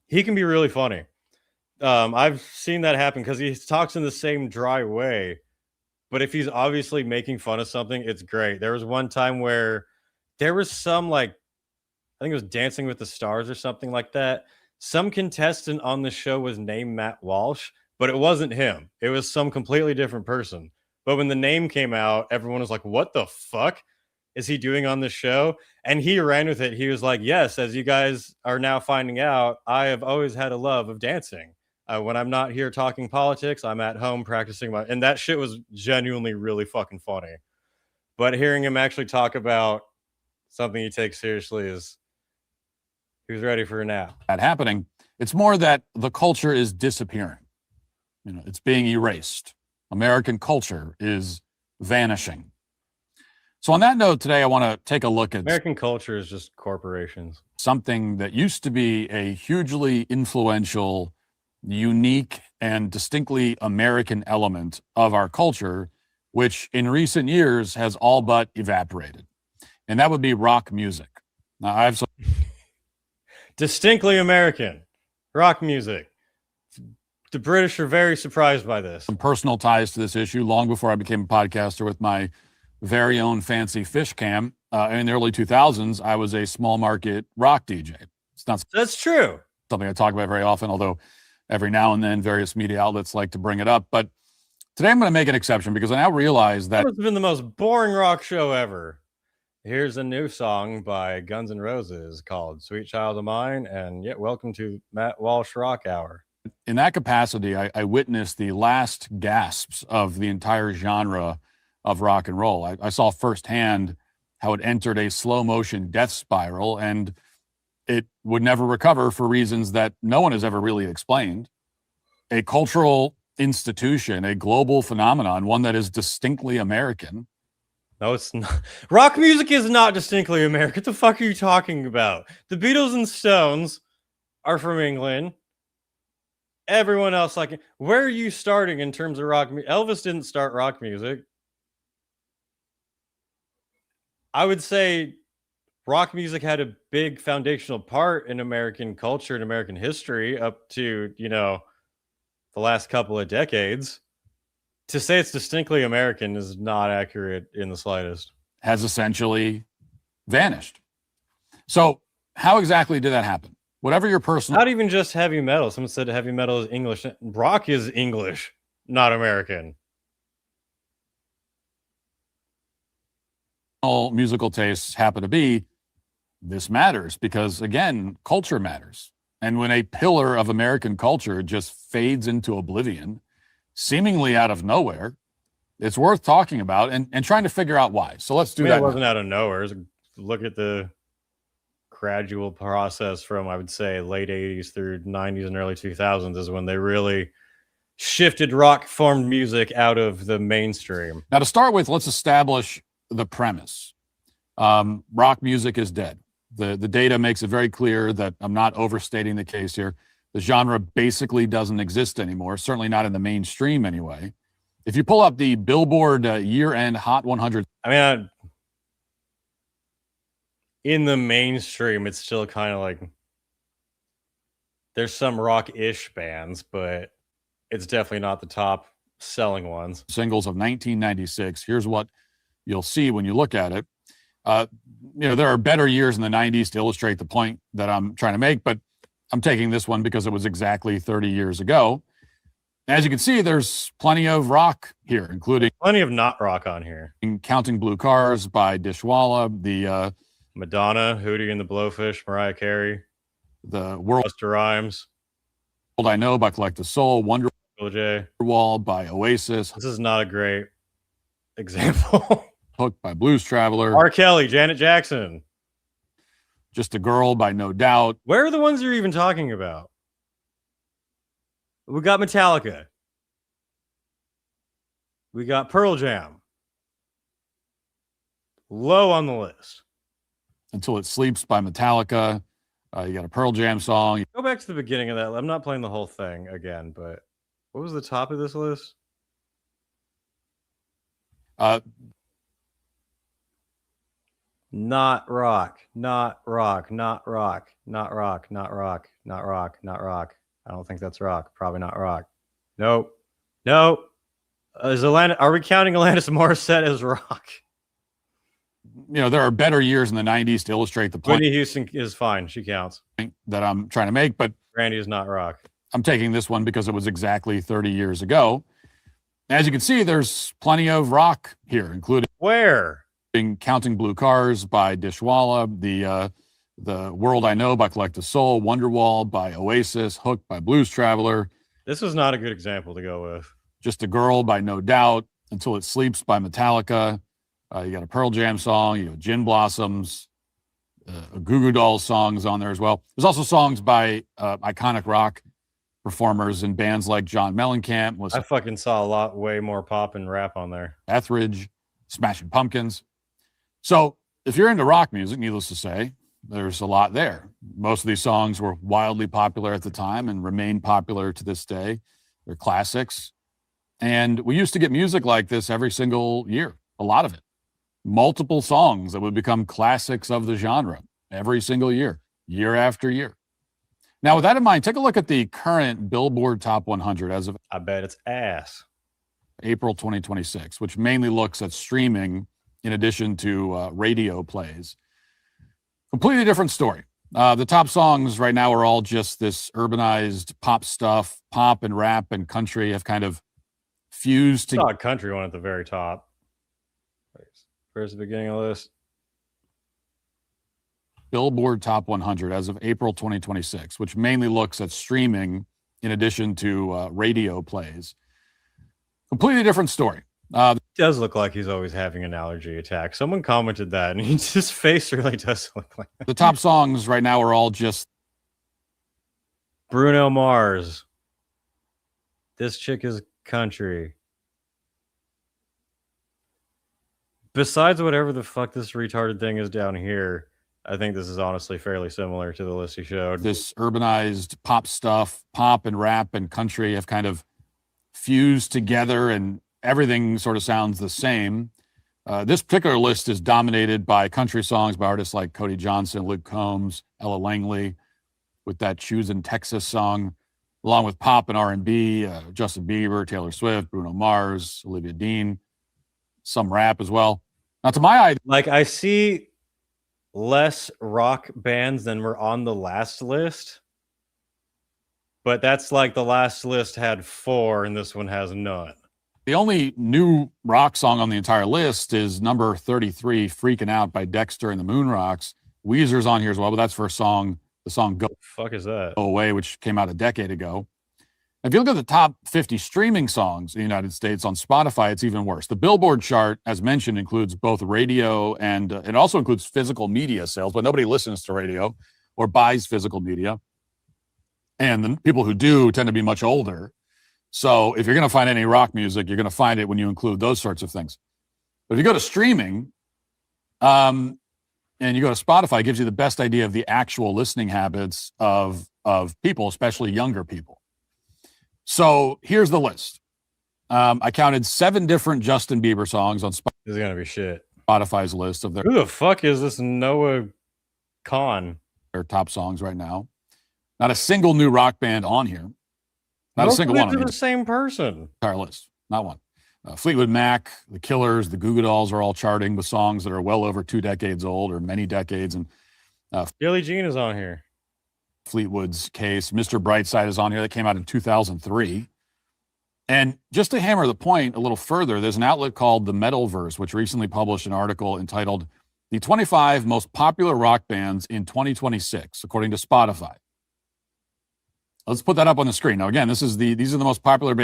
he can be really funny. I've seen that happen because he talks in the same dry way. But if he's obviously making fun of something, it's great. There was one time where there was some, I think it was Dancing with the Stars or something like that. Some contestant on the show was named Matt Walsh, but it wasn't him. It was some completely different person. But when the name came out, everyone was like, what the fuck is he doing on the show? And he ran with it. He was like, yes, as you guys are now finding out, I have always had a love of dancing. When I'm not here talking politics, I'm at home practicing and that shit was genuinely really fucking funny. But hearing him actually talk about something he takes seriously is who's ready for a nap. That happening. It's more that the culture is disappearing. It's being erased. American culture is vanishing. So on that note, today I want to take a look at American culture is just corporations. Something that used to be a hugely influential, unique, and distinctly American element of our culture, which in recent years has all but evaporated. And that would be rock music. Now, I have some distinctly American rock music. The British are very surprised by this. Some personal ties to this issue long before I became a podcaster with my very own fancy fish cam. In the early 2000s, I was a small market rock DJ. That's true. Something I talk about very often, although every now and then various media outlets like to bring it up. But today I'm going to make an exception because I now realize that it's been the most boring rock show ever. Here's a new song by Guns N' Roses called Sweet Child of Mine. And welcome to Matt Walsh Rock Hour. In that capacity, I witnessed the last gasps of the entire genre of rock and roll. I saw firsthand how it entered a slow motion death spiral, and it would never recover for reasons that no one has ever really explained. A cultural institution, a global phenomenon, one that is distinctly American. No, it's not. Rock music is not distinctly American. What the fuck are you talking about? The Beatles and Stones are from England. Everyone else, like, where are you starting in terms of rock? Elvis didn't start rock music. I would say rock music had a big foundational part in American culture and American history up to, the last couple of decades. To say it's distinctly American is not accurate in the slightest. Has essentially vanished. So how exactly did that happen? Whatever your personal... Not even just heavy metal. Someone said heavy metal is English. Rock is English, not American. All musical tastes happen to be, this matters because, again, culture matters. And when a pillar of American culture just fades into oblivion, seemingly out of nowhere, it's worth talking about and trying to figure out why. So let's do that. It wasn't out of nowhere. Look at the gradual process from, I would say, late 80s through 90s and early 2000s is when they really shifted rock formed music out of the mainstream. Now, to start with, let's establish the premise. Rock music is dead. The data makes it very clear that I'm not overstating the case here. The genre basically doesn't exist anymore, certainly not in the mainstream anyway. If you pull up the Billboard year-end Hot 100... in the mainstream, it's still kind of like... There's some rock-ish bands, but it's definitely not the top selling ones. Singles of 1996. Here's what you'll see when you look at it. There are better years in the 90s to illustrate the point that I'm trying to make, but I'm taking this one because it was exactly 30 years ago. As you can see, there's plenty of rock here, including... Plenty of not rock on here. Counting Blue Cars by Dishwalla, the... Madonna, Hootie and the Blowfish, Mariah Carey. The World... Busta Rhymes. I Know by Collective Soul, J. Wonderwall by Oasis. This is not a great example. Hooked by Blues Traveler. R. Kelly, Janet Jackson. Just a Girl by No Doubt. Where are the ones you're even talking about? We got Metallica. We got Pearl Jam. Low on the list. Until It Sleeps by Metallica. You got a Pearl Jam song. Go back to the beginning of that. I'm not playing the whole thing again, but what was the top of this list? Not rock, not rock, not rock, not rock, not rock, not rock, not rock. I don't think that's rock. Probably not rock. Nope. Nope. Are we counting Alanis Morissette as rock? There are better years in the 90s to illustrate the point. Whitney Houston is fine. She counts. That I'm trying to make, but Randy is not rock. I'm taking this one because it was exactly 30 years ago. As you can see, there's plenty of rock here, including... Where? Counting Blue Cars by Dishwalla, the World I Know by Collective Soul, Wonderwall by Oasis, Hooked by Blues Traveler. This was not a good example to go with. Just a Girl by No Doubt, Until It Sleeps by Metallica. You got a Pearl Jam song, you know, Gin Blossoms, a Goo Goo Dolls songs on there as well. There's also songs by iconic rock performers in bands like John Mellencamp. I fucking saw way more pop and rap on there. Etheridge, Smashing Pumpkins. So if you're into rock music, needless to say, there's a lot there. Most of these songs were wildly popular at the time and remain popular to this day. They're classics. And we used to get music like this every single year, a lot of it. Multiple songs that would become classics of the genre every single year, year after year. Now, with that in mind, take a look at the current Billboard Top 100 as of... I bet it's ass. April 2026, which mainly looks at streaming in addition to radio plays. Completely different story. The top songs right now are all just this urbanized pop stuff. Pop and rap and country have kind of fused together. Saw a country one at the very top. Where's the beginning of this? Billboard Top 100 as of April 2026, which mainly looks at streaming in addition to radio plays. Completely different story. It does look like he's always having an allergy attack. Someone commented that, and his face really does look like that. The top songs right now are all just... Bruno Mars. This chick is country. Besides whatever the fuck this retarded thing is down here, I think this is honestly fairly similar to the list he showed. This urbanized pop stuff, pop and rap and country have kind of fused together and everything sort of sounds the same. This particular list is dominated by country songs by artists like Cody Johnson, Luke Combs, Ella Langley, with that Choosing Texas song, along with pop and R&B, Justin Bieber, Taylor Swift, Bruno Mars, Olivia Dean, some rap as well. Now, to my eye, like I see less rock bands than were on the last list, but that's like the last list had 4 and this one has none. the only new rock song on the entire list is number 33, Freaking Out by Dexter and the Moon Rocks. Weezer's on here as well, but that's for the song Go Fuck is that? Away, which came out a decade ago. If you look at the top 50 streaming songs in the United States on Spotify, it's even worse. The Billboard chart, as mentioned, includes both radio and it also includes physical media sales, but nobody listens to radio or buys physical media. And the people who do tend to be much older. So if you're going to find any rock music, you're going to find it when you include those sorts of things. But if you go to streaming and you go to Spotify, it gives you the best idea of the actual listening habits of people, especially younger people. So here's the list. I counted 7 different Justin Bieber songs on Spotify. This is going to be shit. Spotify's list of their... Who the fuck is this Noah Khan? Their top songs right now. Not a single new rock band on here. Not a single one. The same person. Entire list. Not one. Fleetwood Mac, The Killers, the Goo Goo Dolls are all charting with songs that are well over 2 decades old or many decades. And Billie Jean is on here. Fleetwood's case. Mr. Brightside is on here. That came out in 2003. And just to hammer the point a little further, there's an outlet called The Metalverse, which recently published an article entitled The 25 Most Popular Rock Bands in 2026, according to Spotify. Let's put that up on the screen. Now, again, these are the most popular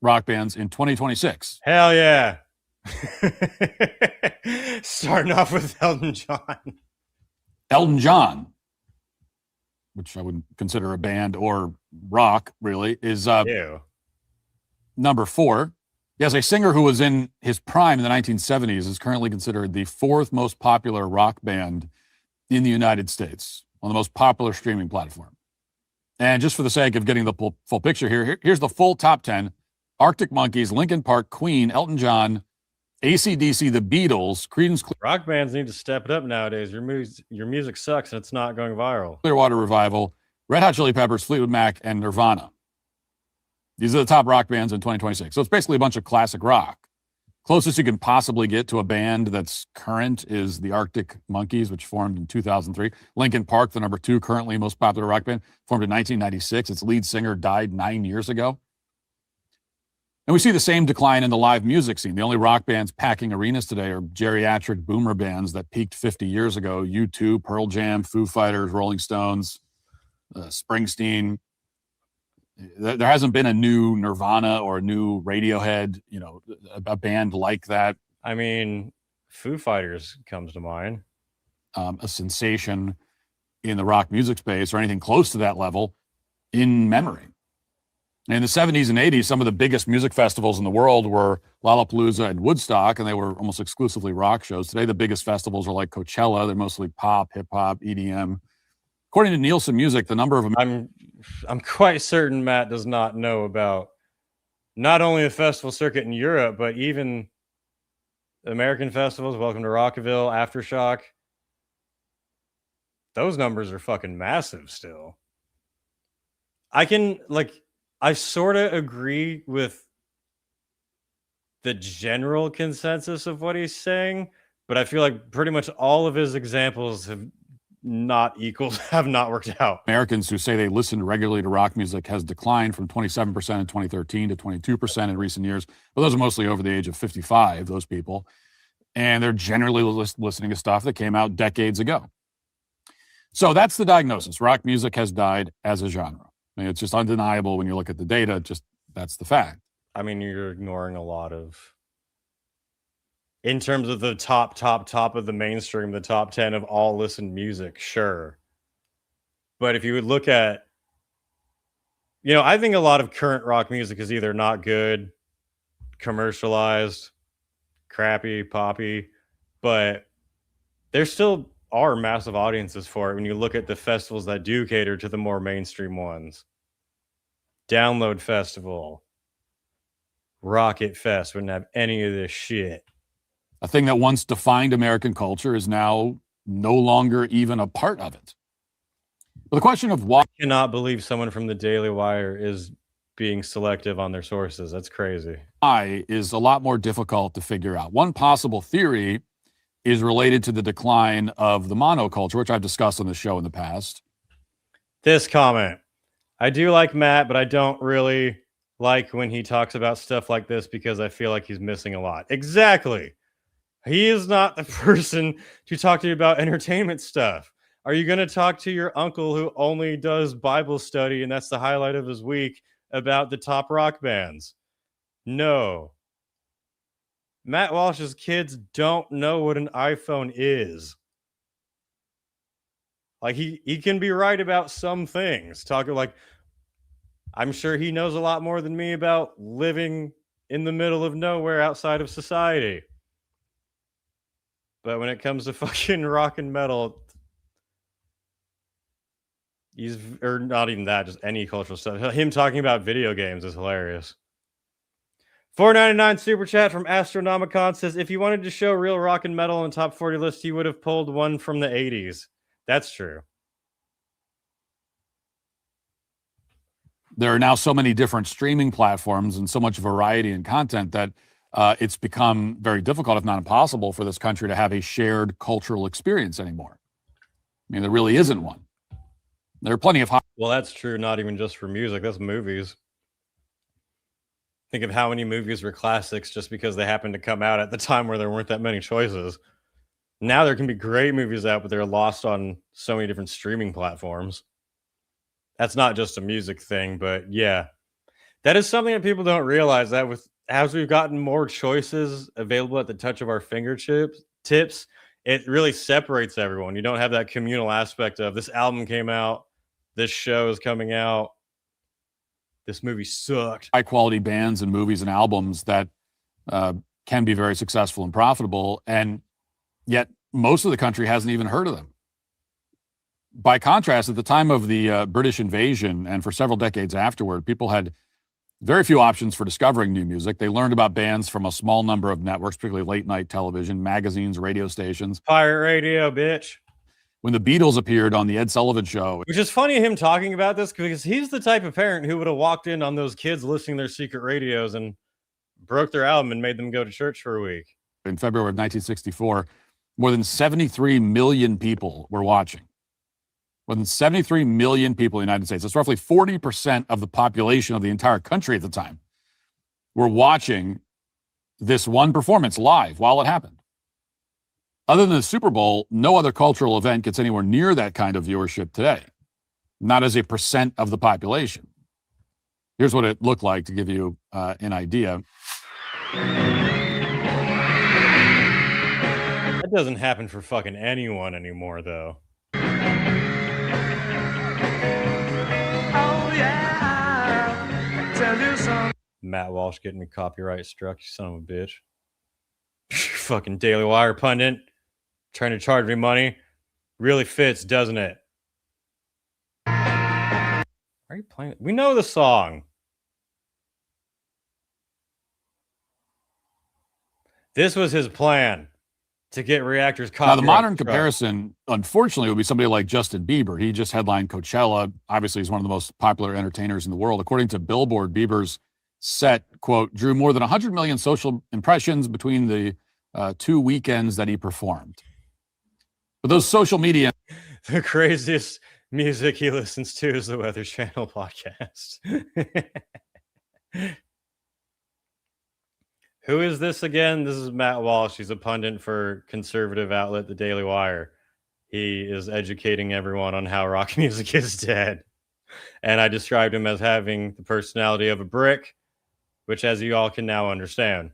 rock bands in 2026. Hell yeah. Starting off with Elton John. Elton John, which I wouldn't consider a band or rock, really, is number 4. He has a singer who was in his prime in the 1970s, is currently considered the 4th most popular rock band in the United States on the most popular streaming platform. And just for the sake of getting the full picture here's the full top 10. Arctic Monkeys, Linkin Park, Queen, Elton John, AC/DC, The Beatles, Creedence. Rock bands need to step it up nowadays. Your music sucks and it's not going viral. Clearwater Revival, Red Hot Chili Peppers, Fleetwood Mac, and Nirvana. These are the top rock bands in 2026. So it's basically a bunch of classic rock. Closest you can possibly get to a band that's current is the Arctic Monkeys, which formed in 2003. Linkin Park, the number 2 currently most popular rock band, formed in 1996. Its lead singer died 9 years ago. And we see the same decline in the live music scene. The only rock bands packing arenas today are geriatric boomer bands that peaked 50 years ago. U2, Pearl Jam, Foo Fighters, Rolling Stones, Springsteen. There hasn't been a new Nirvana or a new Radiohead, a band like that. I mean, Foo Fighters comes to mind. A sensation in the rock music space or anything close to that level in memory. In the 70s and 80s, some of the biggest music festivals in the world were Lollapalooza and Woodstock, and they were almost exclusively rock shows. Today, the biggest festivals are like Coachella. They're mostly pop, hip-hop, EDM. According to Nielsen Music, the number of... I'm quite certain Matt does not know about not only the festival circuit in Europe, but even American festivals. Welcome to Rockville, Aftershock. Those numbers are fucking massive still. I sort of agree with the general consensus of what he's saying, but I feel like pretty much all of his examples have not worked out. Americans who say they listen regularly to rock music has declined from 27% in 2013 to 22% in recent years. But those are mostly over the age of 55, those people. And they're generally listening to stuff that came out decades ago. So that's the diagnosis. Rock music has died as a genre. I mean, it's just undeniable when you look at the data. That's the fact. I mean, you're ignoring a lot of... In terms of the top of the mainstream, the top 10 of all listened music, sure. But if you would look at, I think a lot of current rock music is either not good, commercialized, crappy, poppy, but there still are massive audiences for it when you look at the festivals that do cater to the more mainstream ones. Download Festival, Rocket Fest wouldn't have any of this shit. A thing that once defined American culture is now no longer even a part of it. But the question of why... I cannot believe someone from the Daily Wire is being selective on their sources. That's crazy. Why is a lot more difficult to figure out. One possible theory is related to the decline of the monoculture, which I've discussed on the show in the past. This comment. I do like Matt, but I don't really like when he talks about stuff like this because I feel like he's missing a lot. Exactly. He is not the person to talk to you about entertainment stuff. Are you going to talk to your uncle who only does Bible study and that's the highlight of his week about the top rock bands? No. Matt Walsh's kids don't know what an iPhone is. Like, he can be right about some things. Talking like, I'm sure he knows a lot more than me about living in the middle of nowhere outside of society. But when it comes to fucking rock and metal, or not even that, just any cultural stuff. Him talking about video games is hilarious. $4.99 super chat from Astronomicon says, if you wanted to show real rock and metal on the top 40 list, you would have pulled one from the 80s. That's true. There are now so many different streaming platforms and so much variety in content that it's become very difficult, if not impossible, for this country to have a shared cultural experience anymore. I mean, there really isn't one. There are plenty of... Well, that's true, not even just for music. That's movies. Think of how many movies were classics just because they happened to come out at the time where there weren't that many choices. Now there can be great movies out, but they're lost on so many different streaming platforms. That's not just a music thing, but yeah. That is something that people don't realize, that with as we've gotten more choices available at the touch of our fingertips, it really separates everyone. You don't have that communal aspect of this album came out, this show is coming out, this movie sucked. High quality bands and movies and albums that can be very successful and profitable, and yet most of the country hasn't even heard of them. By contrast, at the time of the British invasion and for several decades afterward, people had very few options for discovering new music. They learned about bands from a small number of networks, particularly late night television, magazines, radio stations. Pirate radio, bitch. When the Beatles appeared on the Ed Sullivan Show. Which is funny him talking about this because he's the type of parent who would have walked in on those kids listening to their secret radios and broke their album and made them go to church for a week. In February of 1964, more than 73 million people were watching. More than 73 million people in the United States. That's roughly 40% of the population of the entire country at the time were watching this one performance live while it happened. Other than the Super Bowl, no other cultural event gets anywhere near that kind of viewership today, not as a percent of the population. Here's what it looked like to give you an idea. That doesn't happen for fucking anyone anymore, though. Matt Walsh getting me copyright struck, you son of a bitch. Fucking Daily Wire pundit trying to charge me money. Really fits, doesn't it? Are you playing? We know the song. This was his plan to get reactors copyright. Now, the modern comparison, unfortunately, would be somebody like Justin Bieber. He just headlined Coachella. Obviously, he's one of the most popular entertainers in the world. According to Billboard, Bieber's set, quote, drew more than 100 million social impressions between the 2 weekends that he performed. But those social media... The craziest music he listens to is the Weather Channel podcast. Who is this again? This is Matt Walsh. He's a pundit for conservative outlet, The Daily Wire. He is educating everyone on how rock music is dead. And I described him as having the personality of a brick, which, as you all can now understand.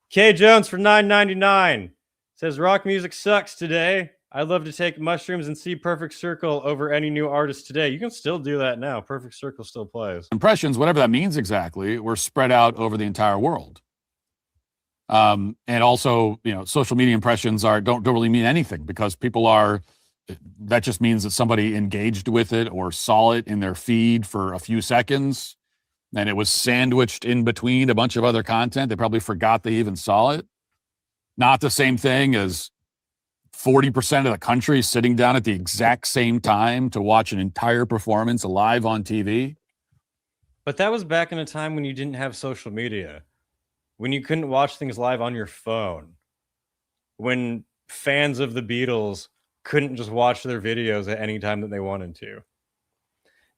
K. Jones for $9.99 says, rock music sucks today. I'd love to take mushrooms and see Perfect Circle over any new artist today. You can still do that now. Perfect Circle still plays. Impressions, whatever that means exactly, were spread out over the entire world. And also, you know, social media impressions don't really mean anything because that just means that somebody engaged with it or saw it in their feed for a few seconds and it was sandwiched in between a bunch of other content. They probably forgot they even saw it. Not the same thing as 40% of the country sitting down at the exact same time to watch an entire performance live on TV. But that was back in a time when you didn't have social media, when you couldn't watch things live on your phone, when fans of the Beatles couldn't just watch their videos at any time that they wanted to.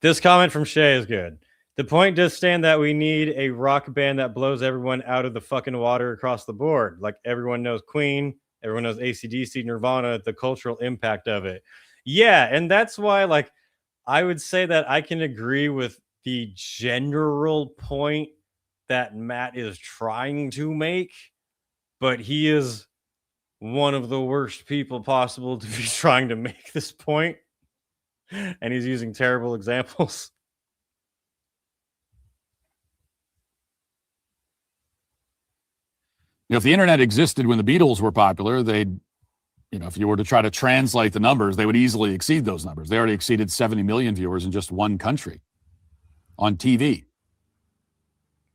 This comment from Shay is good. The point does stand that we need a rock band that blows everyone out of the fucking water across the board. Like everyone knows Queen, everyone knows AC/DC, Nirvana, the cultural impact of it. Yeah, and that's why, like, I would say that I can agree with the general point that Matt is trying to make, but he is one of the worst people possible to be trying to make this point, and he's using terrible examples. You know, if the internet existed when the Beatles were popular, if you were to try to translate the numbers, they would easily exceed those numbers. They already exceeded 70 million viewers in just one country on TV.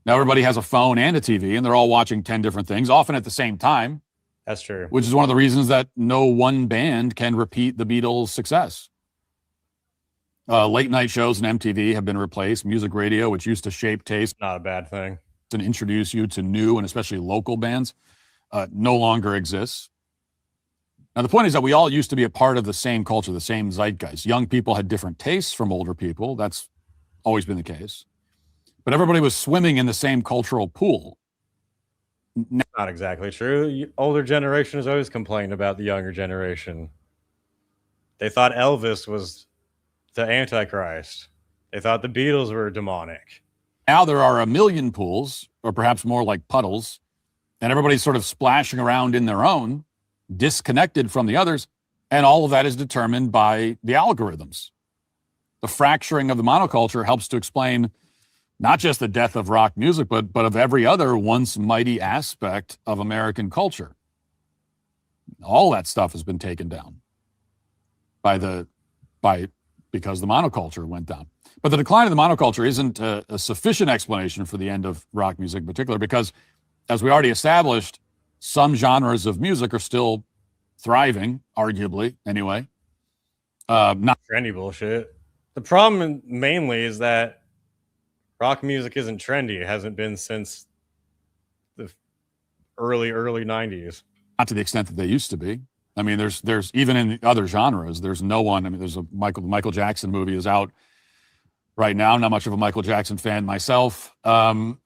Now everybody has a phone and a TV, and they're all watching 10 different things, often at the same time. That's true. Which is one of the reasons that no one band can repeat the Beatles' success. Late night shows and MTV have been replaced. Music radio, which used to shape taste, not a bad thing, and introduce you to new and especially local bands, no longer exists. Now, the point is that we all used to be a part of the same culture, the same zeitgeist. Young people had different tastes from older people. That's always been the case. But everybody was swimming in the same cultural pool. Not exactly true. Older generation has always complained about the younger generation. They thought Elvis was the Antichrist. They thought the Beatles were demonic. Now there are a million pools, or perhaps more like puddles, and everybody's sort of splashing around in their own, disconnected from the others, and all of that is determined by the algorithms. The fracturing of the monoculture helps to explain not just the death of rock music, but of every other once mighty aspect of American culture. All that stuff has been taken down because the monoculture went down. But the decline of the monoculture isn't a sufficient explanation for the end of rock music in particular, because as we already established, some genres of music are still thriving, arguably, anyway. Not trendy bullshit. The problem mainly is that rock music isn't trendy. It hasn't been since the early 90s. Not to the extent that they used to be. I mean, there's even in other genres, there's no one. I mean, there's a Michael Jackson movie is out right now. I'm not much of a Michael Jackson fan myself. The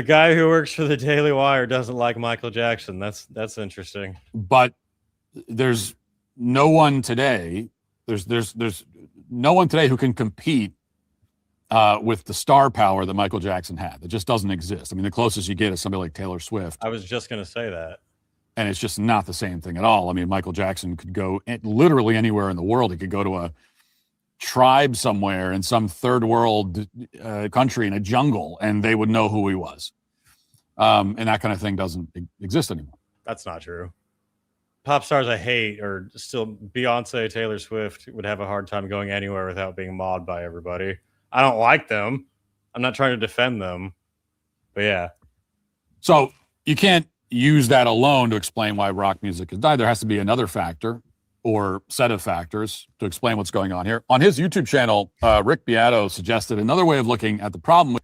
guy who works for the Daily Wire doesn't like Michael Jackson. That's interesting. But there's no one today. There's no one today who can compete with the star power that Michael Jackson had. It just doesn't exist. I mean, the closest you get is somebody like Taylor Swift. I was just going to say that. And it's just not the same thing at all. I mean, Michael Jackson could go literally anywhere in the world. He could go to a tribe somewhere in some third world country in a jungle, and they would know who he was. And that kind of thing doesn't exist anymore. That's not true. Pop stars I hate are still Beyonce, Taylor Swift would have a hard time going anywhere without being mauled by everybody. I don't like them. I'm not trying to defend them. But yeah. So you can't use that alone to explain why rock music has died. There has to be another factor or set of factors to explain what's going on here. On his YouTube channel, Rick Beato suggested another way of looking at the problem.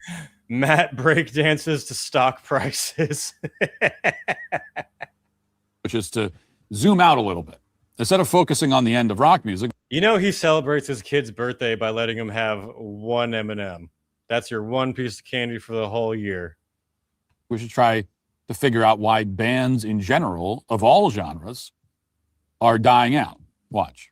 Matt breakdances to stock prices. Which is to zoom out a little bit. Instead of focusing on the end of rock music. You know, he celebrates his kid's birthday by letting him have one M&M. That's your one piece of candy for the whole year. We should try to figure out why bands in general, of all genres, are dying out. Watch.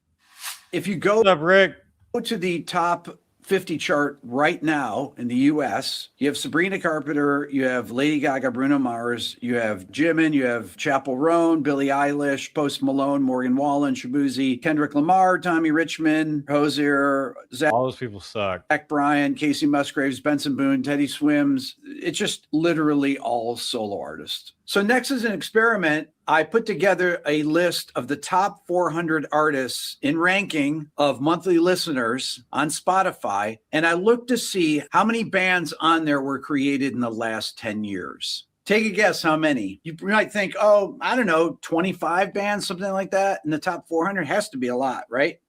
If you go What's up, Rick? to the top 50 chart right now in the US. You have Sabrina Carpenter, you have Lady Gaga, Bruno Mars, you have Jimin, you have Chappell Roan, Billie Eilish, Post Malone, Morgan Wallen, Shabuzi, Kendrick Lamar, Tommy Richmond, Hozier, All those people suck. Zach Bryan, Casey Musgraves, Benson Boone, Teddy Swims. It's just literally all solo artists. So next, as an experiment, I put together a list of the top 400 artists in ranking of monthly listeners on Spotify. And I looked to see how many bands on there were created in the last 10 years. Take a guess how many. You might think, oh, I don't know, 25 bands, something like that. In the top 400 has to be a lot, right?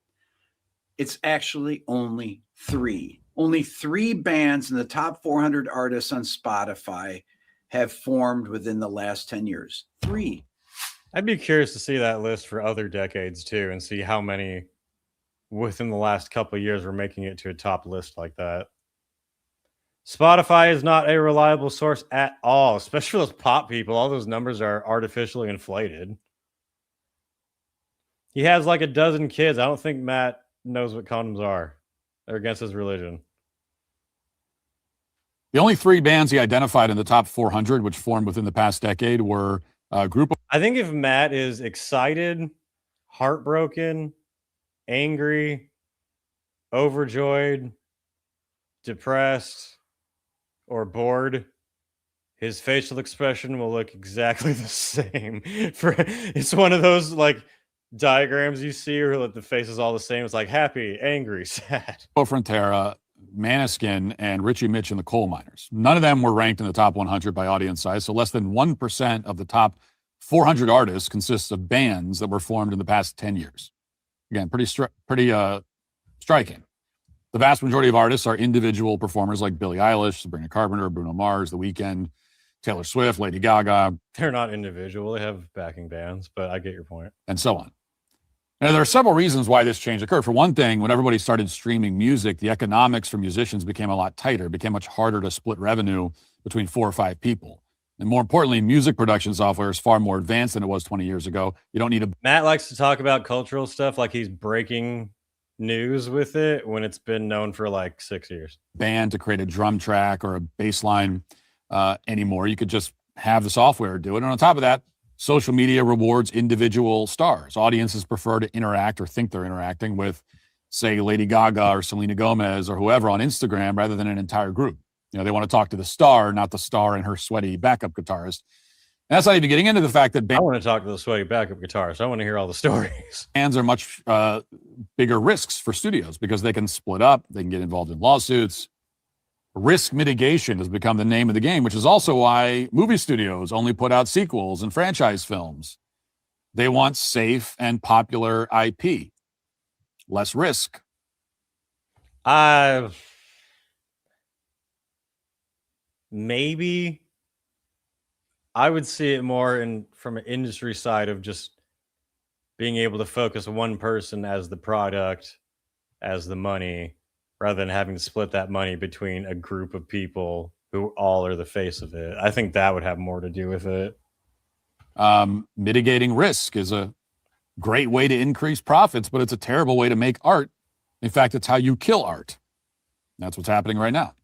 It's actually only 3. Only 3 bands in the top 400 artists on Spotify have formed within the last 10 years. 3. I'd be curious to see that list for other decades too, and see how many within the last couple of years were making it to a top list like that. Spotify is not a reliable source at all, especially those pop people. All those numbers are artificially inflated. He has like a dozen kids. I don't think Matt knows what condoms are. They're against his religion. The only 3 bands he identified in the top 400, which formed within the past decade, were a group of... I think if Matt is excited, heartbroken, angry, overjoyed, depressed, or bored, his facial expression will look exactly the same. It's one of those like diagrams you see where like the face is all the same. It's like happy, angry, sad. Frontera, Maneskin, and Richie Mitch and the Coal Miners. None of them were ranked in the top 100 by audience size, so less than 1% of the top 400 artists consists of bands that were formed in the past 10 years. Again, pretty striking. The vast majority of artists are individual performers like Billie Eilish, Sabrina Carpenter, Bruno Mars, The Weeknd, Taylor Swift, Lady Gaga. They're not individual. They have backing bands, but I get your point. And so on. Now, there are several reasons why this change occurred. For one thing, when everybody started streaming music, the economics for musicians became a lot tighter. It became much harder to split revenue between 4 or 5 people. And more importantly, music production software is far more advanced than it was 20 years ago. You don't need a... Matt likes to talk about cultural stuff like he's breaking news with it when it's been known for like 6 years. Band to create a drum track or a bass line anymore. You could just have the software do it. And on top of that, social media rewards individual stars. Audiences prefer to interact or think they're interacting with, say, Lady Gaga or Selena Gomez or whoever on Instagram rather than an entire group. You know, they want to talk to the star, not the star and her sweaty backup guitarist. And that's not even getting into the fact that I want to talk to the sweaty backup guitarist. I want to hear all the stories. Bands are much bigger risks for studios because they can split up. They can get involved in lawsuits. Risk mitigation has become the name of the game, which is also why movie studios only put out sequels and franchise films. They want safe and popular IP. Less risk. Maybe I would see it more from an industry side of just being able to focus one person as the product, as the money, rather than having to split that money between a group of people who all are the face of it. I think that would have more to do with it. Mitigating risk is a great way to increase profits, but it's a terrible way to make art. In fact, it's how you kill art. That's what's happening right now.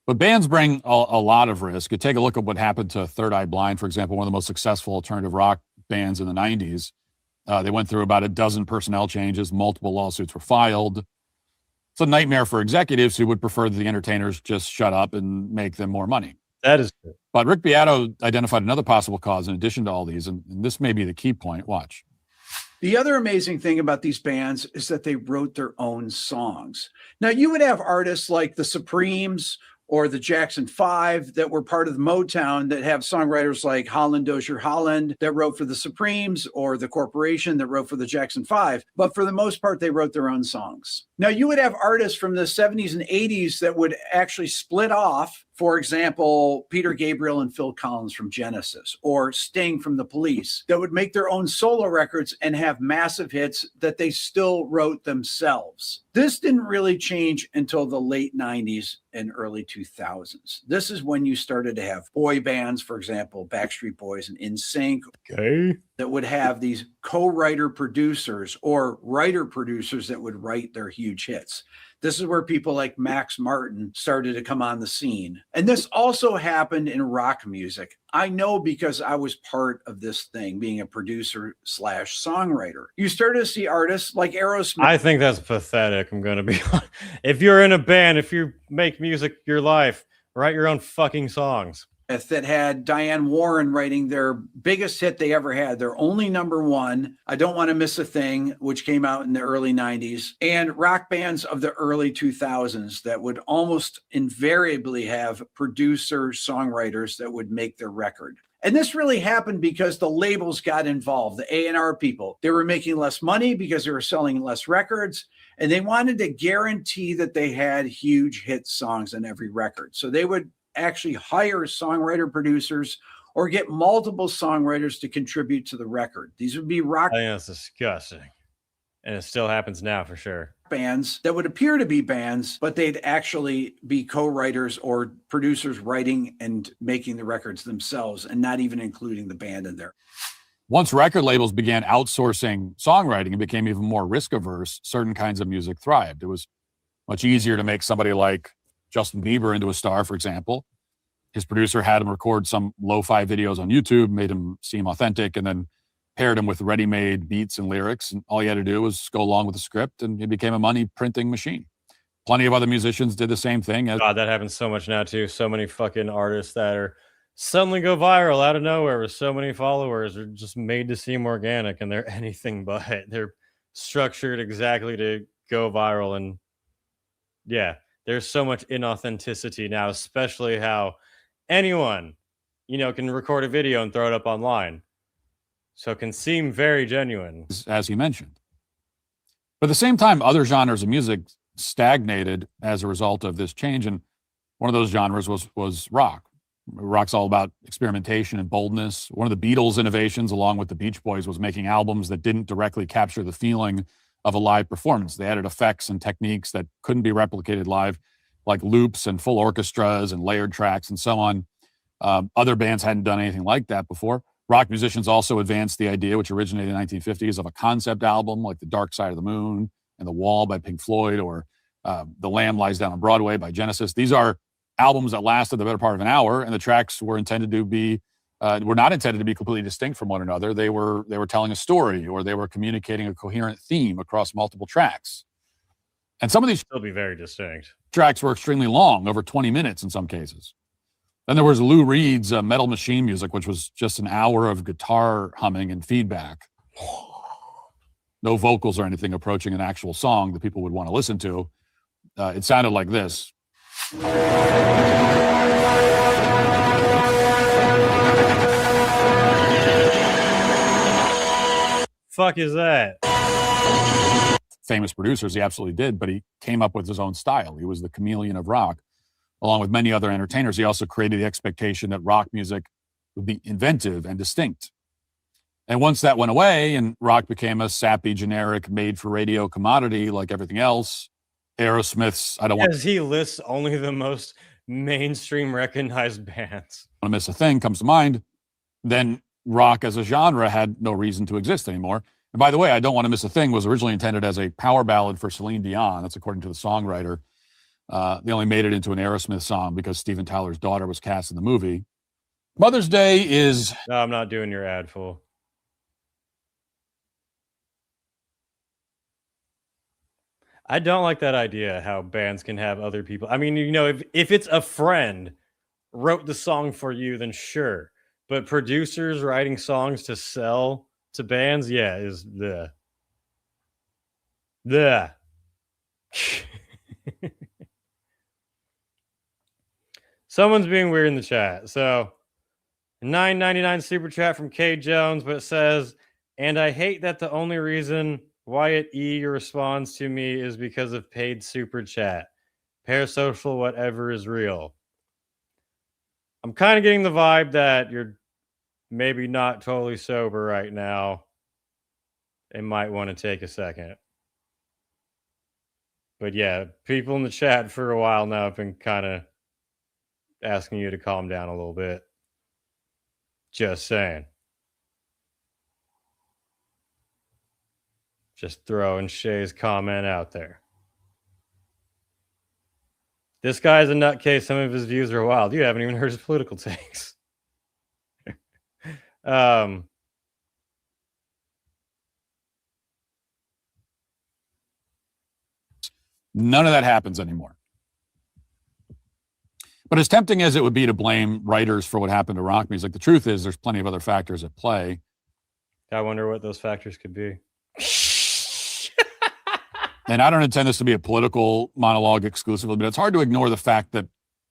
But bands bring a lot of risk. You take a look at what happened to Third Eye Blind, for example, one of the most successful alternative rock bands in the 90s. They went through about a dozen personnel changes. Multiple lawsuits were filed. It's a nightmare for executives who would prefer that the entertainers just shut up and make them more money. That is true. But Rick Beato identified another possible cause in addition to all these, and this may be the key point. Watch. The other amazing thing about these bands is that they wrote their own songs. Now, you would have artists like the Supremes or the Jackson 5 that were part of the Motown that have songwriters like Holland Dozier Holland that wrote for the Supremes, or the Corporation that wrote for the Jackson 5. But for the most part, they wrote their own songs. Now, you would have artists from the 70s and 80s that would actually split off. For example, Peter Gabriel and Phil Collins from Genesis, or Sting from the Police, that would make their own solo records and have massive hits that they still wrote themselves. This didn't really change until the late 90s and early 2000s. This is when you started to have boy bands, for example, Backstreet Boys and NSYNC. Okay. that would have these co-writer producers or writer producers that would write their huge hits. This is where people like Max Martin started to come on the scene. And this also happened in rock music. I know because I was part of this thing, being a producer / songwriter. You started to see artists like Aerosmith. I think that's pathetic. I'm going to be honest. If you're in a band, if you make music your life, write your own fucking songs. That had Diane Warren writing their biggest hit they ever had, their only #1, I Don't Want to Miss a Thing, which came out in the early 90s, and rock bands of the early 2000s that would almost invariably have producer songwriters that would make their record. And this really happened because the labels got involved, the A&R people. They were making less money because they were selling less records, and they wanted to guarantee that they had huge hit songs on every record. So they would actually hire songwriter producers or get multiple songwriters to contribute to the record. These would be rock I think that's disgusting. And it still happens now for sure. bands that would appear to be bands, but they'd actually be co-writers or producers writing and making the records themselves and not even including the band in there. Once record labels began outsourcing songwriting and became even more risk averse, certain kinds of music thrived. It was much easier to make somebody like Justin Bieber into a star, for example. His producer had him record some lo-fi videos on YouTube, made him seem authentic, and then paired him with ready-made beats and lyrics. And all he had to do was go along with the script, and it became a money printing machine. Plenty of other musicians did the same thing. God, that happens so much now too. So many fucking artists that are suddenly go viral out of nowhere with so many followers are just made to seem organic, and they're anything but. They're structured exactly to go viral. And yeah, there's so much inauthenticity now, especially how anyone, can record a video and throw it up online. So it can seem very genuine. As he mentioned. But at the same time, other genres of music stagnated as a result of this change. And one of those genres was rock. Rock's all about experimentation and boldness. One of the Beatles' innovations, along with the Beach Boys, was making albums that didn't directly capture the feeling of a live performance. They added effects and techniques that couldn't be replicated live, like loops and full orchestras and layered tracks and so on. Other bands hadn't done anything like that before. Rock musicians also advanced the idea, which originated in the 1950s, of a concept album like The Dark Side of the Moon and The Wall by Pink Floyd, or The Lamb Lies Down on Broadway by Genesis. These are albums that lasted the better part of an hour, and the tracks were intended to be were not intended to be completely distinct from one another. They were telling a story, or they were communicating a coherent theme across multiple tracks. And some of these still be very distinct. Tracks were extremely long, over 20 minutes in some cases. Then there was Lou Reed's Metal Machine music, which was just an hour of guitar humming and feedback. No vocals or anything approaching an actual song that people would want to listen to. It sounded like this. Fuck is that? Famous producers, he absolutely did, but he came up with his own style. He was the chameleon of rock. Along with many other entertainers, he also created the expectation that rock music would be inventive and distinct. And once that went away and rock became a sappy, generic, made-for-radio commodity like everything else, Aerosmith's As he lists only the most mainstream recognized bands. Want to Miss a Thing comes to mind, then rock as a genre had no reason to exist anymore. And by the way, I Don't Want to Miss a Thing was originally intended as a power ballad for Celine Dion. That's according to the songwriter. They only made it into an Aerosmith song because Steven Tyler's daughter was cast in the movie. Mother's Day is... No, I'm not doing your ad, fool. I don't like that idea, how bands can have other people. I mean, if it's a friend wrote the song for you, then sure. But producers writing songs to sell to bands, yeah, is the Someone's being weird in the chat. So, $9.99 super chat from K Jones, but it says, and I hate that the only reason Wyatt E responds to me is because of paid super chat. Parasocial, whatever is real. I'm kind of getting the vibe that you're maybe not totally sober right now and might want to take a second. But yeah, people in the chat for a while now have been kind of asking you to calm down a little bit. Just saying. Just throwing Shay's comment out there. This guy's a nutcase. Some of his views are wild. You haven't even heard his political takes. None of that happens anymore. But as tempting as it would be to blame writers for what happened to rock music, the truth is there's plenty of other factors at play. I wonder what those factors could be. And I don't intend this to be a political monologue exclusively, but it's hard to ignore the fact that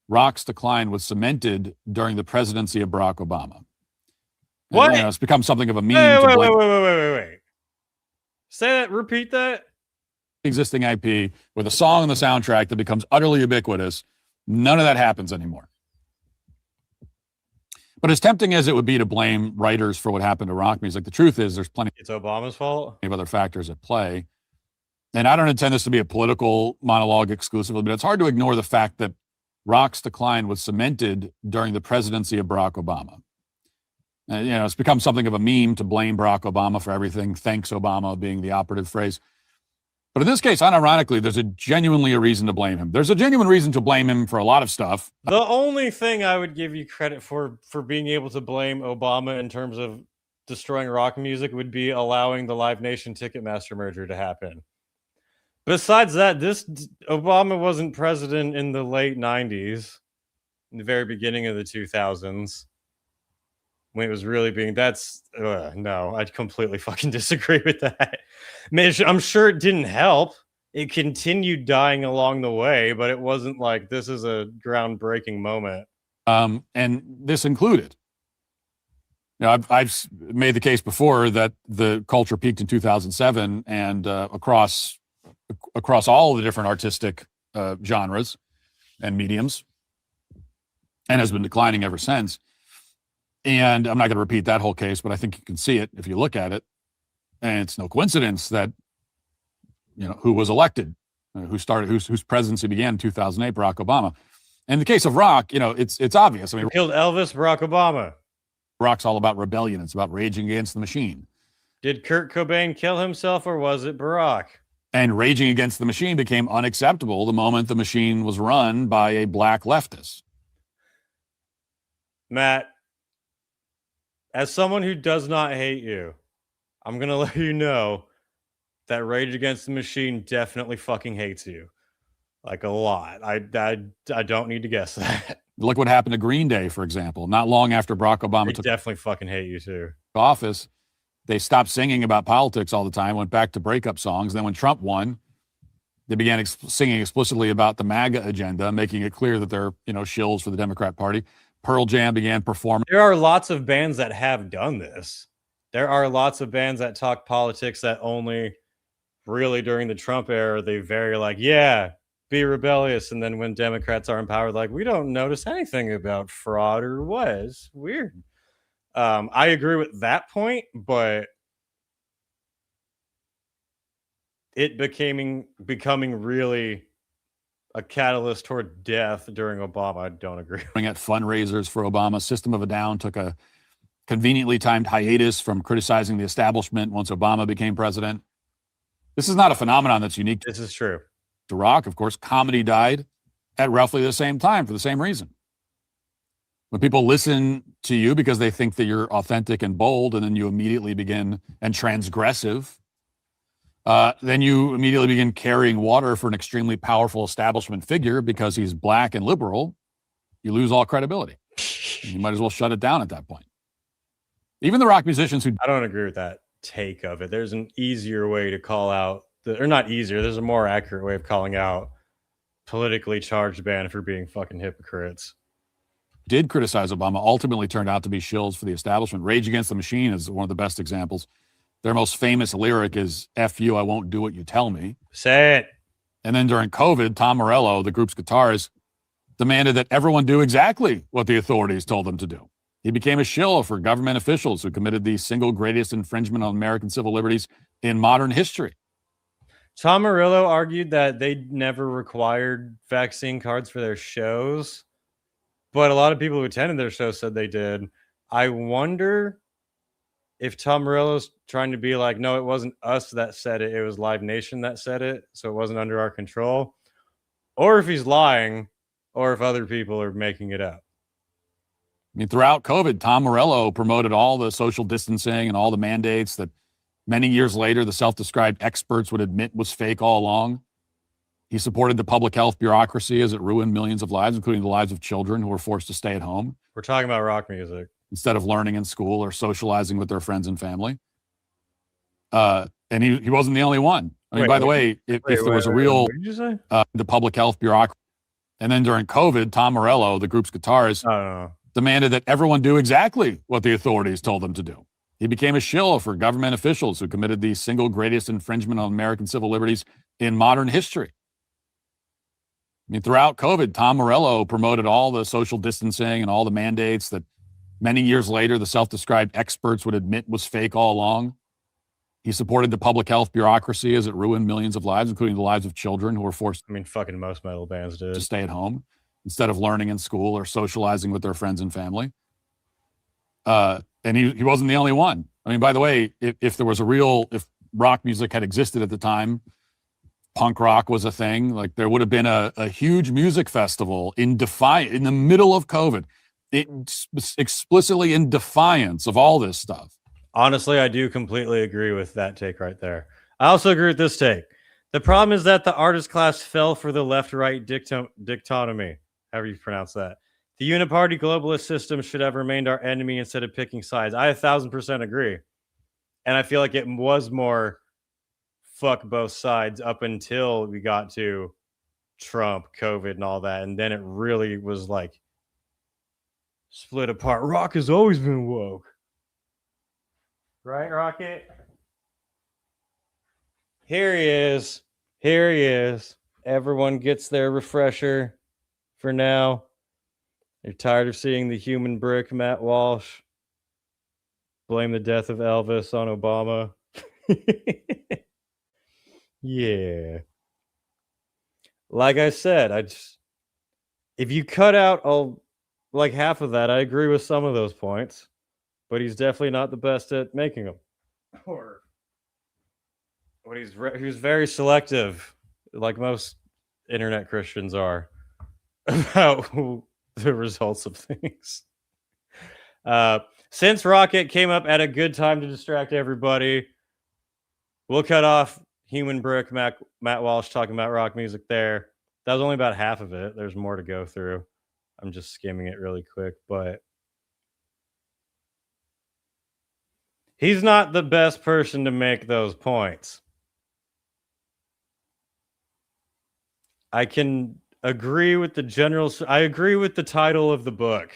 rock's decline was cemented during the presidency of Barack Obama. What? And, it's become something of a meme. Wait. Say that. Repeat that. Existing IP with a song on the soundtrack that becomes utterly ubiquitous. None of that happens anymore. But as tempting as it would be to blame writers for what happened to rock music, the truth is there's plenty It's Obama's fault. of other factors at play. And I don't intend this to be a political monologue exclusively, but it's hard to ignore the fact that rock's decline was cemented during the presidency of Barack Obama. It's become something of a meme to blame Barack Obama for everything. Thanks, Obama, being the operative phrase. But in this case, unironically, there's genuinely a reason to blame him. There's a genuine reason to blame him for a lot of stuff. The only thing I would give you credit for being able to blame Obama in terms of destroying rock music would be allowing the Live Nation Ticketmaster merger to happen. Besides that, Obama wasn't president in the late 90s, in the very beginning of the 2000s, when it was really being, no, I completely fucking disagree with that. I'm sure it didn't help. It continued dying along the way, but it wasn't like this is a groundbreaking moment. And this included, I've made the case before that the culture peaked in 2007 and across all the different artistic genres and mediums, and has been declining ever since. And I'm not going to repeat that whole case, but I think you can see it if you look at it. And it's no coincidence that, who was elected, whose presidency began in 2008, Barack Obama. In the case of rock, it's obvious. I mean, Killed Elvis, Barack Obama. Rock's all about rebellion. It's about raging against the machine. Did Kurt Cobain kill himself, or was it Barack? And raging against the machine became unacceptable the moment the machine was run by a black leftist. Matt, as someone who does not hate you, I'm going to let you know that Rage Against the Machine definitely fucking hates you. Like a lot. I don't need to guess that. Look what happened to Green Day, for example. Not long after Barack Obama took definitely fucking hate you too. Office, they stopped singing about politics all the time, went back to breakup songs. Then when Trump won, they began singing explicitly about the MAGA agenda, making it clear that they're, shills for the Democrat Party. Pearl Jam began performing. There are lots of bands that have done this. There are lots of bands that talk politics that only really during the Trump era, they very be rebellious. And then when Democrats are in power, we don't notice anything about fraud or what. It's weird. I agree with that point, but it becoming really a catalyst toward death during Obama, I don't agree. At fundraisers for Obama, System of a Down took a conveniently timed hiatus from criticizing the establishment once Obama became president. This is not a phenomenon that's unique This is true. to rock. Of course, comedy died at roughly the same time for the same reason. When people listen to you because they think that you're authentic and bold, and then you immediately begin, and transgressive, then you immediately begin carrying water for an extremely powerful establishment figure because he's black and liberal, you lose all credibility. You might as well shut it down at that point. Even the rock musicians who... I don't agree with that take of it. There's an easier way to call out, or not easier, there's a more accurate way of calling out politically charged band for being fucking hypocrites. Did criticize Obama ultimately turned out to be shills for the establishment. Rage Against the Machine is one of the best examples. Their most famous lyric is, F you, I won't do what you tell me. Say it. And then during COVID, Tom Morello, the group's guitarist, demanded that everyone do exactly what the authorities told them to do. He became a shill for government officials who committed the single greatest infringement on American civil liberties in modern history. Tom Morello argued that they never required vaccine cards for their shows, but a lot of people who attended their show said they did. I wonder if Tom Morello's trying to be like, no, it wasn't us that said it, it was Live Nation that said it, so it wasn't under our control, or if he's lying, or if other people are making it up. I mean, throughout COVID, Tom Morello promoted all the social distancing and all the mandates that many years later the self-described experts would admit was fake all along. He supported the public health bureaucracy as it ruined millions of lives, including the lives of children who were forced to stay at home. We're talking about rock music. Instead of learning in school or socializing with their friends and family. And he wasn't the only one. I mean, by the way, if there was a real what did you say? The public health bureaucracy, and then during COVID, Tom Morello, the group's guitarist, demanded that everyone do exactly what the authorities told them to do. He became a shill for government officials who committed the single greatest infringement on American civil liberties in modern history. I mean, throughout COVID, Tom Morello promoted all the social distancing and all the mandates that many years later the self-described experts would admit was fake all along. He supported the public health bureaucracy as it ruined millions of lives, including the lives of children who were forced fucking most metal bands did. To stay at home instead of learning in school or socializing with their friends and family. And he wasn't the only one. I mean, by the way, if there was if rock music had existed at the time, punk rock was a thing, like there would have been a huge music festival in the middle of COVID, explicitly in defiance of all this stuff. Honestly, I do completely agree with that take right there. I also agree with this take. The problem is that the artist class fell for the left-right dichotomy, however you pronounce that. The uniparty globalist system should have remained our enemy instead of picking sides. I 1,000% agree. And I feel like it was more fuck both sides up until we got to Trump, COVID, and all that. And then it really was like split apart. Rock has always been woke. Right, Rocket? Here he is. Here he is. Everyone gets their refresher for now. You're tired of seeing the human brick, Matt Walsh. Blame the death of Elvis on Obama. Yeah. Like I said, if you cut out like half of that, I agree with some of those points, but he's definitely not the best at making them. Or what he was very selective, like most internet Christians are, about the results of things. Since Rocket came up at a good time to distract everybody, we'll cut off Human Brick, Matt Walsh talking about rock music there. That was only about half of it. There's more to go through. I'm just skimming it really quick, but he's not the best person to make those points. I can agree with the general. I agree with the title of the book.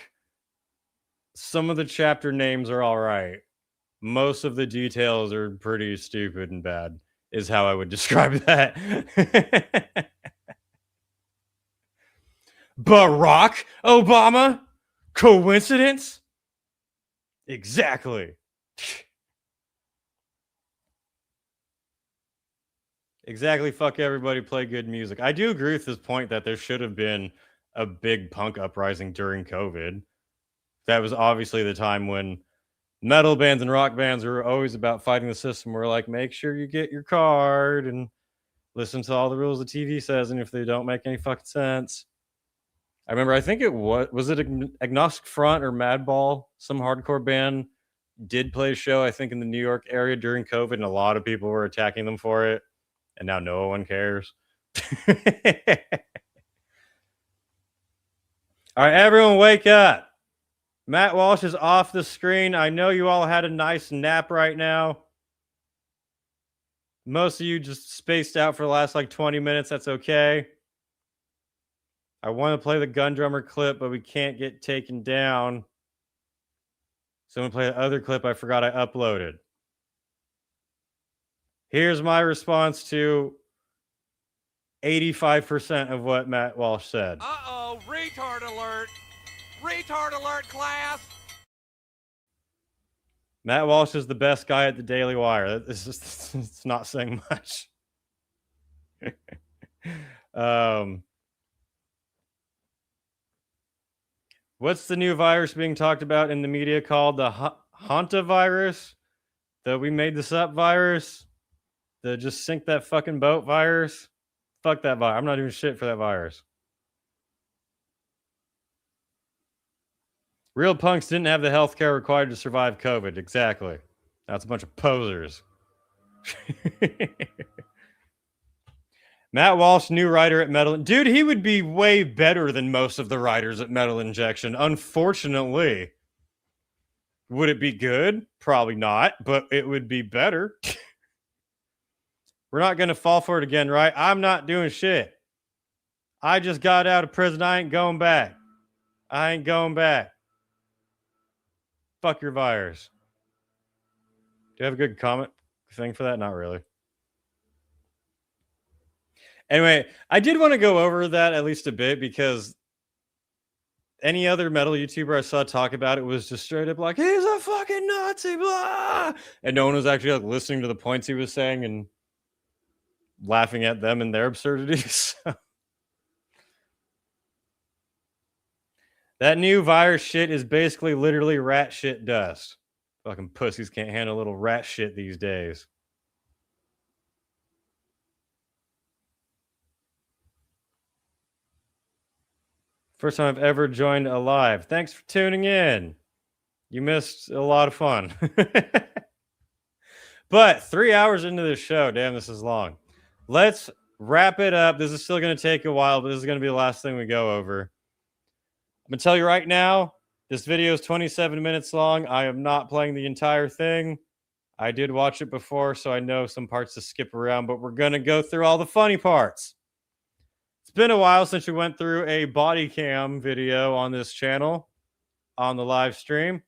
Some of the chapter names are all right. Most of the details are pretty stupid and bad, is how I would describe that. Barack Obama? Coincidence? Exactly. Exactly. Fuck everybody, play good music. I do agree with this point that there should have been a big punk uprising during COVID. That was obviously the time when metal bands and rock bands were always about fighting the system. We're like, make sure you get your card and listen to all the rules the TV says, and if they don't make any fucking sense. I remember, I think it was it Agnostic Front or Madball, some hardcore band did play a show, I think, in the New York area during COVID, and a lot of people were attacking them for it, and now no one cares. All right, everyone wake up. Matt Walsh is off the screen. I know you all had a nice nap right now. Most of you just spaced out for the last like 20 minutes. That's okay. I want to play the Gun Drummer clip, but we can't get taken down. So I'm going to play the other clip I forgot I uploaded. Here's my response to 85% of what Matt Walsh said. Uh-oh, retard alert. Retard alert, class. Matt Walsh is the best guy at the Daily Wire. It's not saying much. What's the new virus being talked about in the media called the hantavirus? The we made this up virus. The just sink that fucking boat virus. Fuck that virus. I'm not doing shit for that virus. Real punks didn't have the healthcare required to survive COVID. Exactly. That's a bunch of posers. Matt Walsh, new writer at Metal. Dude, he would be way better than most of the writers at Metal Injection. Unfortunately. Would it be good? Probably not, but it would be better. We're not going to fall for it again, right? I'm not doing shit. I just got out of prison. I ain't going back. I ain't going back. Fuck your virus. Do you have a good comment thing for that? Not really. Anyway, I did want to go over that at least a bit because any other metal YouTuber I saw talk about it was just straight up like, he's a fucking Nazi, blah! And no one was actually like listening to the points he was saying and laughing at them and their absurdities. That new virus shit is basically literally rat shit dust. Fucking pussies can't handle little rat shit these days. First time I've ever joined a live. Thanks for tuning in. You missed a lot of fun. But 3 hours into this show, damn, this is long. Let's wrap it up. This is still going to take a while, but this is going to be the last thing we go over. I'm going to tell you right now, this video is 27 minutes long. I am not playing the entire thing. I did watch it before, so I know some parts to skip around, but we're going to go through all the funny parts. It's been a while since we went through a body cam video on this channel on the live stream.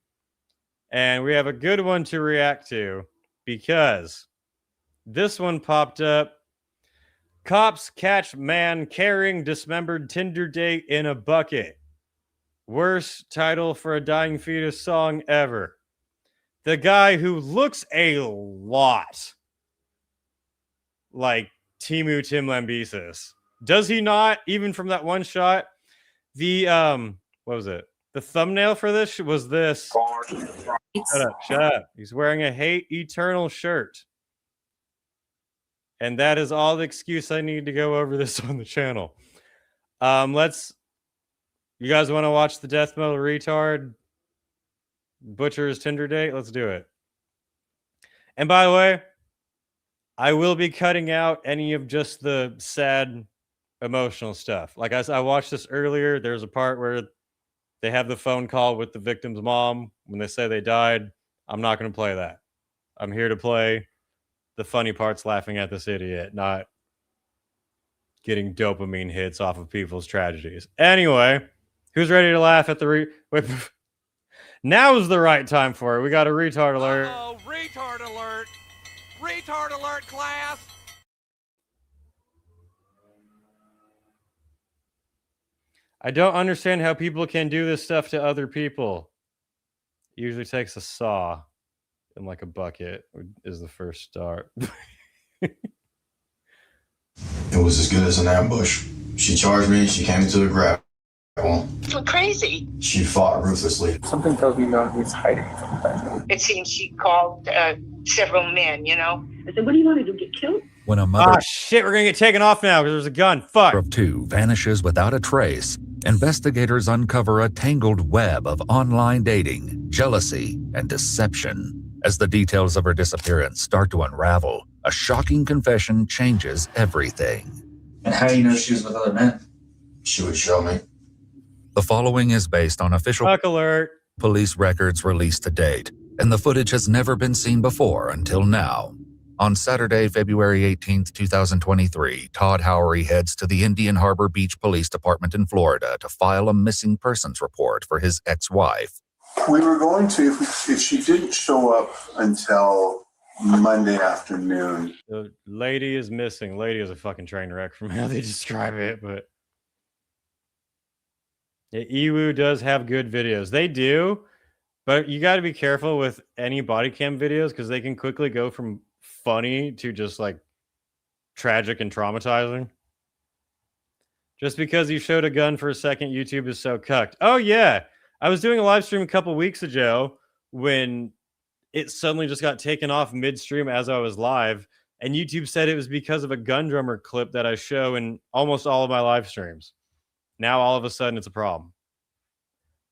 And we have a good one to react to because this one popped up. Cops catch man carrying dismembered Tinder date in a bucket. Worst title for a dying fetus song ever. The guy who looks a lot like Tim Lambesis. Does he not? Even from that one shot? The, what was it? The thumbnail for this was this. Shut up. He's wearing a Hate Eternal shirt. And that is all the excuse I need to go over this on the channel. You guys want to watch the death metal retard butcher's Tinder date? Let's do it. And by the way, I will be cutting out any of just the sad emotional stuff. Like I watched this earlier. There's a part where they have the phone call with the victim's mom when they say they died. I'm not going to play that. I'm here to play the funny parts laughing at this idiot, not getting dopamine hits off of people's tragedies. Anyway, who's ready to laugh at the wait, now's the right time for it. We got a retard alert. Oh, retard alert. Retard alert, class. I don't understand how people can do this stuff to other people. It usually takes a saw and like a bucket is the first start. It was as good as an ambush. She charged me. She came into the grab. You're crazy. She fought ruthlessly. Something tells me no, he's hiding something. It seems she called several men, you know. I said, what do you want to do, get killed? When a mother... Oh, shit, we're going to get taken off now because there's a gun. Fuck. Of two vanishes without a trace. Investigators uncover a tangled web of online dating, jealousy, and deception. As the details of her disappearance start to unravel, a shocking confession changes everything. And how do you know she was with other men? She would show me. The following is based on official police records released to date, and the footage has never been seen before until now. On Saturday, February 18th, 2023, Todd Howery heads to the Indian Harbor Beach Police Department in Florida to file a missing persons report for his ex-wife. We were going to, if she didn't show up until Monday afternoon. The lady is missing. Lady is a fucking train wreck from how they describe it, but... Yeah, Ewu does have good videos. They do, but you got to be careful with any body cam videos because they can quickly go from funny to just like tragic and traumatizing. Just because you showed a gun for a second, YouTube is so cucked. Oh yeah, I was doing a live stream a couple weeks ago when it suddenly just got taken off midstream as I was live. And YouTube said it was because of a gun drummer clip that I show in almost all of my live streams. Now, all of a sudden, it's a problem.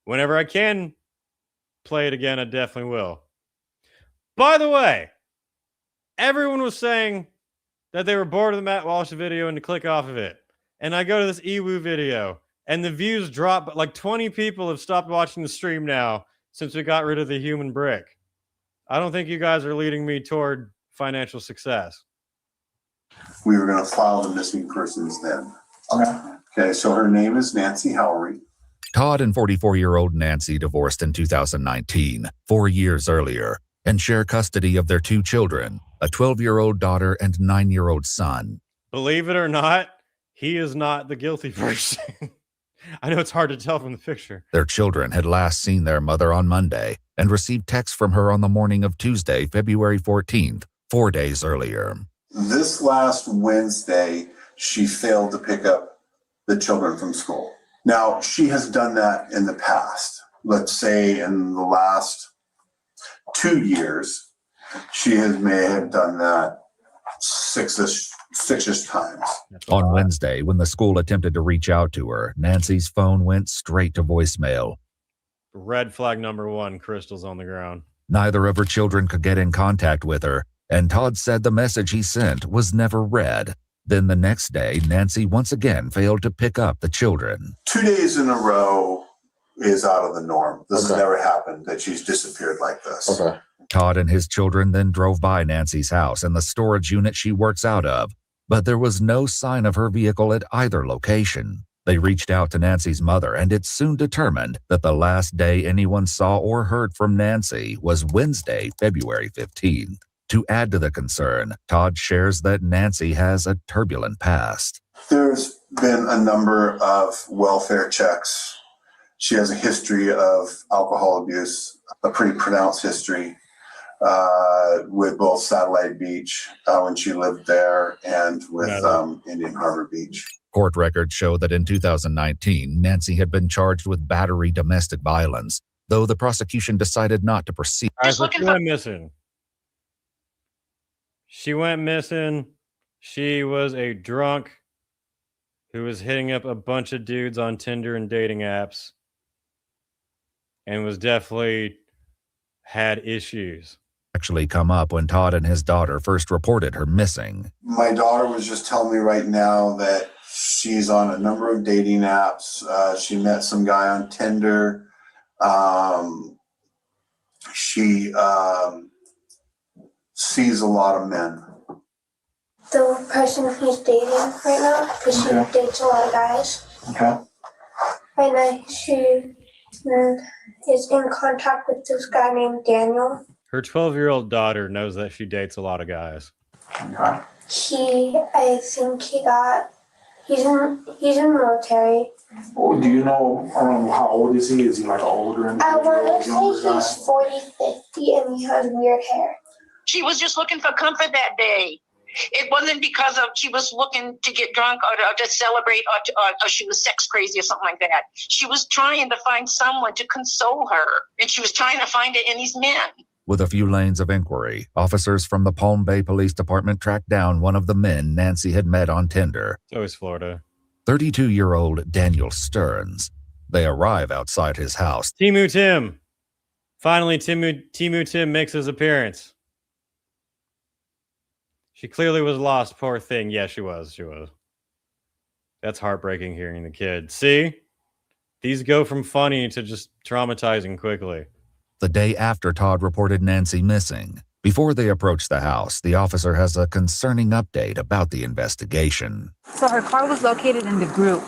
Whenever I can play it again, I definitely will. By the way, everyone was saying that they were bored of the Matt Walsh video and to click off of it. And I go to this Ewu video, and the views drop, but like 20 people have stopped watching the stream now since we got rid of the human brick. I don't think you guys are leading me toward financial success. We were going to file the missing persons then. Okay, so her name is Nancy Howery. Todd and 44-year-old Nancy divorced in 2019, 4 years earlier, and share custody of their 2 children, a 12-year-old daughter and 9-year-old son. Believe it or not, he is not the guilty person. I know it's hard to tell from the picture. Their children had last seen their mother on Monday and received texts from her on the morning of Tuesday, February 14th, 4 days earlier. This last Wednesday, she failed to pick up the children from school. Now, she has done that in the past. Let's say in the last 2 years, she may have done that six-ish times. On Wednesday, when the school attempted to reach out to her, Nancy's phone went straight to voicemail. Red flag number 1, crystals on the ground. Neither of her children could get in contact with her, and Todd said the message he sent was never read. Then the next day, Nancy once again failed to pick up the children. 2 days in a row is out of the norm. This has never happened, that she's disappeared like this. Todd and his children then drove by Nancy's house and the storage unit she works out of, but there was no sign of her vehicle at either location. They reached out to Nancy's mother, and it's soon determined that the last day anyone saw or heard from Nancy was Wednesday, February 15th. To add to the concern, Todd shares that Nancy has a turbulent past. There's been a number of welfare checks. She has a history of alcohol abuse, a pretty pronounced history with both Satellite Beach when she lived there and with Indian Harbor Beach. Court records show that in 2019, Nancy had been charged with battery domestic violence, though the prosecution decided not to proceed. All right, so she went missing. She went missing. She was a drunk who was hitting up a bunch of dudes on Tinder and dating apps and was definitely had issues. Actually come up when Todd and his daughter first reported her missing. My daughter was just telling me right now that she's on a number of dating apps. She met some guy on Tinder. She sees a lot of men. The person who's dating right now, because she dates a lot of guys. Okay. Right now, she is in contact with this guy named Daniel. Her 12-year-old daughter knows that she dates a lot of guys. Okay. I think he's in the military. Oh, do you know how old is he? Is he like older? I want to say he's 40, 50, and he has weird hair. She was just looking for comfort that day. It wasn't because of she was looking to get drunk or to celebrate or she was sex crazy or something like that. She was trying to find someone to console her, and she was trying to find it in these men. With a few lanes of inquiry, officers from the Palm Bay Police Department tracked down one of the men Nancy had met on Tinder. It's always Florida. 32-year-old Daniel Stearns. They arrive outside his house. Timu Tim. Finally, Timu Tim makes his appearance. She clearly was lost, poor thing. Yeah, she was. That's heartbreaking hearing the kid. See? These go from funny to just traumatizing quickly. The day after Todd reported Nancy missing, before they approach the house, the officer has a concerning update about the investigation. So her car was located in the group,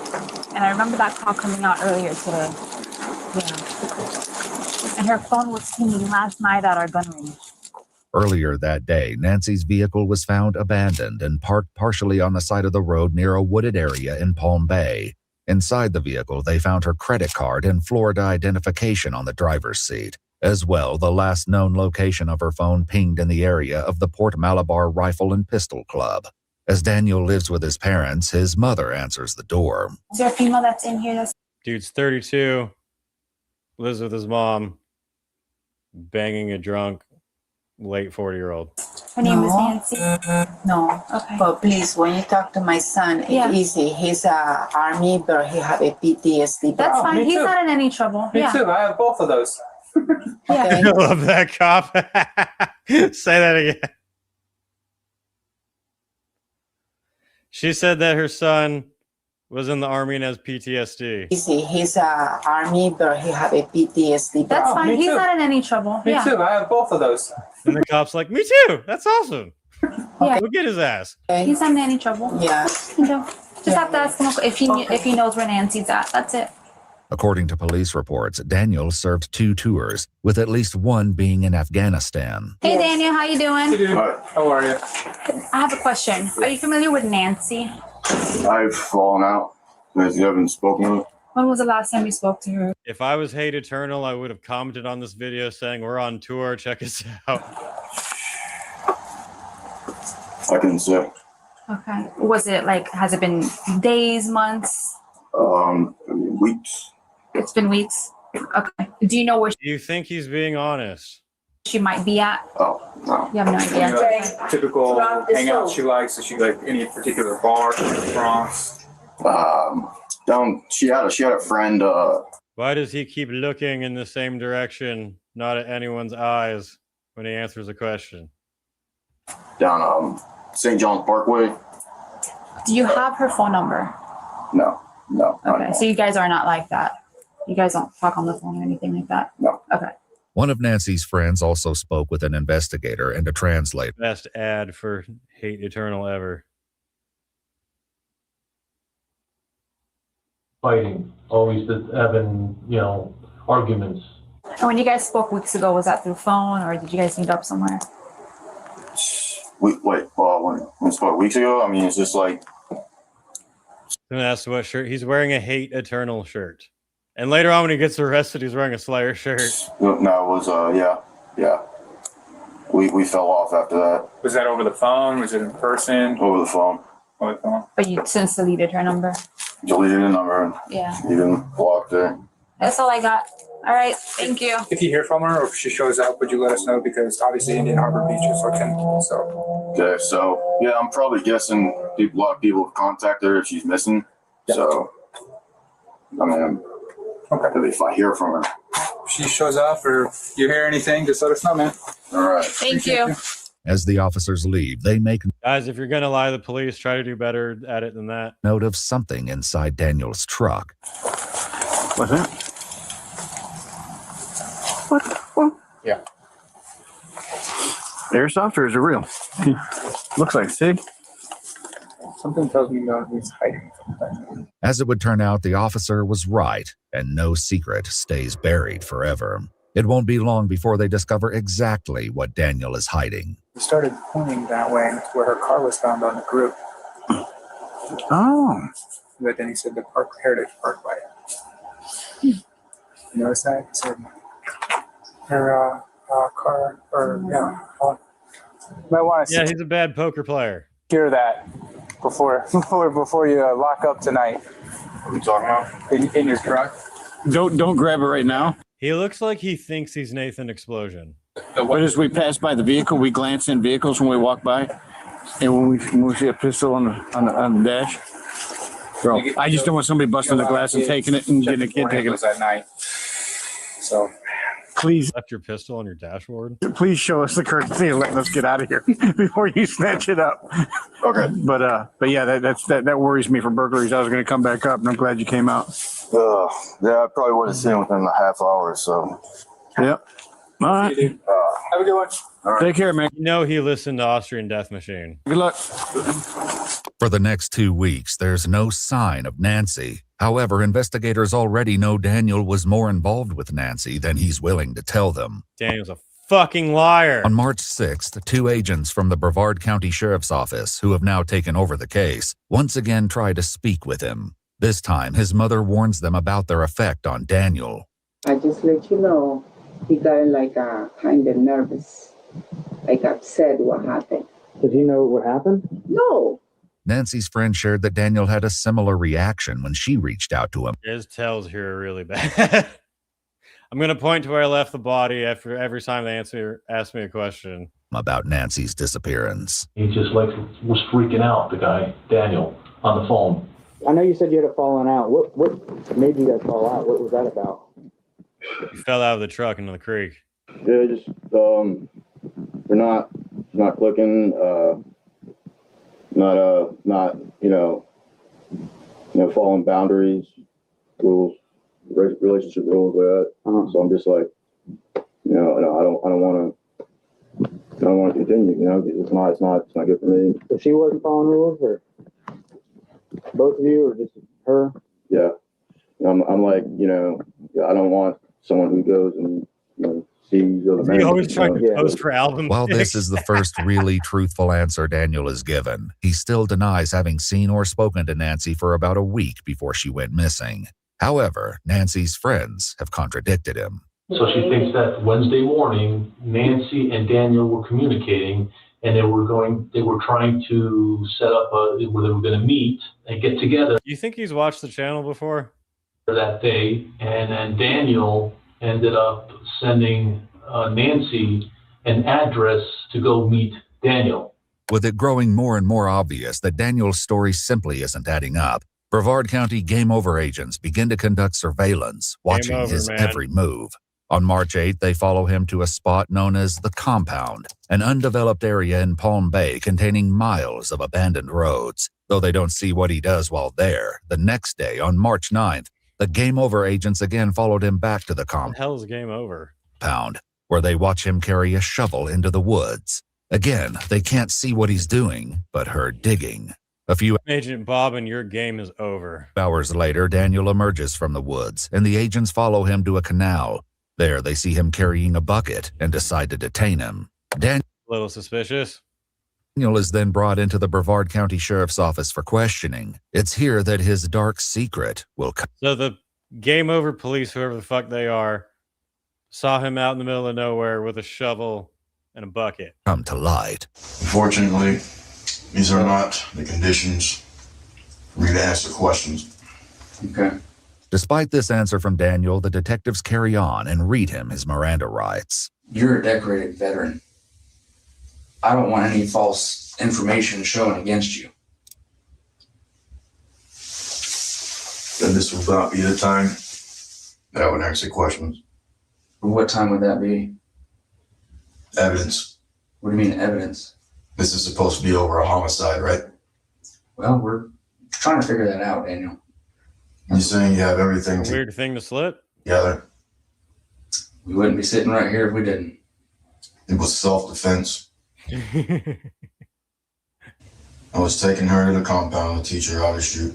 and I remember that call coming out earlier today. Yeah. And her phone was pinging last night at our gun range. Earlier that day, Nancy's vehicle was found abandoned and parked partially on the side of the road near a wooded area in Palm Bay. Inside the vehicle, they found her credit card and Florida identification on the driver's seat. As well, the last known location of her phone pinged in the area of the Port Malabar Rifle and Pistol Club. As Daniel lives with his parents, his mother answers the door. Is there a female that's in here? Dude's 32, lives with his mom, banging a drunk late 40-year-old. Her name is Nancy. No. Okay. But please, when you talk to my son, it's easy. He's a army, but he have a PTSD. That's fine. He's not in any trouble. Me too. I have both of those. I love that cop. Say that again. She said that her son was in the army and has PTSD. Easy. He's a army, but he have a PTSD. That's fine. He's not in any trouble. Me too. I have both of those. And the cop's like, me too. That's awesome. Yeah. Go get his ass. He's not in any trouble. Yeah. Just have to ask him if he knows where Nancy's at. That's it. According to police reports, Daniel served 2 tours, with at least one being in Afghanistan. Hey, Daniel, how you doing? How are you? I have a question. Are you familiar with Nancy? I've fallen out because you haven't spoken to her. When was the last time you spoke to her? If I was Hate Eternal, I would have commented on this video saying, we're on tour, check us out. I can say. Okay. Was it has it been days, months? Weeks. It's been weeks. Okay. Do you know where Do you think he's being honest? she might be at? Oh, no. You have no idea. Typical hangout she likes. Does she like any particular bar in the Bronx? She had a friend. Why does he keep looking in the same direction, not at anyone's eyes, when he answers a question? Down St. John's Parkway. Do you have her phone number? No. Okay, so you guys are not like that. You guys don't talk on the phone or anything like that? No. Okay. One of Nancy's friends also spoke with an investigator and a translator. Best ad for Hate Eternal ever. Fighting, always having, arguments. And when you guys spoke weeks ago, was that through phone or did you guys meet up somewhere? When we spoke weeks ago, I mean, it's just like. And that's what shirt he's wearing, a Hate Eternal shirt. And later on when he gets arrested, he's wearing a Slayer shirt. No, it was yeah. We fell off after that. Was that over the phone? Was it in person? Over the phone. Over the phone. But you since deleted her number? Deleted the number and Yeah. even blocked her. That's all I got. All right, thank you. If you hear from her or if she shows up, would you let us know? Because obviously Indian Harbor Beach is looking. So. Okay, so yeah, I'm probably guessing a lot of people have contacted her if she's missing. Yeah. So, I mean, if I hear from her. If she shows up or if you hear anything, just let us know, man. All right. Thank you. As the officers leave, they make Guys, if you're going to lie to the police, try to do better at it than that. note of something inside Daniel's truck. What's that? What? Yeah. Airsoft or is it real? Looks like SIG. Something tells me that he's hiding something. As it would turn out, the officer was right, and no secret stays buried forever. It won't be long before they discover exactly what Daniel is hiding. We started pointing that way where her car was found on the group. Oh. But then he said the Heritage Parkway. You notice that? He said her car, might want to he's a bad poker player. secure that before you lock up tonight. What are you talking about? In your truck. Don't grab it right now. He looks like he thinks he's Nathan Explosion. But as we pass by the vehicle, we glance in vehicles when we walk by, and when we see a pistol on the dash. Bro, I just don't want somebody busting the glass and taking it and getting a kid taking it at night. So please left your pistol on your dashboard. Please show us the courtesy and letting us get out of here before you snatch it up. Okay. But yeah, that worries me for burglaries. I was going to come back up, and I'm glad you came out. Yeah, I probably would have seen within a half hour. So. Yep. All right. Have a good one. All right. Take care, man. You know he listened to Austrian Death Machine. Good luck. For the next 2 weeks, there's no sign of Nancy. However, investigators already know Daniel was more involved with Nancy than he's willing to tell them. Daniel's a fucking liar. On March 6th, 2 agents from the Brevard County Sheriff's Office, who have now taken over the case, once again try to speak with him. This time, his mother warns them about their effect on Daniel. I just let you know, he got kind of nervous, upset what happened. Did he know what happened? No. Nancy's friend shared that Daniel had a similar reaction when she reached out to him. His tells here are really bad. I'm going to point to where I left the body after every time they ask me a question. About Nancy's disappearance. He just like was freaking out, the guy, Daniel, on the phone. I know you said you had a falling out. What made you guys fall out? What was that about? He fell out of the truck into the creek. Yeah, just we're not clicking. Not following boundaries, rules, relationship rules like that. So I'm just like, I don't want to continue. It's not good for me. So she wasn't following rules, or both of you, or just her? Yeah, I'm like, I don't want someone who goes and sees other men. He always trying to post for albums. While this is the first really truthful answer Daniel is given, he still denies having seen or spoken to Nancy for about a week before she went missing. However, Nancy's friends have contradicted him. So she thinks that Wednesday morning, Nancy and Daniel were communicating, and they were trying to set up where they were going to meet and get together. You think he's watched the channel before? That day, and then Daniel ended up sending Nancy an address to go meet Daniel. With it growing more and more obvious that Daniel's story simply isn't adding up, Brevard County Game Over agents begin to conduct surveillance, watching his every move. On March 8th, they follow him to a spot known as the Compound, an undeveloped area in Palm Bay containing miles of abandoned roads. Though they don't see what he does while there, the next day, on March 9th, the Game Over agents again followed him back to the What the hell is Game Over? Compound, where they watch him carry a shovel into the woods. Again, they can't see what he's doing, but heard digging. A few Agent Bob, and your game is over. hours later, Daniel emerges from the woods, and the agents follow him to a canal. There, they see him carrying a bucket and decide to detain him. A little suspicious. Daniel is then brought into the Brevard County Sheriff's Office for questioning. It's here that his dark secret will come. So the Game Over police, whoever the fuck they are, saw him out in the middle of nowhere with a shovel and a bucket. Come to light. Unfortunately, these are not the conditions for me to answer questions. Okay. Despite this answer from Daniel, the detectives carry on and read him his Miranda rights. You're a decorated veteran. I don't want any false information shown against you. Then this will not be the time that I would answer questions. What time would that be? Evidence. What do you mean evidence? This is supposed to be over a homicide, right? Well, we're trying to figure that out, Daniel. You're saying you have everything Weird thing to slip. together. We wouldn't be sitting right here if we didn't. It was self-defense. I was taking her to the compound to teach her how to shoot.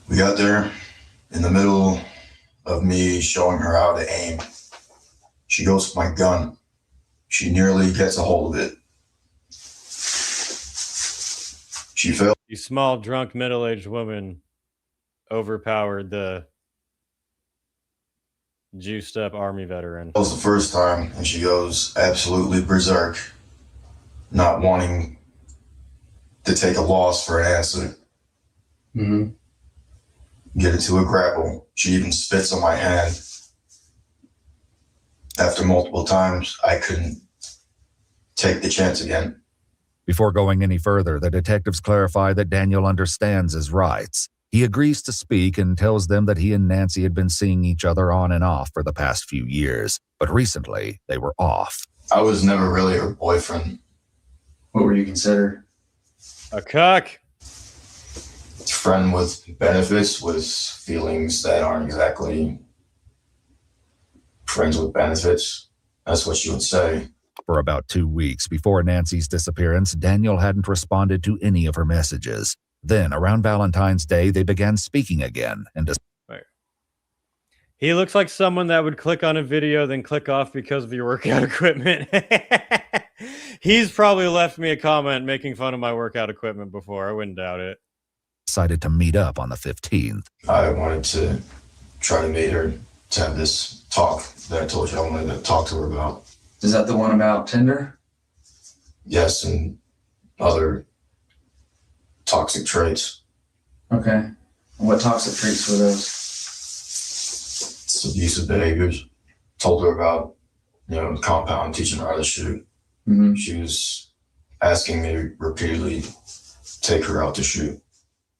We got there in the middle of me showing her how to aim. She goes for my gun. She nearly gets a hold of it. She fell. You small, drunk, middle-aged woman overpowered the juiced-up Army veteran. That was the first time, and she goes absolutely berserk, not wanting to take a loss for an answer. Mm-hmm. Get into a grapple. She even spits on my hand. After multiple times, I couldn't take the chance again. Before going any further, the detectives clarify that Daniel understands his rights. He agrees to speak and tells them that he and Nancy had been seeing each other on and off for the past few years, but recently they were off. I was never really her boyfriend. What were you considered? A cuck. Friend with benefits, with feelings that aren't exactly friends with benefits. That's what you would say. For about 2 weeks before Nancy's disappearance, Daniel hadn't responded to any of her messages. Then, around Valentine's Day, they began speaking again. And He looks like someone that would click on a video, then click off because of your workout equipment. He's probably left me a comment making fun of my workout equipment before. I wouldn't doubt it. Decided to meet up on the 15th. I wanted to try to meet her to have this talk that I told you I wanted to talk to her about. Is that the one about Tinder? Yes, and other toxic traits. Okay. What toxic traits were those? It's abusive behaviors. told her about, the compound, teaching her how to shoot. She was asking me repeatedly to take her out to shoot.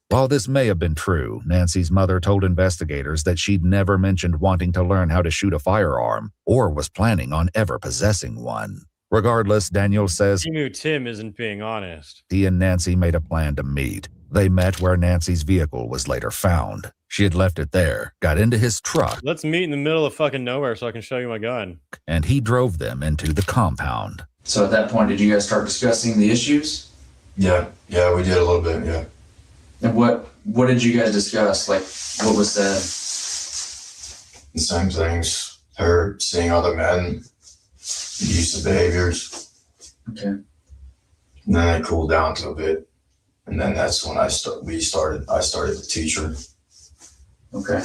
While this may have been true, Nancy's mother told investigators that she'd never mentioned wanting to learn how to shoot a firearm or was planning on ever possessing one. Regardless, Daniel says he knew Tim isn't being honest. He and Nancy made a plan to meet. They met where Nancy's vehicle was later found. She had left it there, got into his truck. Let's meet in the middle of fucking nowhere so I can show you my gun. And he drove them into the compound. So at that point, did you guys start discussing the issues? Yeah, we did a little bit, yeah. And what did you guys discuss? Like, what was said? The same things. Her seeing other men, abusive behaviors. Okay. And then it cooled down to a bit. And then that's when I started to teach her. Okay.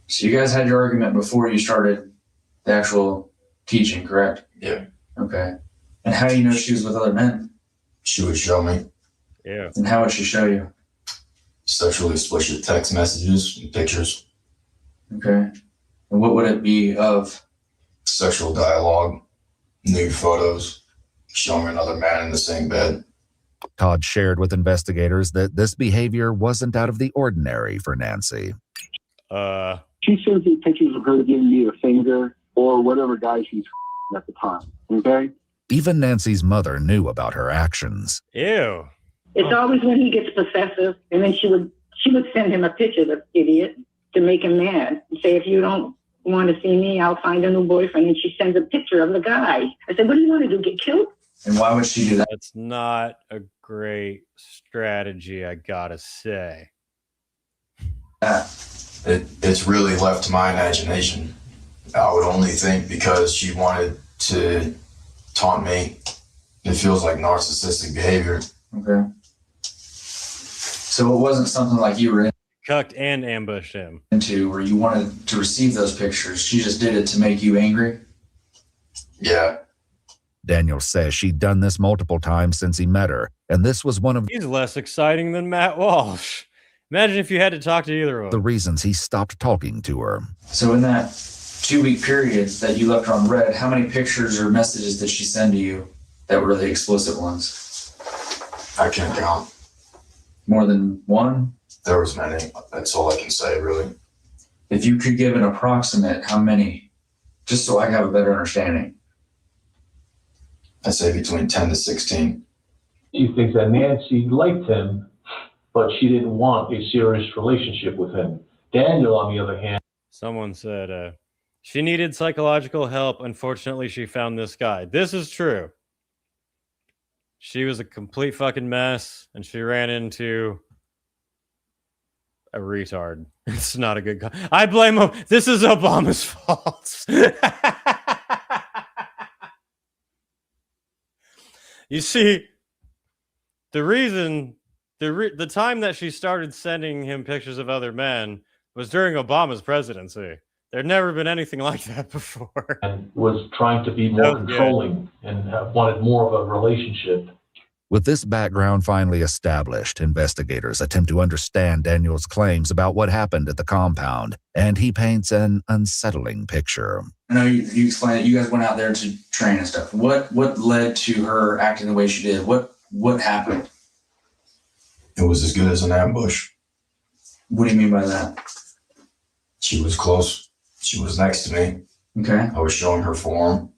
So you guys had your argument before you started the actual teaching, correct? Yeah. Okay. And how do you know she was with other men? She would show me. Yeah. And how would she show you? Sexually explicit text messages and pictures. Okay. And what would it be of? Sexual dialogue, nude photos, showing another man in the same bed. Todd shared with investigators that this behavior wasn't out of the ordinary for Nancy. She sends me pictures of her giving me a finger or whatever guy she's at the time, okay? Even Nancy's mother knew about her actions. Ew. It's always when he gets possessive, and then she would send him a picture, the idiot, to make him mad. And say, if you don't want to see me, I'll find a new boyfriend. And she sends a picture of the guy. I said, what do you want to do, get killed? And why would she do that? That's not a great strategy, I gotta say. It's really left to my imagination. I would only think because she wanted to taunt me. It feels like narcissistic behavior. Okay. So it wasn't something like you were Cucked and ambushed him. into where you wanted to receive those pictures. She just did it to make you angry? Yeah. Daniel says she'd done this multiple times since he met her, and this was one of He's less exciting than Matt Walsh. Imagine if you had to talk to either of the them. reasons he stopped talking to her. So in that 2-week period that you left her on red, how many pictures or messages did she send to you that were the explicit ones? I can't count. More than one? There was many. That's all I can say, really. If you could give an approximate, how many? Just so I have a better understanding. I'd say between 10 to 16. She thinks that Nancy liked him, but she didn't want a serious relationship with him. Daniel, on the other hand, Someone said she needed psychological help. Unfortunately, she found this guy. This is true. She was a complete fucking mess, and she ran into a retard. It's not a good guy. I blame him. This is Obama's fault. You see, the reason, the time that she started sending him pictures of other men was during Obama's presidency. There'd never been anything like that before. and was trying to be more controlling and wanted more of a relationship. With this background finally established, investigators attempt to understand Daniel's claims about what happened at the compound, and he paints an unsettling picture. I know you explained that you guys went out there to train and stuff. What led to her acting the way she did? What happened? It was as good as an ambush. What do you mean by that? She was close. She was next to me. Okay. I was showing her form.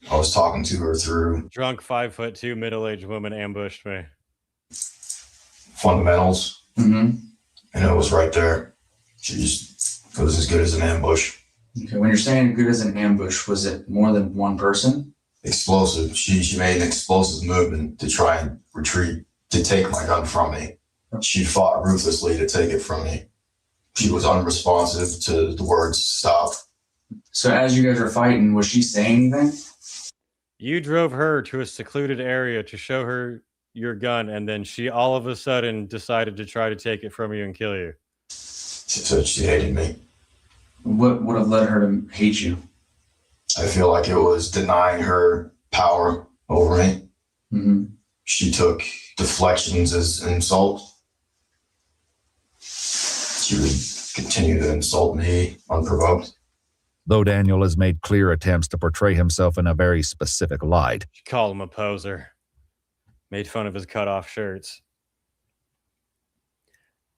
I was talking to her through Drunk 5'2" middle-aged woman ambushed me. fundamentals. Mm-hmm. And it was right there. It was as good as an ambush. Okay. When you're saying good as an ambush, was it more than one person? Explosive. She made an explosive movement to try and retreat, to take my gun from me. She fought ruthlessly to take it from me. She was unresponsive to the words stop. So as you guys were fighting, was she saying anything? You drove her to a secluded area to show her your gun, and then she all of a sudden decided to try to take it from you and kill you. She said she hated me. What would have led her to hate you? I feel like it was denying her power over me. Mm-hmm. She took deflections as an insult. She would continue to insult me unprovoked. though Daniel has made clear attempts to portray himself in a very specific light. She called him a poser. Made fun of his cut-off shirts.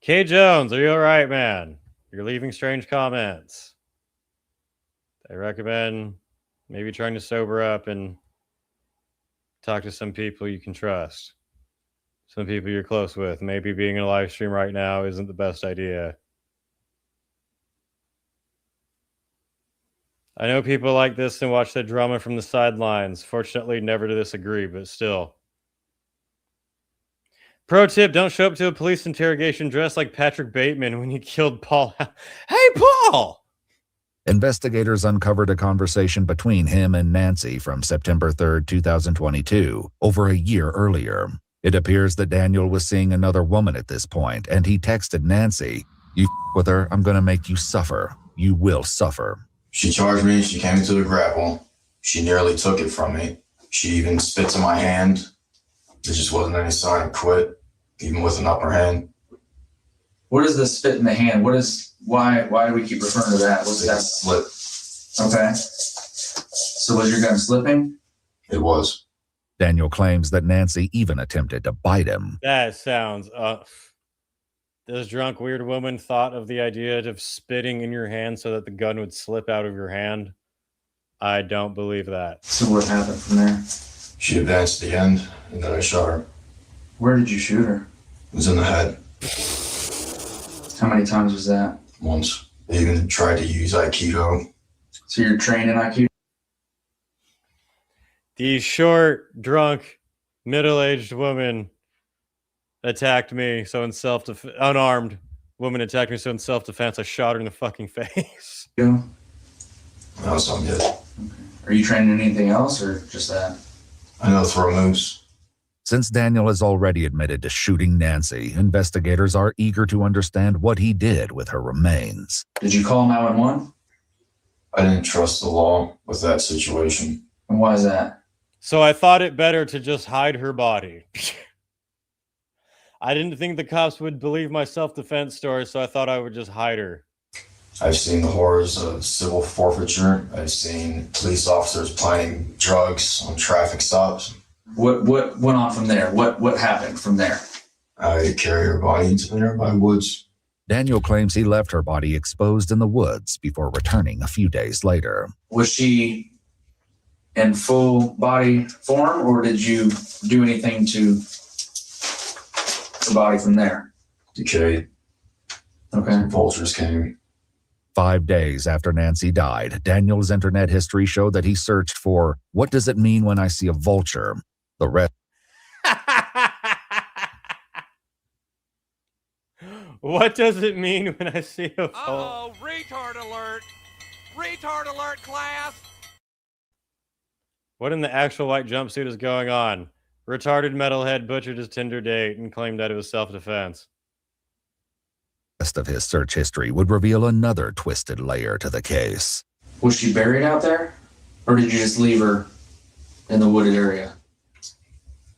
K. Jones, are you all right, man? You're leaving strange comments. I recommend maybe trying to sober up and talk to some people you can trust. Some people you're close with. Maybe being in a live stream right now isn't the best idea. I know people like this and watch the drama from the sidelines. Fortunately, never to this degree, but still. Pro tip, don't show up to a police interrogation dressed like Patrick Bateman when you killed Paul. Hey, Paul! Investigators uncovered a conversation between him and Nancy from September 3rd, 2022, over a year earlier. It appears that Daniel was seeing another woman at this point, and he texted Nancy, "You with her, I'm going to make you suffer. You will suffer." She charged me. She came into the grapple. She nearly took it from me. She even spits in my hand. There just wasn't any sign of quit, even with an upper hand. What is the spit in the hand? Why do we keep referring to that? What's that? Slip. Okay. So was your gun slipping? It was. Daniel claims that Nancy even attempted to bite him. That sounds... This drunk weird woman thought of the idea of spitting in your hand so that the gun would slip out of your hand. I don't believe that. So what happened from there? She advanced to the end, and then I shot her. Where did you shoot her? It was in the head. How many times was that? Once. They even tried to use Aikido. So you're trained in Aikido? The short, drunk, middle-aged woman attacked me, so in self-defense, unarmed woman attacked me, so in self-defense, I shot her in the fucking face. Yeah. No, so I'm good. Okay. Are you trained in anything else, or just that? I know throw moves. Since Daniel has already admitted to shooting Nancy, investigators are eager to understand what he did with her remains. Did you call 911? I didn't trust the law with that situation. And why is that? So I thought it better to just hide her body. I didn't think the cops would believe my self-defense story, so I thought I would just hide her. I've seen the horrors of civil forfeiture. I've seen police officers planting drugs on traffic stops. What went on from there? What happened from there? I carry her body into the nearby woods. Daniel claims he left her body exposed in the woods before returning a few days later. Was she in full body form, or did you do anything to the body from there? Decayed. Okay. Some vultures came. 5 days after Nancy died, Daniel's internet history showed that he searched for, "What does it mean when I see a vulture?" The rest. What does it mean when I see a vulture? Uh-oh, retard alert. Retard alert, class. What in the actual white jumpsuit is going on? Retarded metalhead butchered his Tinder date and claimed that it was self-defense. Rest of his search history would reveal another twisted layer to the case. Was she buried out there, or did you just leave her in the wooded area?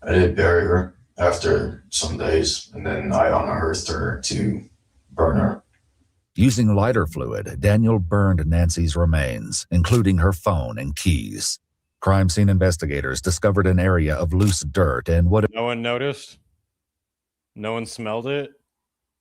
I did bury her after some days, and then I unearthed her to burn her. Using lighter fluid, Daniel burned Nancy's remains, including her phone and keys. Crime scene investigators discovered an area of loose dirt and what No one noticed? No one smelled it?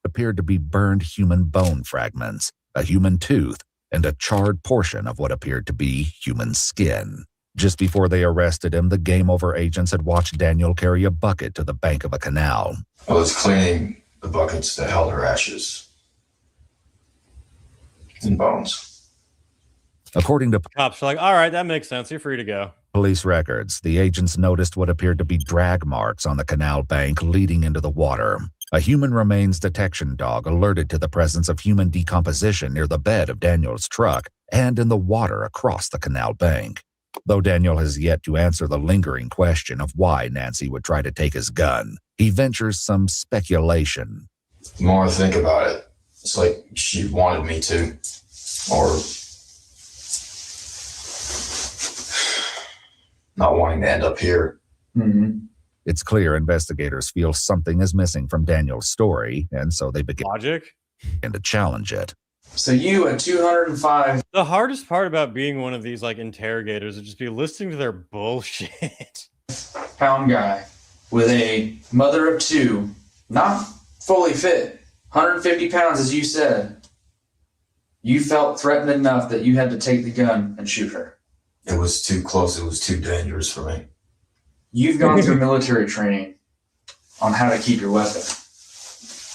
Appeared to be burned human bone fragments, a human tooth, and a charred portion of what appeared to be human skin. Just before they arrested him, the game over agents had watched Daniel carry a bucket to the bank of a canal. I was cleaning the buckets that held her ashes and bones. According to Cops are like, all right, that makes sense. You're free to go. police records, the agents noticed what appeared to be drag marks on the canal bank leading into the water. A human remains detection dog alerted to the presence of human decomposition near the bed of Daniel's truck and in the water across the canal bank. Though Daniel has yet to answer the lingering question of why Nancy would try to take his gun, he ventures some speculation. The more I think about it, it's like she wanted me to, or not wanting to end up here. Mm-hmm. It's clear investigators feel something is missing from Daniel's story, and so they begin to challenge it. So you, a 205. The hardest part about being one of these like interrogators would just be listening to their bullshit. Pound guy with a mother of two, not fully fit, 150 pounds, as you said. You felt threatened enough that you had to take the gun and shoot her. It was too close. It was too dangerous for me. You've gone through military training on how to keep your weapon.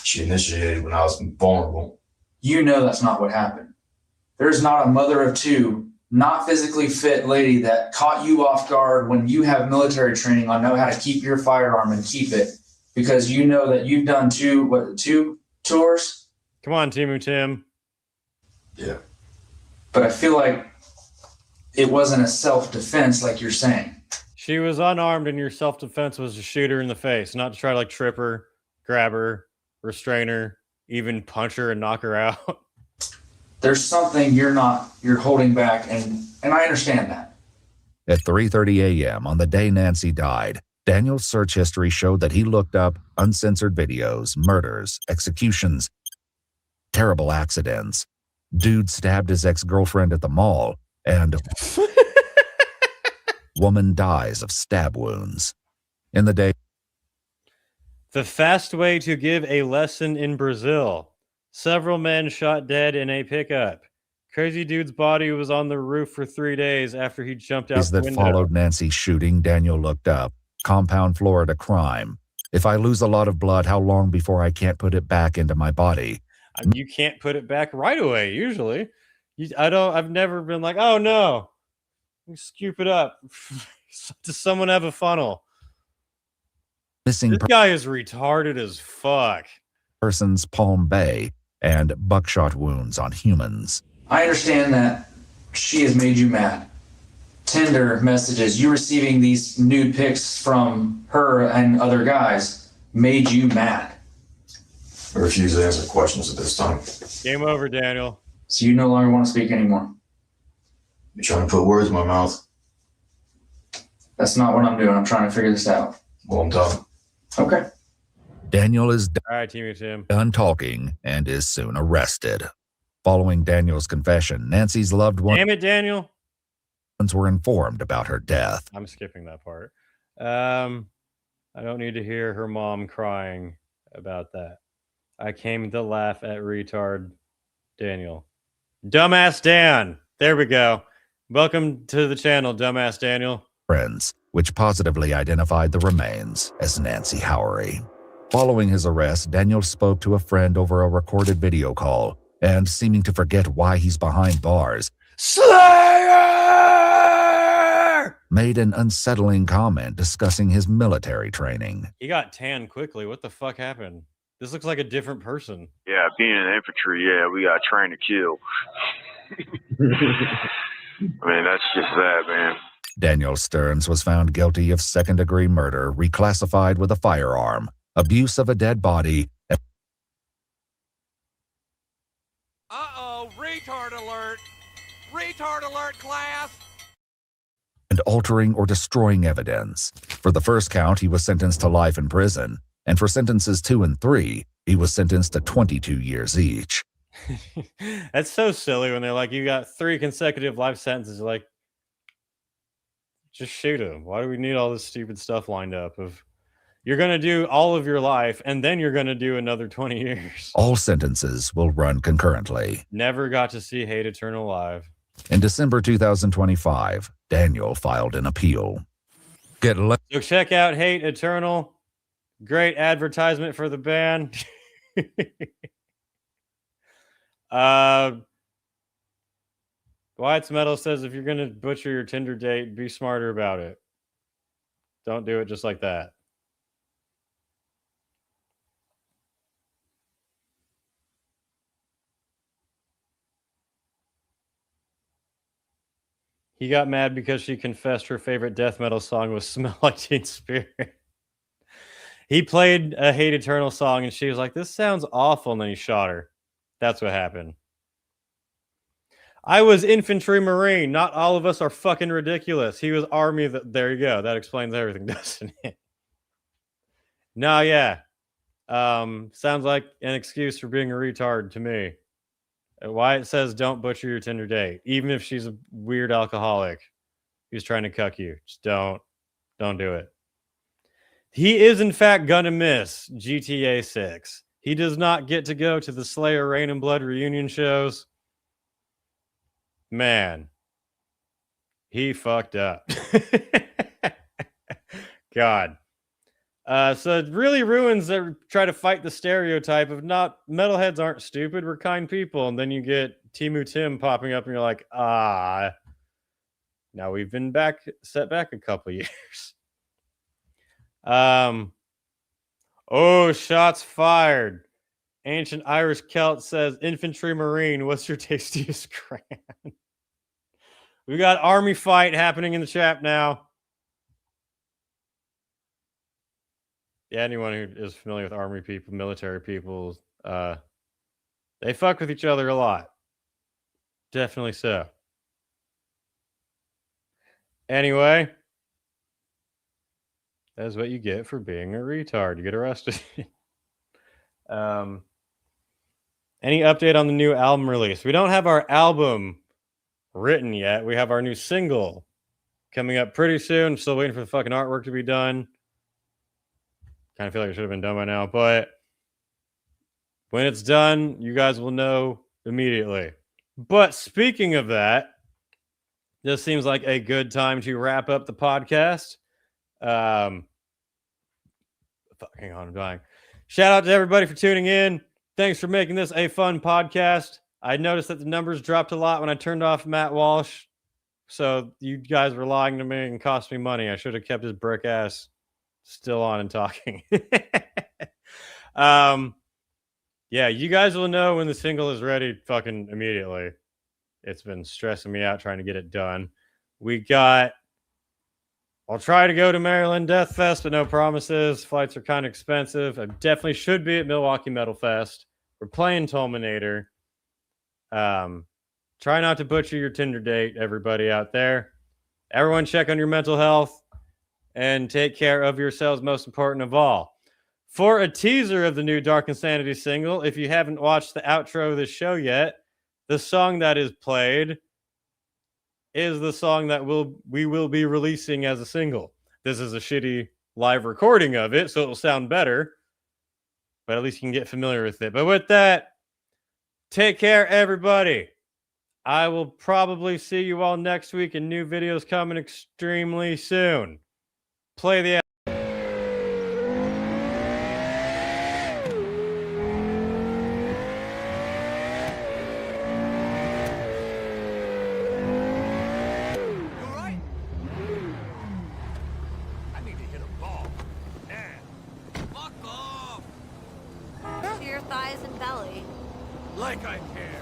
She initiated when I was vulnerable. You know that's not what happened. There's not a mother of two, not physically fit lady that caught you off guard when you have military training on know how to keep your firearm and keep it, because you know that you've done two tours? Come on, Timu Tim. Yeah. But I feel like it wasn't a self-defense like you're saying. She was unarmed and your self-defense was to shoot her in the face, not to try to like trip her, grab her, restrain her, even punch her and knock her out. There's something you're holding back, and I understand that. At 3:30 a.m. on the day Nancy died, Daniel's search history showed that he looked up uncensored videos, murders, executions, terrible accidents. Dude stabbed his ex-girlfriend at the mall, and woman dies of stab wounds. In the day, The fast way to give a lesson in Brazil. Several men shot dead in a pickup. Crazy dude's body was on the roof for 3 days after he jumped out the that window. followed Nancy's shooting, Daniel looked up. Compound Florida crime. If I lose a lot of blood, how long before I can't put it back into my body? You can't put it back right away, usually. I've never been like, oh no, scoop it up. Does someone have a funnel? Missing This guy is retarded as fuck. persons, Palm Bay, and buckshot wounds on humans. I understand that she has made you mad. Tinder messages, you receiving these nude pics from her and other guys made you mad. I refuse to answer questions at this time. Game over, Daniel. So you no longer want to speak anymore. You're trying to put words in my mouth. That's not what I'm doing. I'm trying to figure this out. Well, I'm done. Okay. Daniel is All right, Team Tim. done talking and is soon arrested. Following Daniel's confession, Nancy's loved ones Damn it, Daniel. were informed about her death. I'm skipping that part. I don't need to hear her mom crying about that. I came to laugh at retard Daniel. Dumbass Dan. There we go. Welcome to the channel, Dumbass Daniel. Friends, which positively identified the remains as Nancy Howery. Following his arrest, Daniel spoke to a friend over a recorded video call and, seeming to forget why he's behind bars, Slayer! made an unsettling comment discussing his military training. He got tan quickly. What the fuck happened? This looks like a different person. Yeah, being in the infantry, yeah, we got trained to kill. I mean, that's just that, man. Daniel Stearns was found guilty of second-degree murder, reclassified with a firearm, abuse of a dead body, Uh-oh, retard alert. Retard alert, class. and altering or destroying evidence. For the first count, he was sentenced to life in prison, and for sentences 2 and 3, he was sentenced to 22 years each. That's so silly when they're like, you got 3 consecutive life sentences. Like, just shoot him. Why do we need all this stupid stuff lined up of you're going to do all of your life and then you're going to do another 20 years? All sentences will run concurrently. Never got to see Hate Eternal live. In December 2025, Daniel filed an appeal. So check out Hate Eternal. Great advertisement for the band. wyattsmetal says if you're going to butcher your Tinder date, be smarter about it. Don't do it just like that. He got mad because she confessed her favorite death metal song was Smell Like Teen Spirit. He played a Hate Eternal song and she was like, this sounds awful. And then he shot her. That's what happened. I was infantry marine. Not all of us are fucking ridiculous. He was army. There you go. That explains everything, doesn't it? No, yeah. Sounds like an excuse for being a retard to me. Wyatt says don't butcher your Tinder date, even if she's a weird alcoholic who's trying to cuck you. Just don't do it. He is in fact gonna miss GTA 6. He does not get to go to the Slayer Rain and Blood reunion shows. Man, he fucked up. God. So it really ruins try to fight the stereotype of not metalheads aren't stupid, we're kind people. And then you get Timu Tim popping up and you're like, now we've been set back a couple years. Oh, shots fired. Ancient Irish Celt says, Infantry Marine, what's your tastiest crayon? We got army fight happening in the chat now. Yeah, anyone who is familiar with army people, military people, they fuck with each other a lot. Definitely so. Anyway, that's what you get for being a retard. You get arrested. Any update on the new album release? We don't have our album written yet. We have our new single coming up pretty soon. Still waiting for the fucking artwork to be done. Kind of feel like it should have been done by now, but when it's done, you guys will know immediately. But speaking of that, this seems like a good time to wrap up the podcast. Hang on, I'm dying. Shout out to everybody for tuning in. Thanks for making this a fun podcast. I noticed that the numbers dropped a lot when I turned off Matt Walsh. So you guys were lying to me and cost me money. I should have kept his brick ass still on and talking. Yeah, you guys will know when the single is ready fucking immediately. It's been stressing me out trying to get it done. I'll try to go to Maryland Death Fest, but no promises. Flights are kind of expensive. I definitely should be at Milwaukee Metal Fest. We're playing Tulminator. Try not to butcher your Tinder date, everybody out there. Everyone check on your mental health and take care of yourselves, most important of all. For a teaser of the new Dark Insanity single, if you haven't watched the outro of this show yet, the song that is played is the song that we will be releasing as a single. This is a shitty live recording of it, so it will sound better, but at least you can get familiar with it. But with that, take care, everybody. I will probably see you all next week, and new videos coming extremely soon. Play the To your thighs and belly. Like I care.